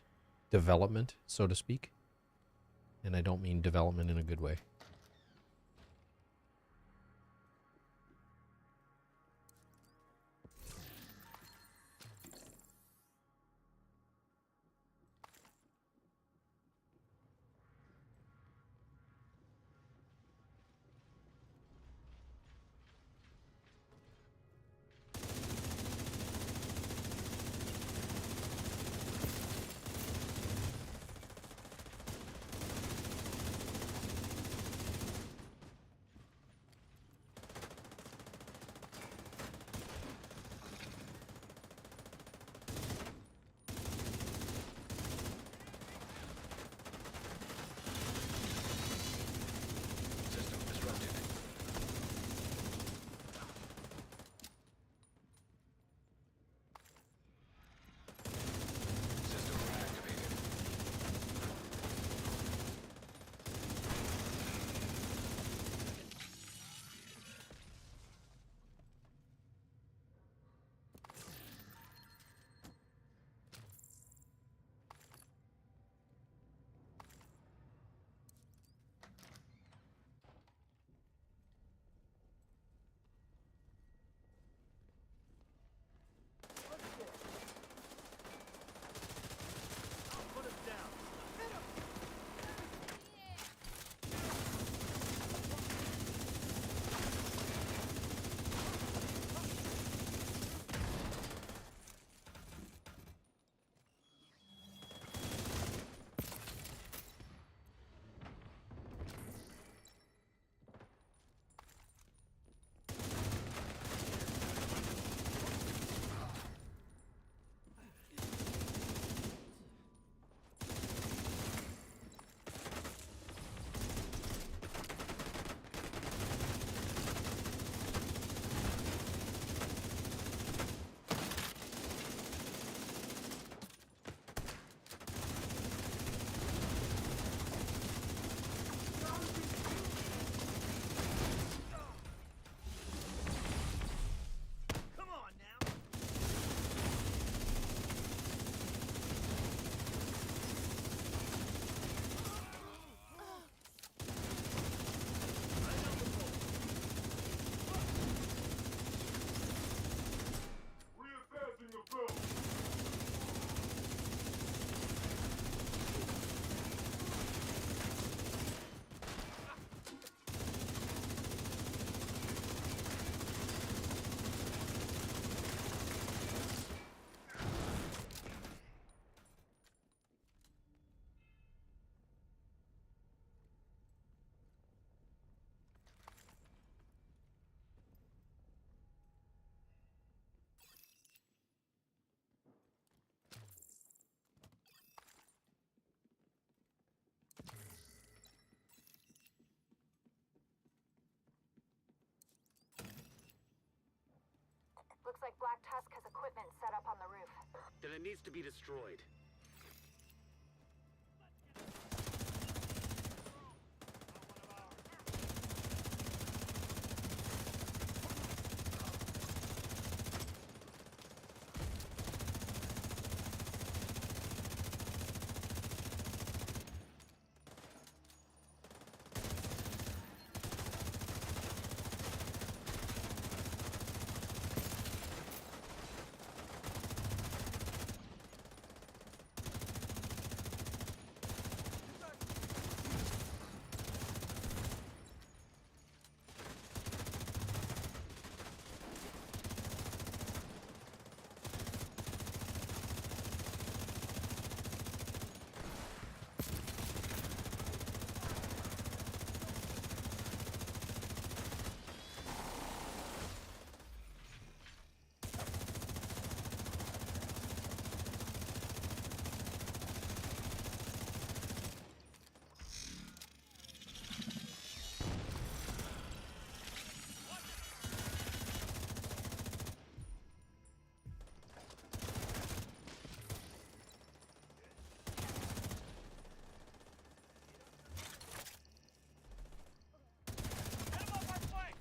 development, so to speak. And I don't mean development in a good way. then it needs to be destroyed. Get him off our flank!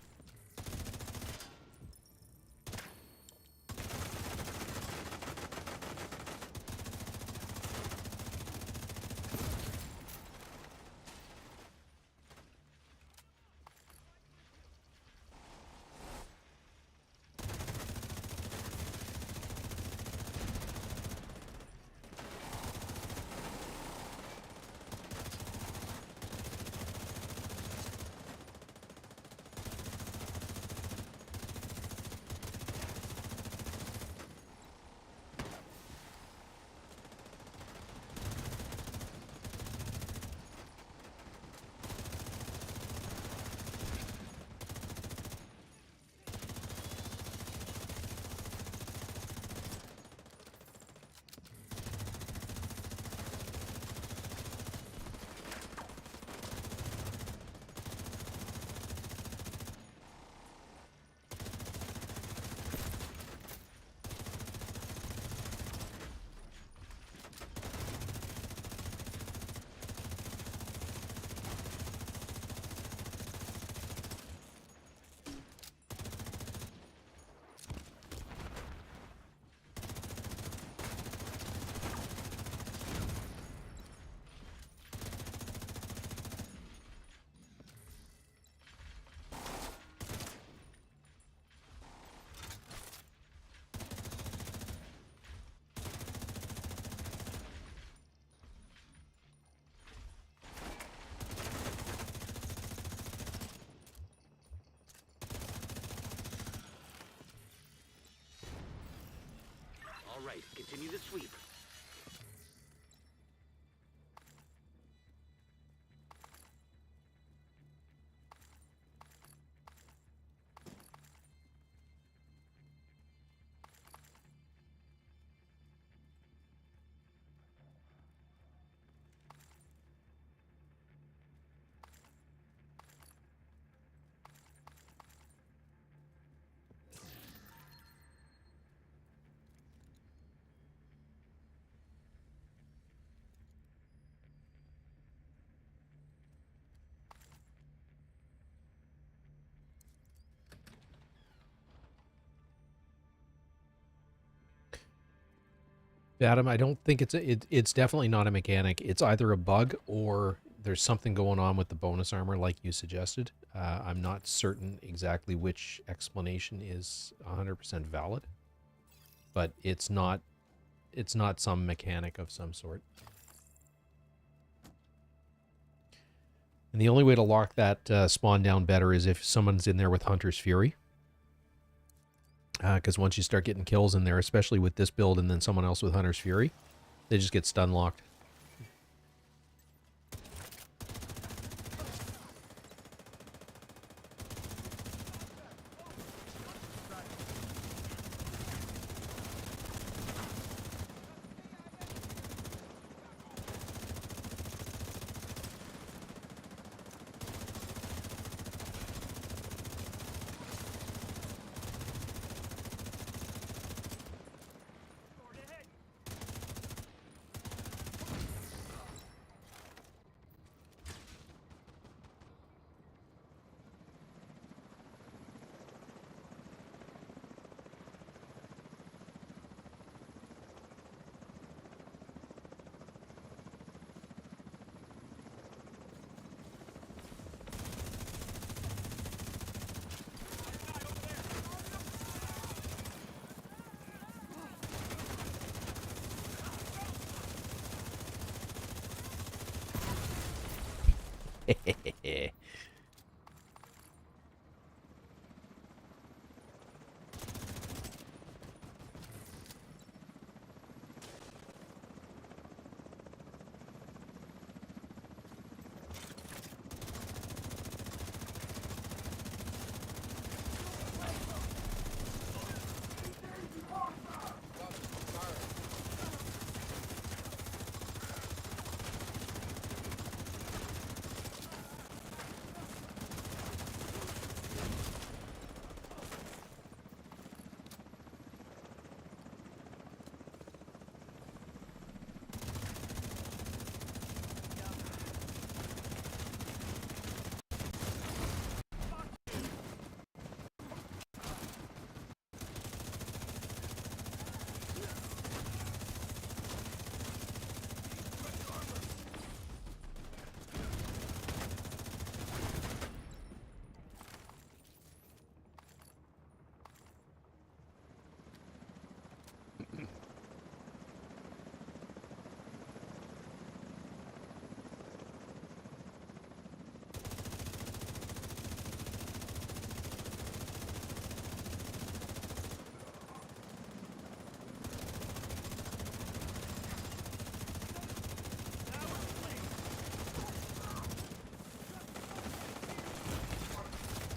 All right, continue the sweep. Adam, I don't think it's definitely not a mechanic. It's either a bug or there's something going on with the bonus armor, like you suggested. I'm not certain exactly which explanation is 100% valid, but it's not some mechanic of some sort. And the only way to lock that spawn down better is if someone's in there with Hunter's Fury. Because once you start getting kills in there, especially with this build and then someone else with Hunter's Fury, they just get stun locked. Forward ahead!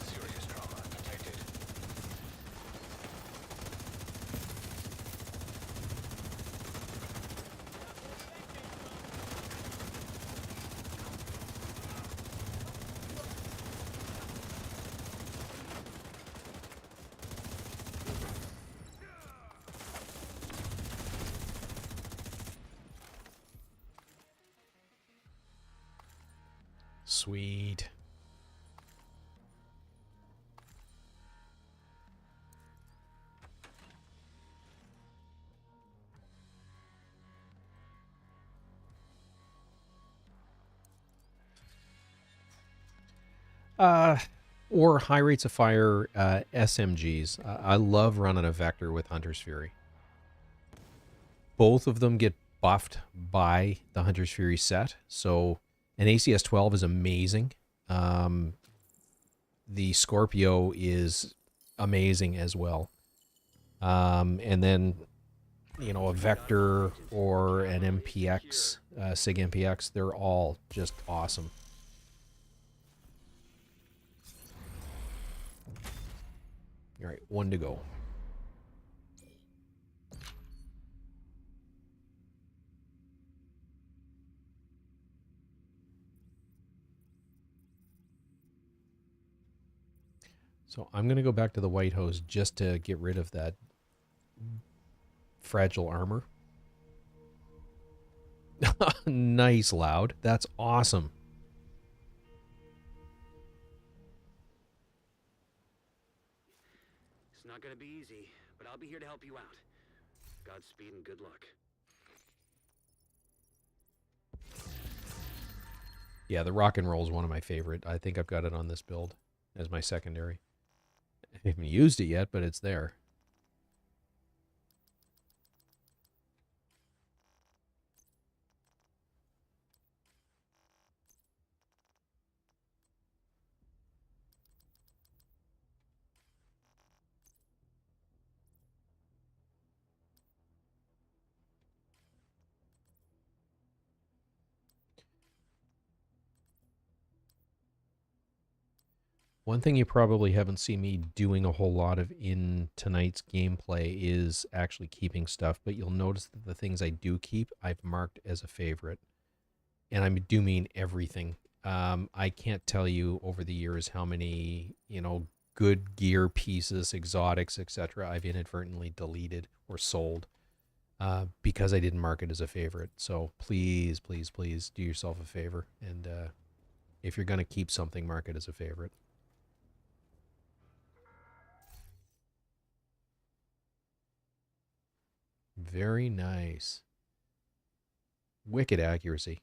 Serious trauma detected. Sweet. Uh, or high rates of fire SMGs. I love running a Vector with Hunter's Fury. Both of them get buffed by the Hunter's Fury set. So an ACS 12 is amazing. The Scorpio is amazing as well. And then, you know, a Vector or an MPX, SIG MPX, they're all just awesome. All right, one to go. So I'm going to go back to the White House just to get rid of that fragile armor. Nice, Loud. That's awesome. It's not gonna be easy, but I'll be here to help you out. Godspeed and good luck. Yeah, the rock and roll is one of my favorite. I think I've got it on this build as my secondary. I haven't used it yet, but it's there. One thing you probably haven't seen me doing a whole lot of in tonight's gameplay is actually keeping stuff, but you'll notice that the things I do keep, I've marked as a favorite. And I do mean everything. I can't tell you over the years how many, you know, good gear pieces, exotics, etc. I've inadvertently deleted or sold because I didn't mark it as a favorite. So please, please, please do yourself a favor. And if you're going to keep something, mark it as a favorite. Very nice. Wicked accuracy.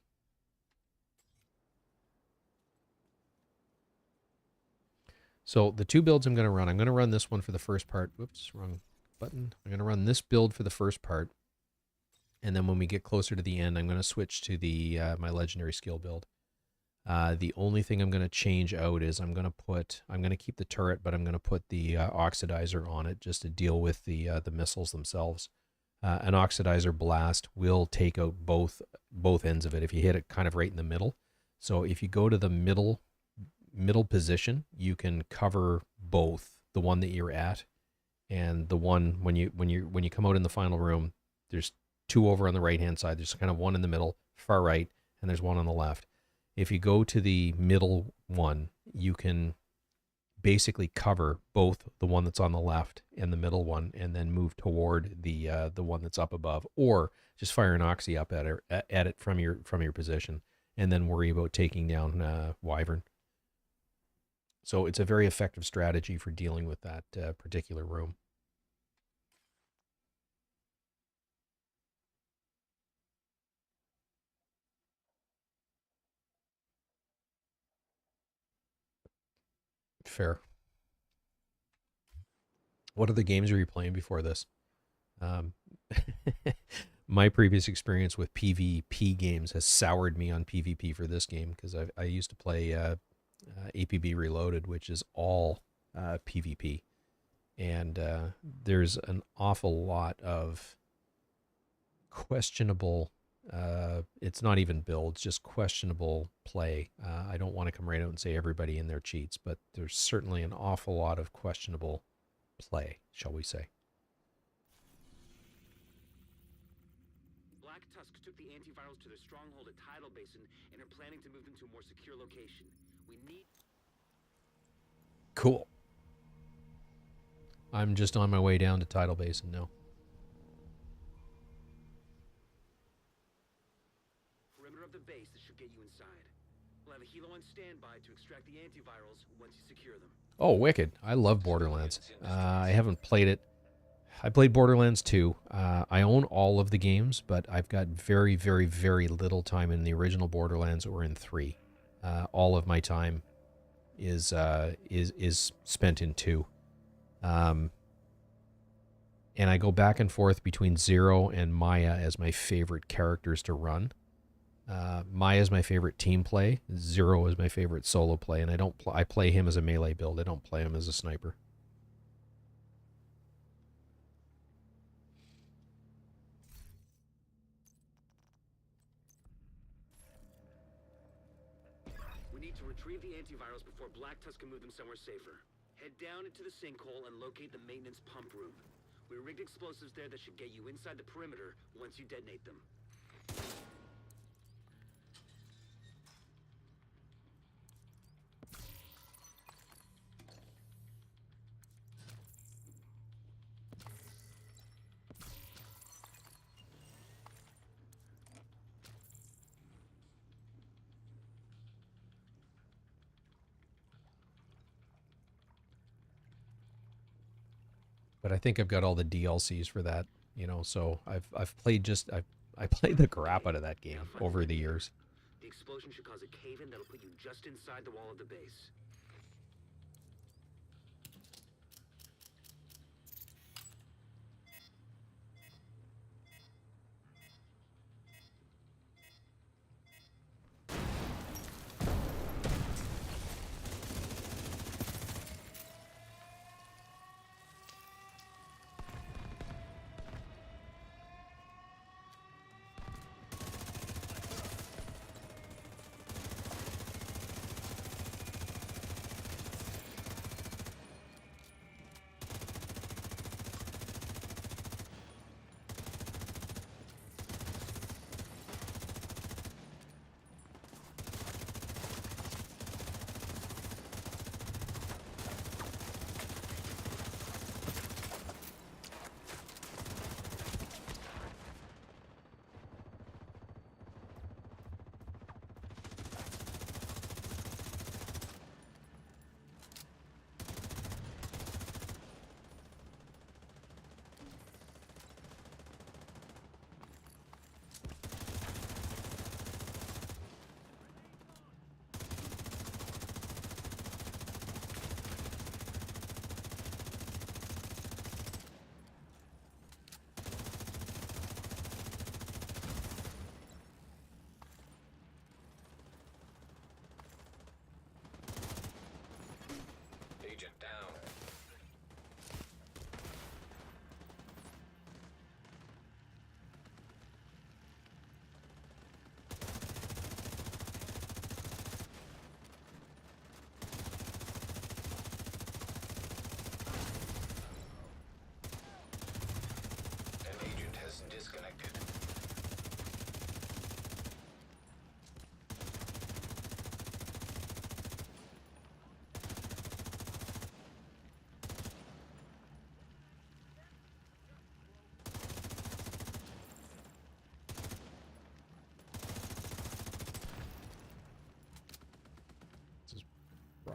So the two builds I'm going to run this one for the first part. Whoops, wrong button. I'm going to run this build for the first part. And then when we get closer to the end, I'm going to switch to the my legendary skill build. The only thing I'm going to change out is I'm going to keep the turret, but I'm going to put the oxidizer on it just to deal with the missiles themselves. An oxidizer blast will take out both ends of it if you hit it kind of right in the middle. So if you go to the middle position, you can cover both the one that you're at and the one when you come out in the final room. There's two over on the right hand side. There's kind of one in the middle, far right, and there's one on the left. If you go to the middle one, you can basically cover both the one that's on the left and the middle one, and then move toward the one that's up above, or just fire an oxy up at it from your position, and then worry about taking down Wyvern. So it's a very effective strategy for dealing with that particular room. Fair. What other games were you playing before this? Um, my previous experience with PvP games has soured me on PvP for this game because I used to play APB Reloaded, which is all PvP. And there's an awful lot of questionable, it's not even builds, just questionable play. I don't want to come right out and say everybody in there cheats, but there's certainly an awful lot of questionable play, shall we say. Black Tusk took the antivirals to their stronghold at Tidal Basin and are planning to move them to a more secure location. We need... Cool. I'm just on my way down to Tidal Basin now. perimeter of the base that should get you inside. We'll have a helo on standby to extract the antivirals once you secure them. Oh, wicked. I love Borderlands. I haven't played it. I played Borderlands 2. I own all of the games, but I've got very, very, very little time in the original Borderlands or in 3. All of my time is spent in 2. And I go back and forth between Zero and Maya as my favorite characters to run. Maya is my favorite team play. Zero is my favorite solo play, and I play him as a melee build. I don't play him as a sniper. We need to retrieve the antivirals before Black Tusk can move them somewhere safer. Head down into the sinkhole and locate the maintenance pump room. We rigged explosives there that should get you inside the perimeter once you detonate them. But I think I've got all the DLCs for that, so I've played I played the crap out of that game over the years. The explosion should cause a cave-in that'll put you just inside the wall of the base.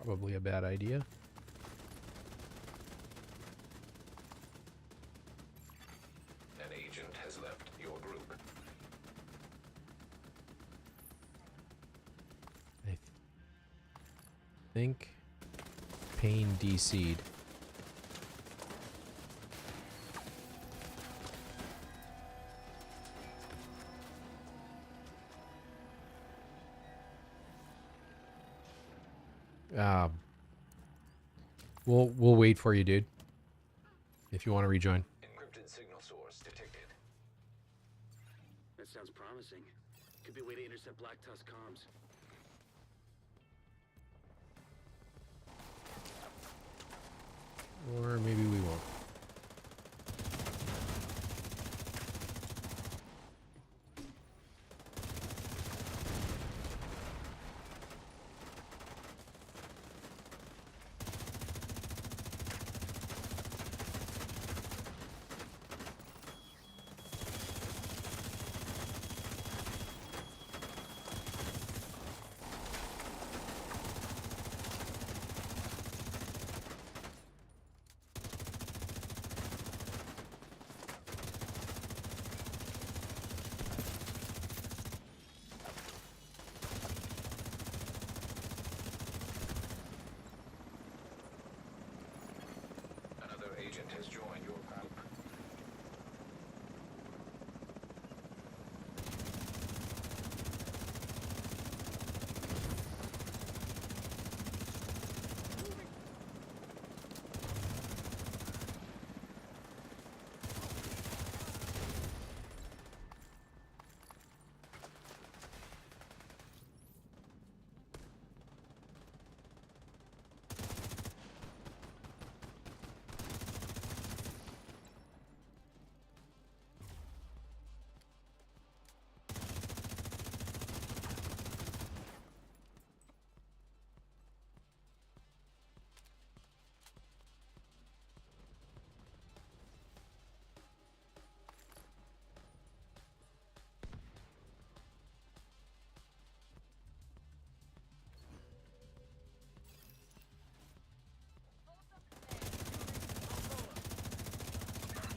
Probably a bad idea. An agent has left your group. I think Payne DC'd. We'll wait for you, dude. If you want to rejoin. Encrypted signal source detected. That sounds promising. Could be a way to intercept Black Tusk comms. Or maybe we won't. Another agent has joined your group.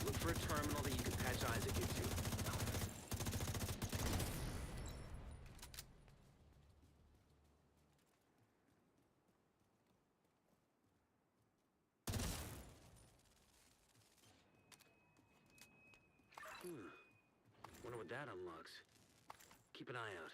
Look for a terminal that you can patch Isaac into. Wonder what that unlocks. Keep an eye out.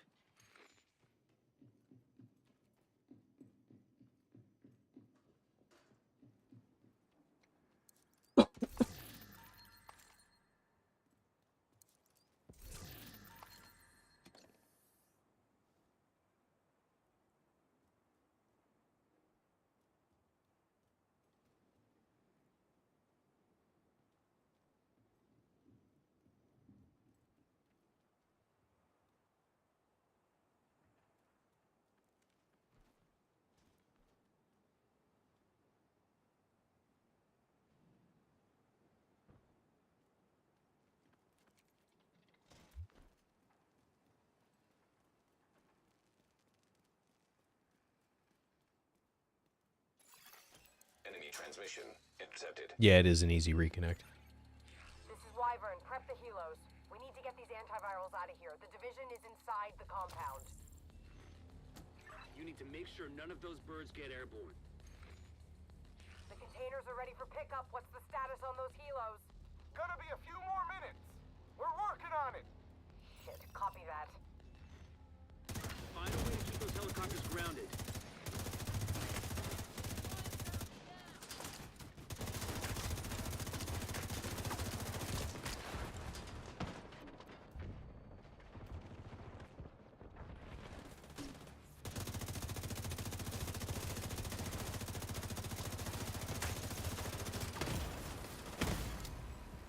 Enemy transmission intercepted. Yeah, it is an easy reconnect. This is Wyvern. Prep the helos. We need to get these antivirals out of here. The division is inside the compound. You need to make sure none of those birds get airborne. The containers are ready for pickup. What's the status on those helos? Gonna be a few more minutes. We're working on it. Shit, copy that. Find a way to keep those helicopters grounded.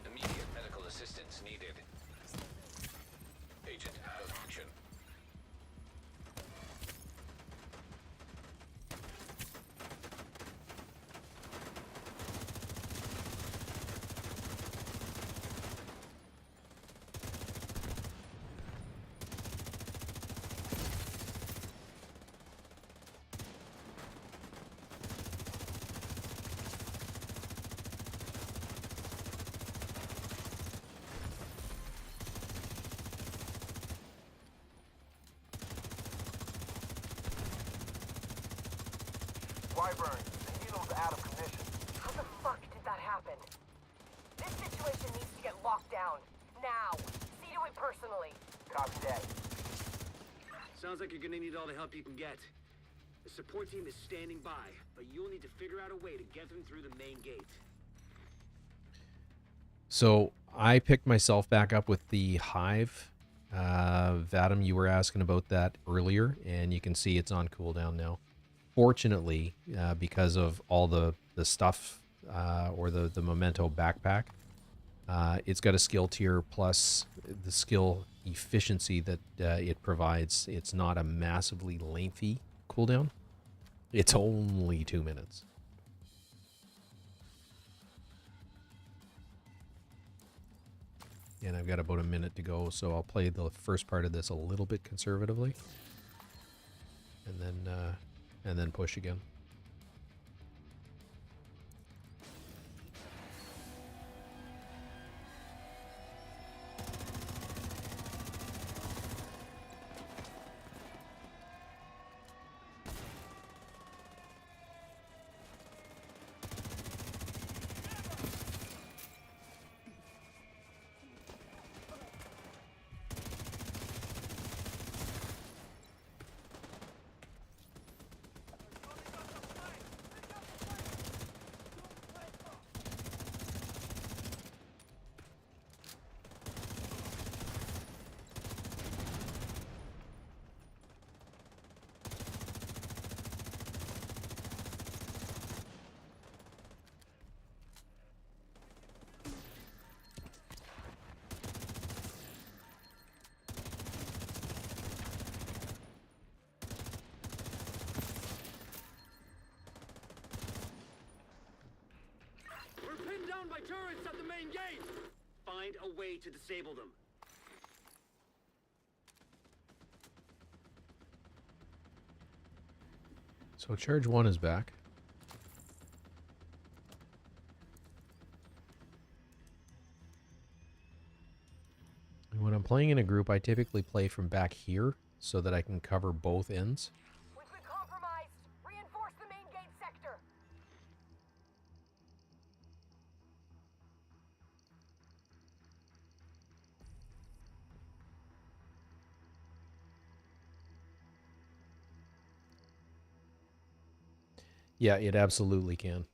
Immediate medical assistance needed. Agent out of action. Wyvern. They need those out of commission. How the fuck did that happen? This situation needs to get locked down. Now. See to it personally. Copy that. Sounds like you're gonna need all the help you can get. The support team is standing by, but you'll need to figure out a way to get them through the main gate. So I picked myself back up with the Hive. Vadim, you were asking about that earlier, and you can see it's on cooldown now. Fortunately, because of all the stuff or the Memento backpack, it's got a skill tier plus the skill efficiency that it provides. It's not a massively lengthy cooldown. It's only 2 minutes. And I've got about a minute to go, so I'll play the first part of this a little bit conservatively, and then push again. We're pinned down by turrets at the main gate! Find a way to disable them. So charge 1 is back. And when I'm playing in a group, I typically play from back here so that I can cover both ends. We've been compromised. Reinforce the main gate sector. Yeah, it absolutely can.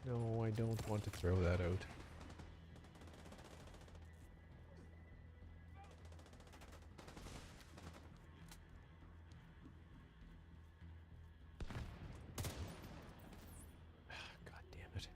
No, I don't want to throw that out. God damn it.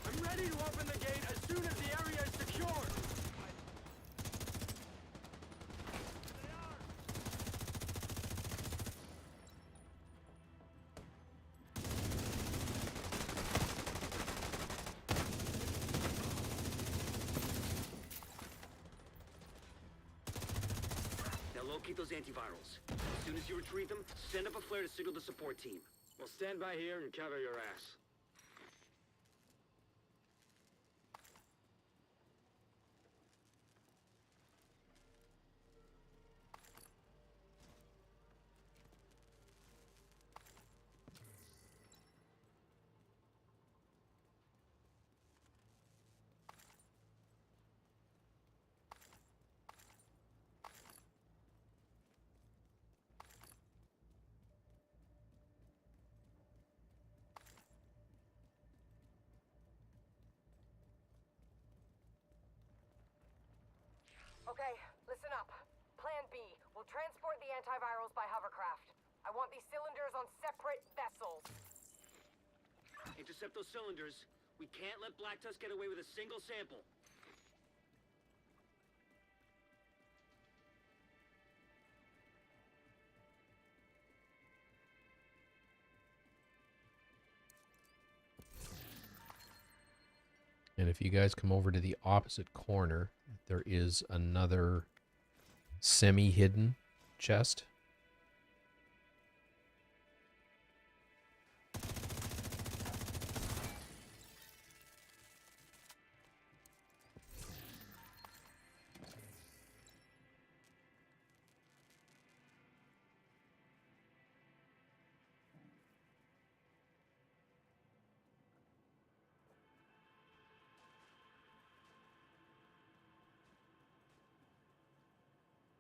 I'm ready to open the gate as soon as the area is secured! Locate those antivirals. As soon as you retrieve them, send up a flare to signal the support team. We'll stand by here and cover your ass. Okay, listen up. Plan B. We'll transport the antivirals by hovercraft. I want these cylinders on separate vessels. Intercept those cylinders. We can't let Black Tusk get away with a single sample. And if you guys come over to the opposite corner, there is another semi-hidden chest.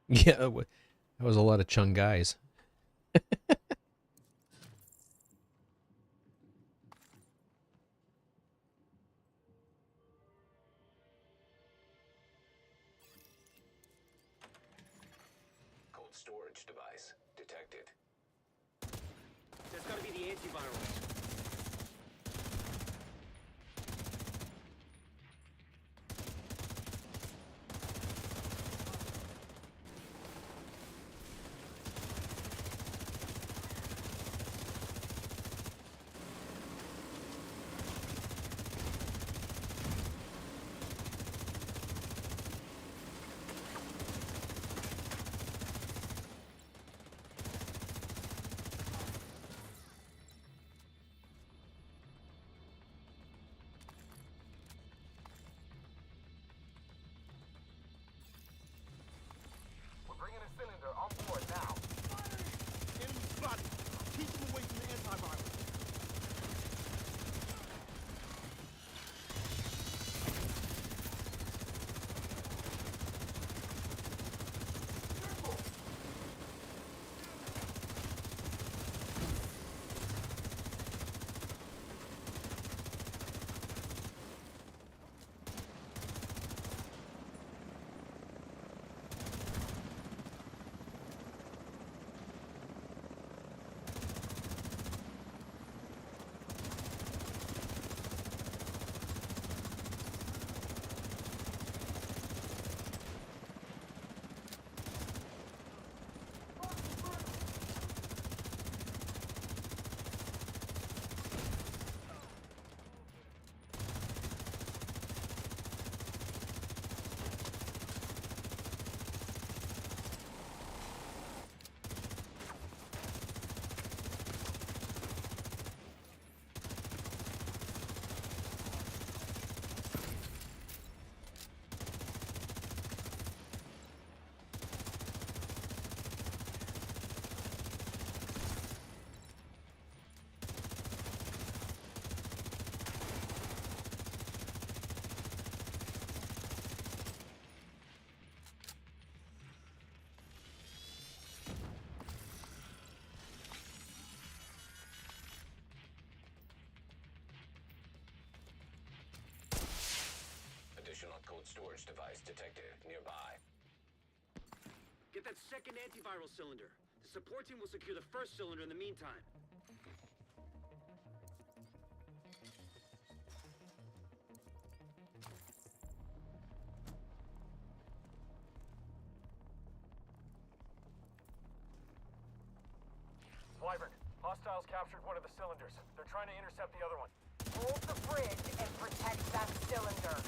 Yeah, that was a lot of Chung guys. Cold storage device detected. That's gotta be the antivirals. We're bringing a cylinder on board now. Enemy spotted. Keep them away from the antivirus. Additional cold storage device detected nearby. Get that second antiviral cylinder. The support team will secure the first cylinder in the meantime. Wyvern, hostiles captured one of the cylinders. They're trying to intercept the other one. Hold the bridge and protect that cylinder.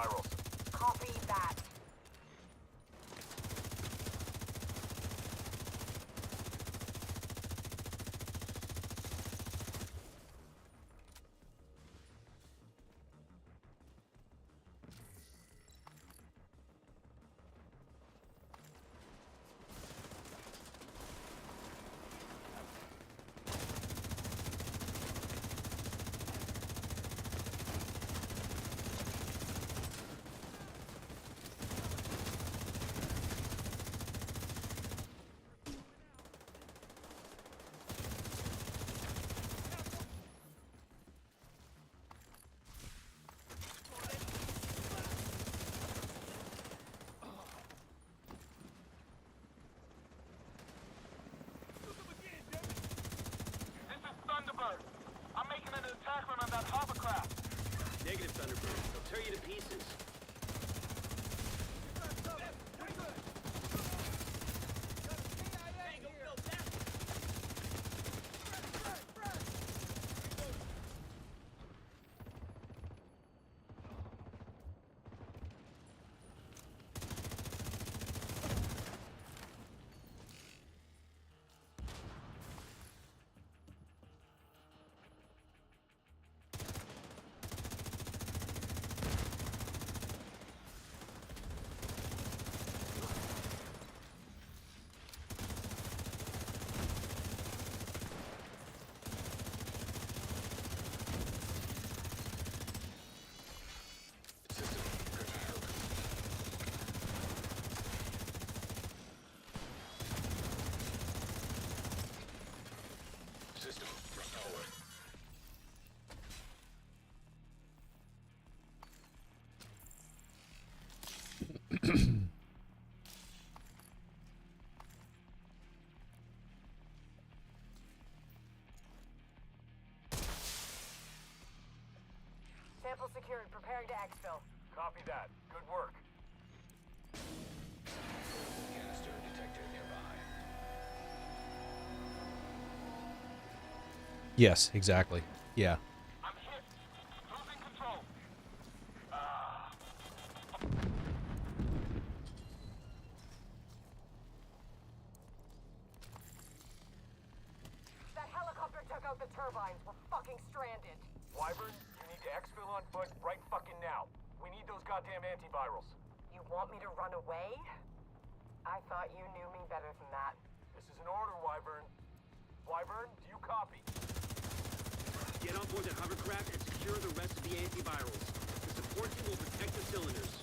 antivirals. Copy that. This is Thunderbird. I'm making an attack run on that hovercraft. Negative, Thunderbird. They'll tear you to pieces. System restored. Sample secured. Preparing to exfil. Copy that. Good work. Canister detected nearby. Yes, exactly. Yeah. I'm hit. Losing control. That helicopter took out the turbines. We're fucking stranded. Wyvern, you need to exfil on foot right fucking now. We need those goddamn antivirals. You want me to run away? I thought you knew me better than that. This is an order, Wyvern. Wyvern, do you copy? Get on board the hovercraft and secure the rest of the antivirals. The support team will protect the cylinders.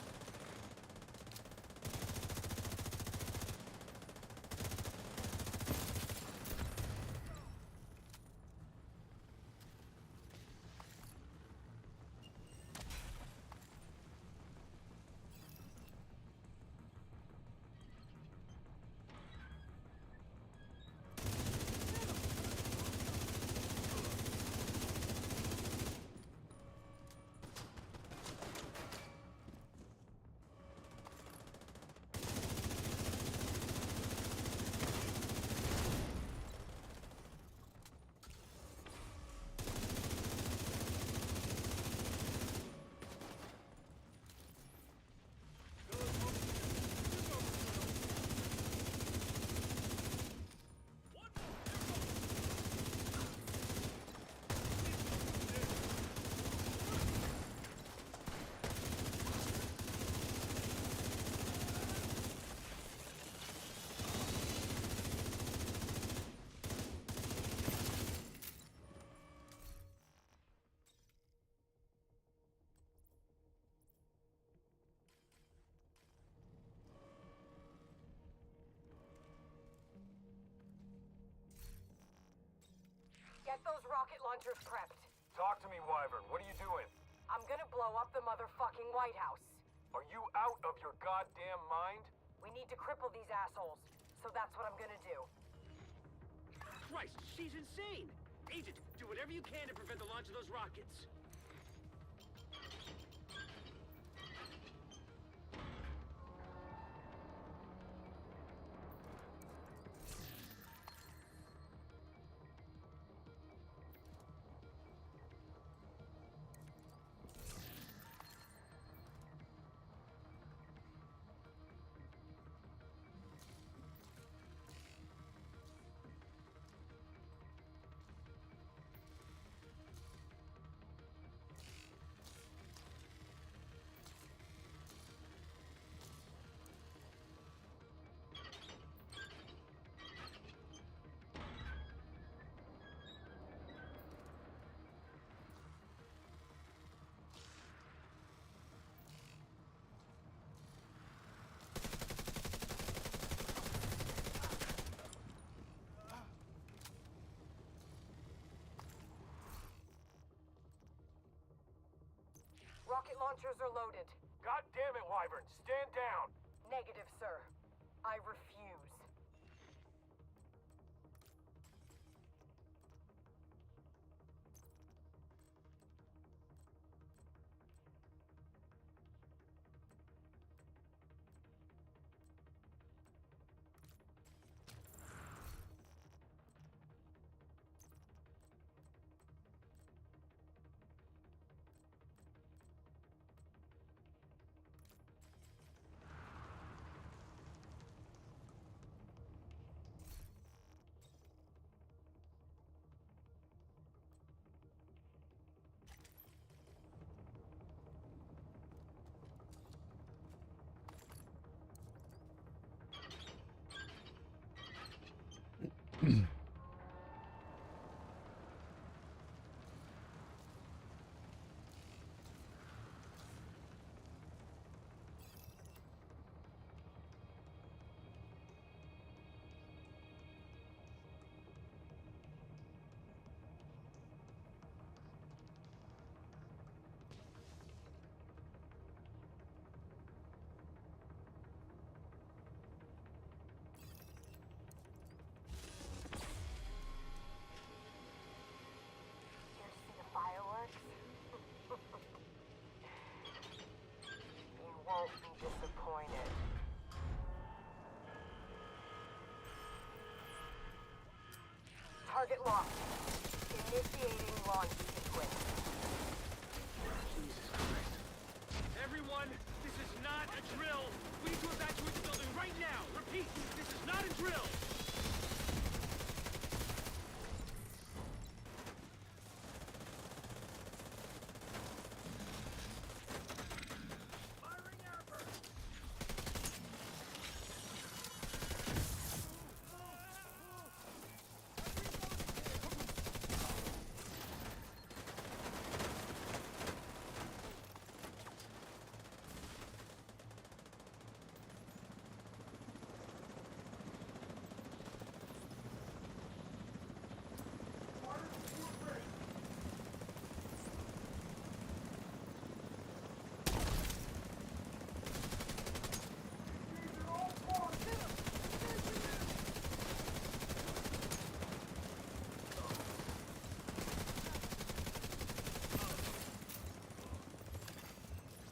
Get those rocket launchers prepped. Talk to me, Wyvern. What are you doing? I'm gonna blow up the motherfucking White House. Are you out of your goddamn mind? We need to cripple these assholes. So that's what I'm gonna do. Christ, she's insane! Agent, do whatever you can to prevent the launch of those rockets. rocket launchers are loaded. God damn it, Wyvern! Stand down! Negative, sir. I refuse. Here to see the fireworks? You won't be disappointed. Target locked. Initiating launch sequence. Jesus Christ. Everyone, this is not a drill! We need to evacuate the building right now! Repeat, this is not a drill! Firing airburst!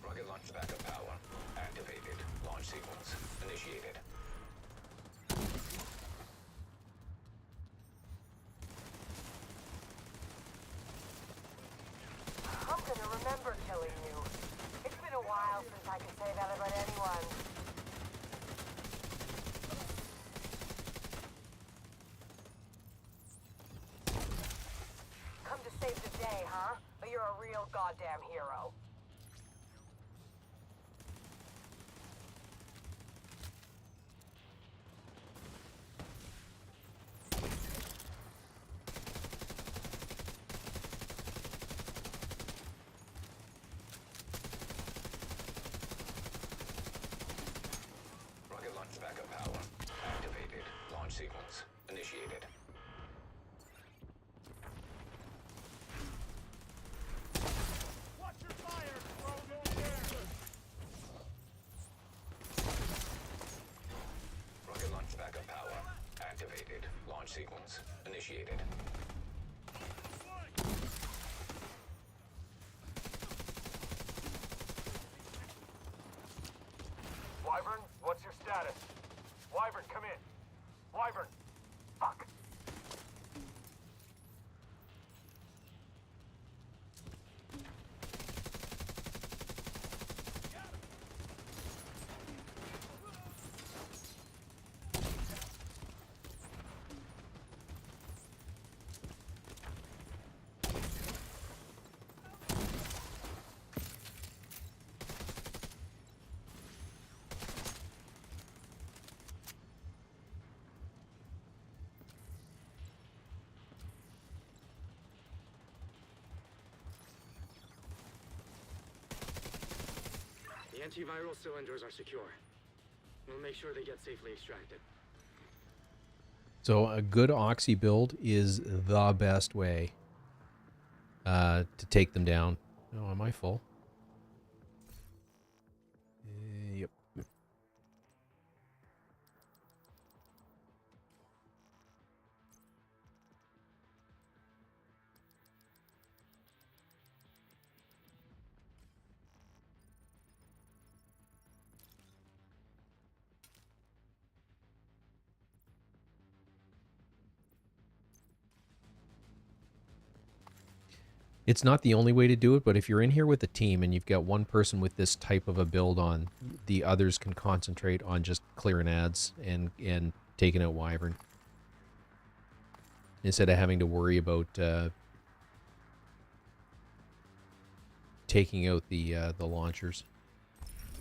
Rocket launch backup power activated. Launch sequence initiated. I'm gonna remember killing you. It's been a while since I could say that about anyone. Come to save the day, huh? But you're a real goddamn hero. Rocket launch backup power activated. Launch sequence initiated. Watch your fire! We're all going there! Rocket launch backup power activated. Launch sequence initiated. Wyvern, what's your status? Wyvern, come in. Wyvern! Fuck! The antiviral cylinders are secure. We'll make sure they get safely extracted. So a good Oxy build is the best way to take them down. Oh, am I full? It's not the only way to do it, but if you're in here with a team and you've got one person with this type of a build on, the others can concentrate on just clearing ads and taking out Wyvern. Instead of having to worry about taking out the launchers.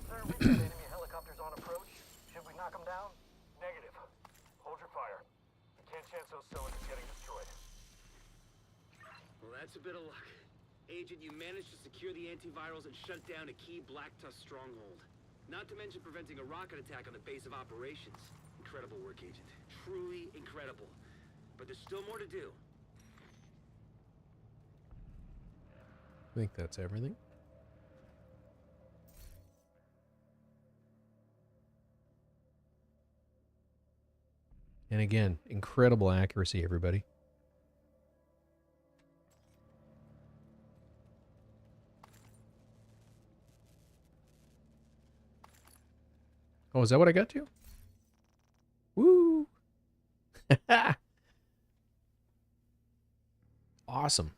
Sir, we've got enemy helicopters on approach. Should we knock them down? Negative. Hold your fire. We can't chance those cylinders getting destroyed. Well, that's a bit of luck. Agent, you managed to secure the antivirals and shut down a key Black Tusk stronghold. Not to mention preventing a rocket attack on the base of operations. Incredible work, Agent. Truly incredible. But there's still more to do. I think that's everything. And again, incredible accuracy, everybody. Oh, is that what I got to? Woo! Awesome.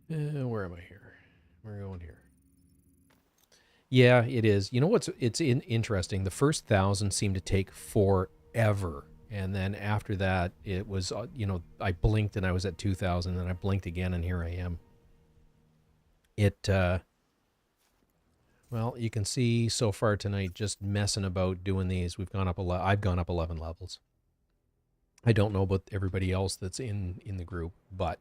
Where am I here? We're going here. Yeah, it is. You know what's interesting? The first 1,000 seemed to take forever. And then after that, it was, I blinked and I was at 2,000, and I blinked again and here I am. Well, you can see so far tonight just messing about doing these. We've gone up I've gone up 11 levels. I don't know about everybody else that's in the group, but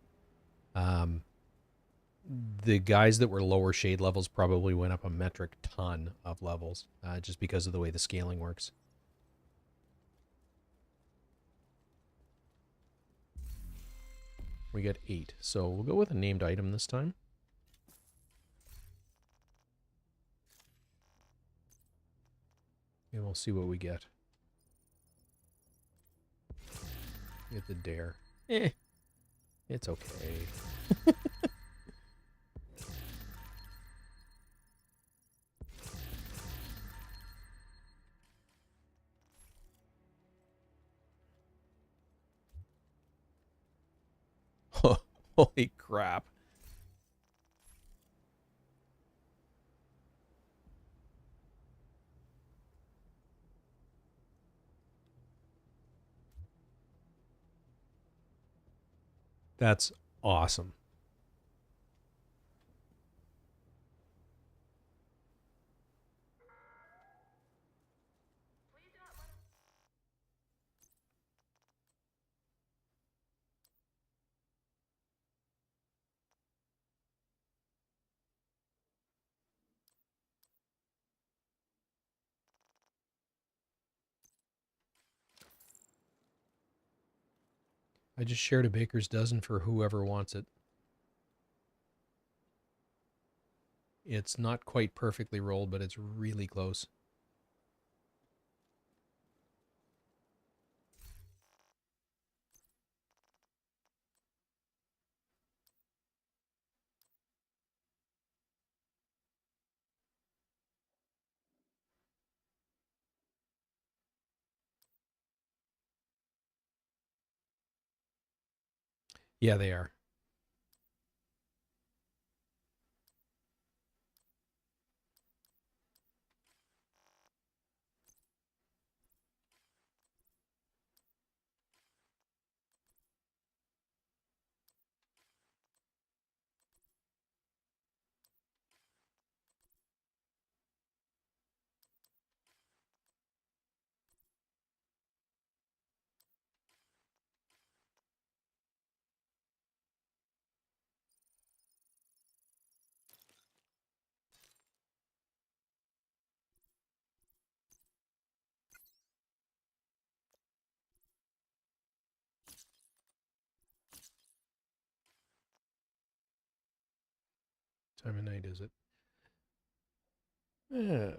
the guys that were lower shade levels probably went up a metric ton of levels, just because of the way the scaling works. We got 8, so we'll go with a named item this time. And we'll see what we get. Get the dare. It's okay. Holy crap. That's awesome. I just shared a baker's dozen for whoever wants it. It's not quite perfectly rolled, but it's really close. Yeah, they are. Time of night is it? Yeah.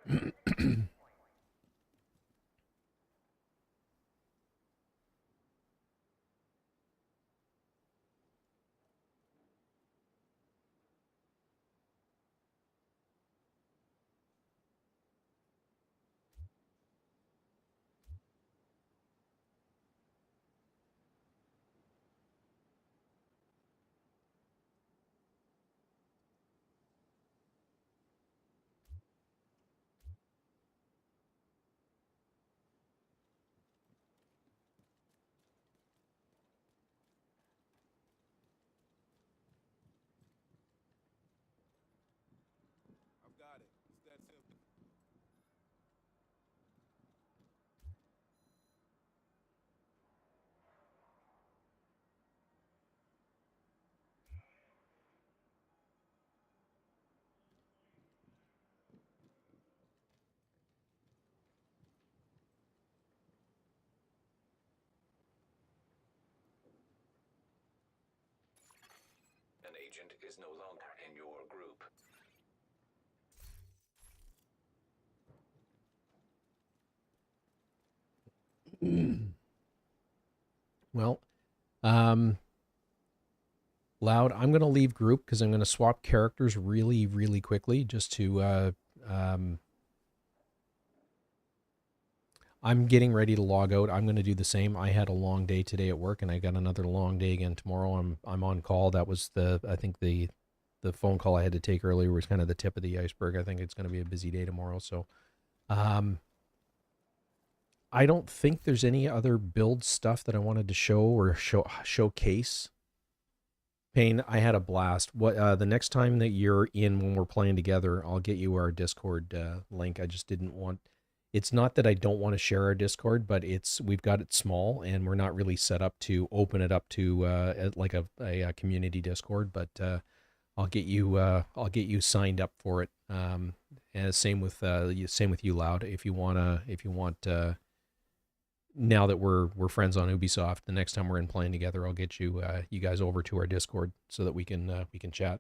I've got it. It's that simple. An agent is no longer in your group. Well, um, Loud, I'm going to leave group because I'm going to swap characters really, really quickly just to, I'm getting ready to log out. I'm going to do the same. I had a long day today at work and I got another long day again tomorrow. I'm on call. That was I think the phone call I had to take earlier was kind of the tip of the iceberg. I think it's going to be a busy day tomorrow. So, I don't think there's any other build stuff that I wanted to show or showcase. Payne, I had a blast. What the next time that you're in when we're playing together, I'll get you our Discord link. I just didn't want. It's not that I don't want to share our Discord, but we've got it small and we're not really set up to open it up to like a community Discord. But I'll get you signed up for it. And same with you, Loud. If you want. Now that we're friends on Ubisoft, the next time we're in playing together, I'll get you you guys over to our Discord so that we can chat.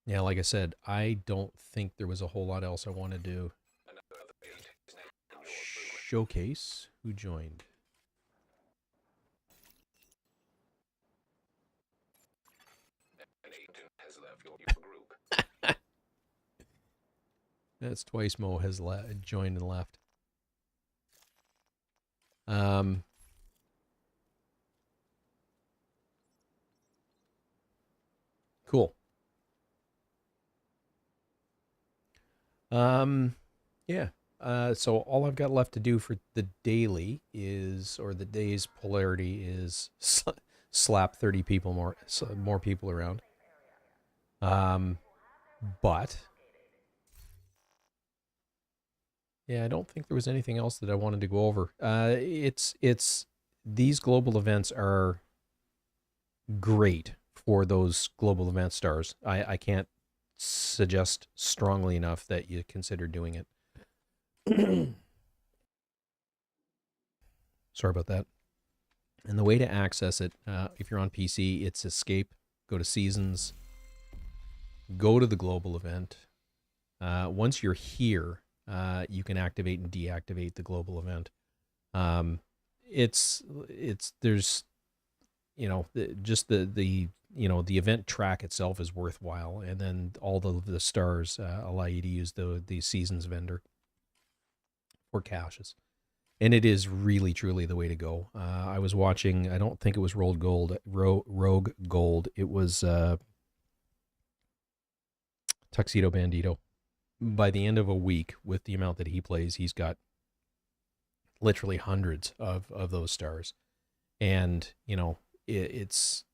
Yeah, like I said, I don't think there was a whole lot else I wanted to showcase. Who joined? An agent has left your group. That's twice Mo has joined and left. Cool. Yeah. So all I've got left to do for the daily is, or the day's polarity is slap 30 people more people around. But yeah, I don't think there was anything else that I wanted to go over. It's these global events are great for those global event stars. I can't suggest strongly enough that you consider doing it. Sorry about that. And the way to access it, if you're on PC, it's escape, go to seasons, go to the global event. Once you're here, you can activate and deactivate the global event. There's, just the event track itself is worthwhile, and then all the stars allow you to use the seasons vendor for caches. And it is really, truly the way to go. I was watching, I don't think it was Rogue Gold. It was Tuxedo Bandito. By the end of a week, with the amount that he plays, he's got literally hundreds of those stars. And, it's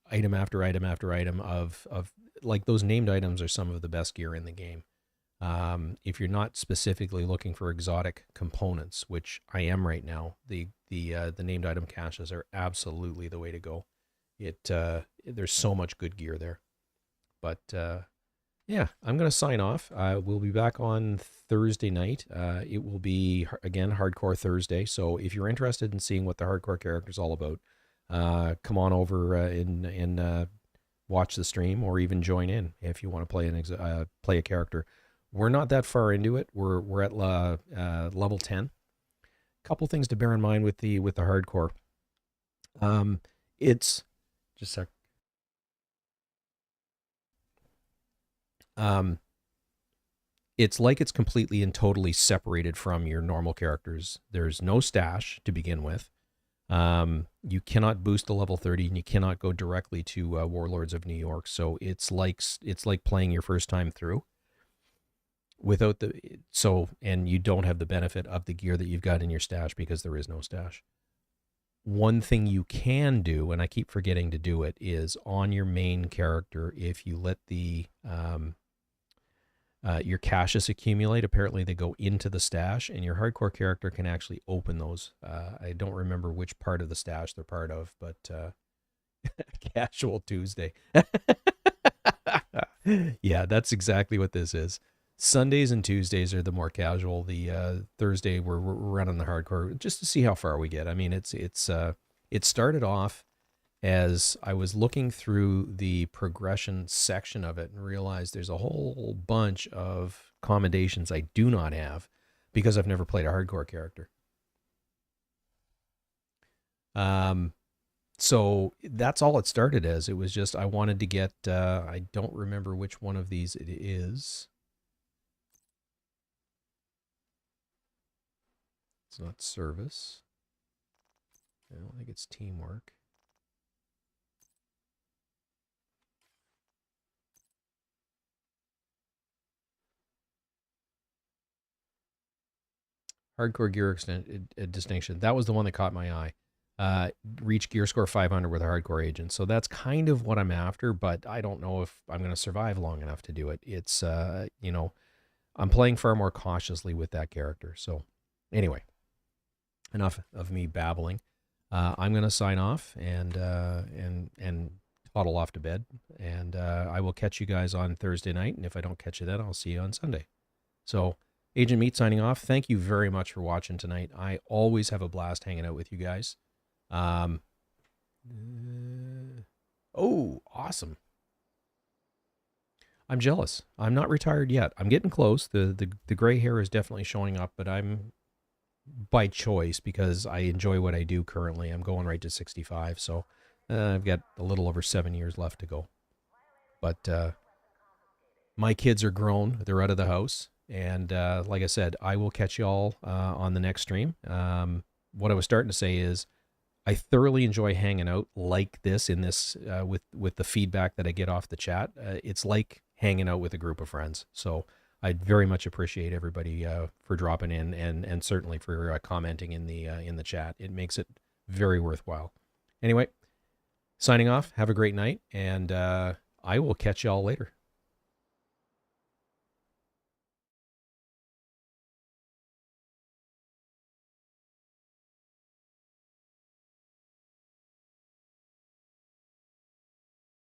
item after item after item of like those named items are some of the best gear in the game. If you're not specifically looking for exotic components, which I am right now, the named item caches are absolutely the way to go. There's so much good gear there. But yeah, I'm going to sign off. We'll be back on Thursday night. It will be, again, Hardcore Thursday. So if you're interested in seeing what the hardcore character is all about, come on over and watch the stream, or even join in if you want to play a character. We're not that far into it. We're at level 10. Couple things to bear in mind with the hardcore. It's just a sec. It's like it's completely and totally separated from your normal characters. There's no stash to begin with. You cannot boost to level 30, and you cannot go directly to Warlords of New York. So it's like playing your first time through without and you don't have the benefit of the gear that you've got in your stash because there is no stash. One thing you can do, and I keep forgetting to do it, is on your main character, if you let your caches accumulate, apparently they go into the stash, and your hardcore character can actually open those. I don't remember which part of the stash they're part of, but Casual Tuesday. Yeah, that's exactly what this is. Sundays and Tuesdays are the more casual. The Thursday we're running the hardcore just to see how far we get. I mean, it started off as I was looking through the progression section of it and realized there's a whole bunch of commendations I do not have because I've never played a hardcore character. So that's all it started as. It was just I wanted to get, I don't remember which one of these it is. It's not service. I don't think it's teamwork. Hardcore gear distinction. That was the one that caught my eye. Reach gear score 500 with a hardcore agent. So that's kind of what I'm after, but I don't know if I'm going to survive long enough to do it. It's, I'm playing far more cautiously with that character. So anyway, enough of me babbling. I'm going to sign off and toddle off to bed. And I will catch you guys on Thursday night. And if I don't catch you then, I'll see you on Sunday. So Agent Meat signing off. Thank you very much for watching tonight. I always have a blast hanging out with you guys. Oh, awesome. I'm jealous. I'm not retired yet. I'm getting close. The gray hair is definitely showing up, but I'm by choice because I enjoy what I do currently. I'm going right to 65, so I've got a little over 7 years left to go. But my kids are grown. They're out of the house. And like I said, I will catch you all on the next stream. What I was starting to say is I thoroughly enjoy hanging out like this in this with the feedback that I get off the chat. It's like hanging out with a group of friends. So I very much appreciate everybody for dropping in and certainly for commenting in the chat. It makes it very worthwhile. Anyway, signing off. Have a great night, and I will catch you all later.